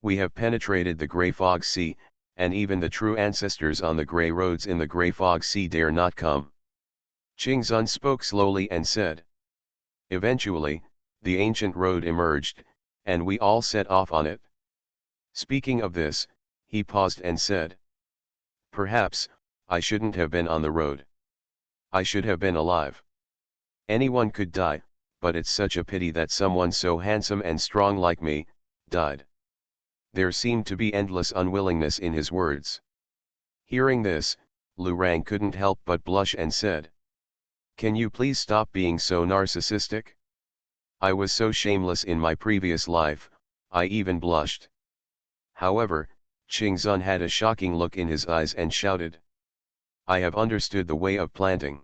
[SPEAKER 1] We have penetrated the grey fog sea, and even the true ancestors on the grey roads in the grey fog sea dare not come. Xuanhuan spoke slowly and said. Eventually, the ancient road emerged, and we all set off on it. Speaking of this, he paused and said. Perhaps, I shouldn't have been on the road. I should have been alive. Anyone could die, but it's such a pity that someone so handsome and strong like me, died. There seemed to be endless unwillingness in his words. Hearing this, Lu Rang couldn't help but blush and said. Can you please stop being so narcissistic? I was so shameless in my previous life, I even blushed. However, Xuanhuan had a shocking look in his eyes and shouted. I have understood the way of planting.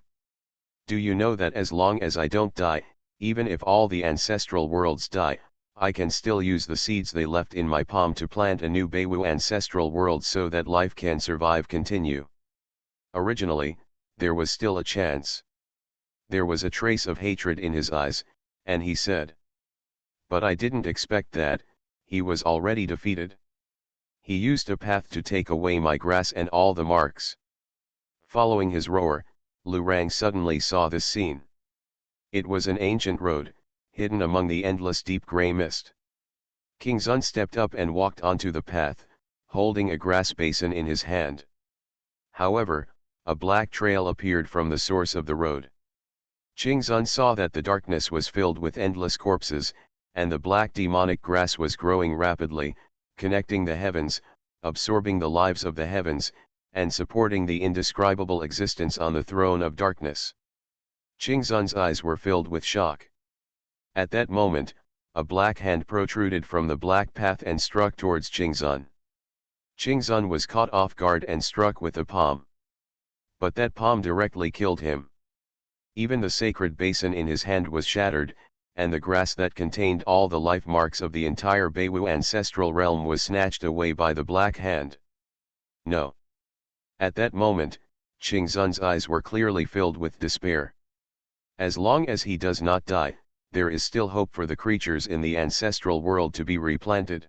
[SPEAKER 1] Do you know that as long as I don't die, even if all the ancestral worlds die, I can still use the seeds they left in my palm to plant a new Beiwu ancestral world so that life can continue. Originally, there was still a chance. There was a trace of hatred in his eyes, and he said. But I didn't expect that, he was already defeated. He used a path to take away my grass and all the marks. Following his roar, Lu Rang suddenly saw this scene. It was an ancient road, hidden among the endless deep grey mist. Xuanhuan stepped up and walked onto the path, holding a grass basin in his hand. However, a black trail appeared from the source of the road. Xuanhuan saw that the darkness was filled with endless corpses, and the black demonic grass was growing rapidly, connecting the heavens, absorbing the lives of the heavens, and supporting the indescribable existence on the throne of darkness. Xuanhuan's eyes were filled with shock. At that moment, a black hand protruded from the black path and struck towards Xuanhuan. Xuanhuan was caught off guard and struck with a palm. But that palm directly killed him. Even the sacred basin in his hand was shattered, and the grass that contained all the life marks of the entire Beiwu ancestral realm was snatched away by the black hand. No. At that moment, Xuanhuan's eyes were clearly filled with despair. As long as he does not die, there is still hope for the creatures in the ancestral world to be replanted.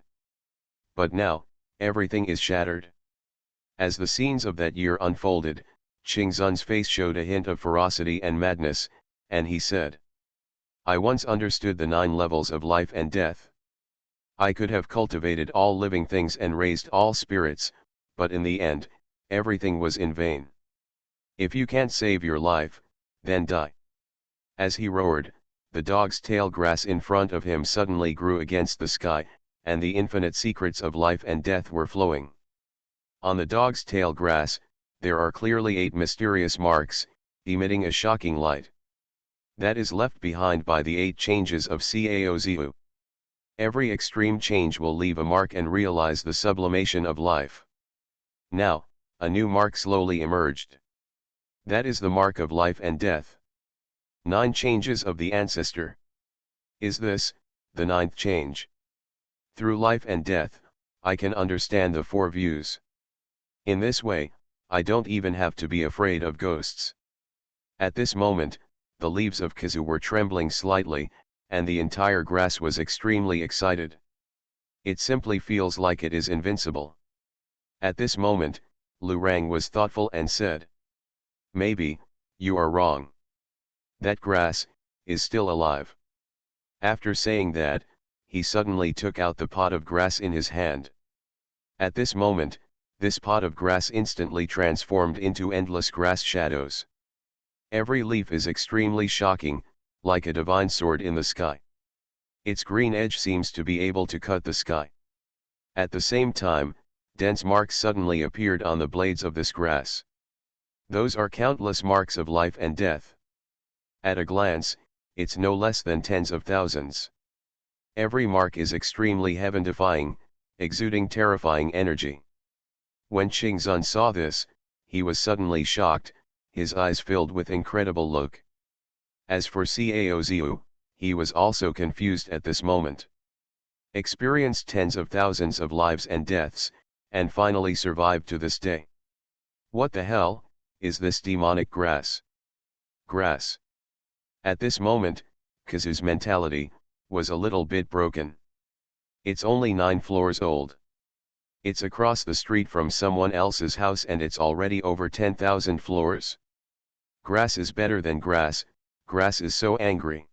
[SPEAKER 1] But now, everything is shattered. As the scenes of that year unfolded, Xuanhuan's face showed a hint of ferocity and madness, and he said. I once understood the 9 levels of life and death. I could have cultivated all living things and raised all spirits, but in the end, everything was in vain. If you can't save your life, then die. As he roared, the dog's tail grass in front of him suddenly grew against the sky, and the infinite secrets of life and death were flowing. On the dog's tail grass, there are clearly 8 mysterious marks, emitting a shocking light. That is left behind by the 8 changes of Caozu. Every extreme change will leave a mark and realize the sublimation of life. Now, a new mark slowly emerged. That is the mark of life and death. 9 changes of the ancestor. Is this, the 9th change? Through life and death, I can understand the 4 views. In this way, I don't even have to be afraid of ghosts. At this moment, the leaves of Kazu were trembling slightly, and the entire grass was extremely excited. It simply feels like it is invincible. At this moment, Lurang was thoughtful and said, "Maybe, you are wrong. That grass is still alive." After saying that, he suddenly took out the pot of grass in his hand. At this moment, this pot of grass instantly transformed into endless grass shadows. Every leaf is extremely shocking, like a divine sword in the sky. Its green edge seems to be able to cut the sky. At the same time, dense marks suddenly appeared on the blades of this grass. Those are countless marks of life and death. At a glance, it's no less than tens of thousands. Every mark is extremely heaven-defying, exuding terrifying energy. When Qingzun saw this, he was suddenly shocked, his eyes filled with incredible look. As for Caozu, he was also confused at this moment. Experienced tens of thousands of lives and deaths, and finally survived to this day. What the hell is this demonic grass? Grass. At this moment, Kazu's mentality was a little bit broken. It's only 9 floors old. It's across the street from someone else's house and it's already over 10,000 floors. Grass is better than grass, grass is so angry.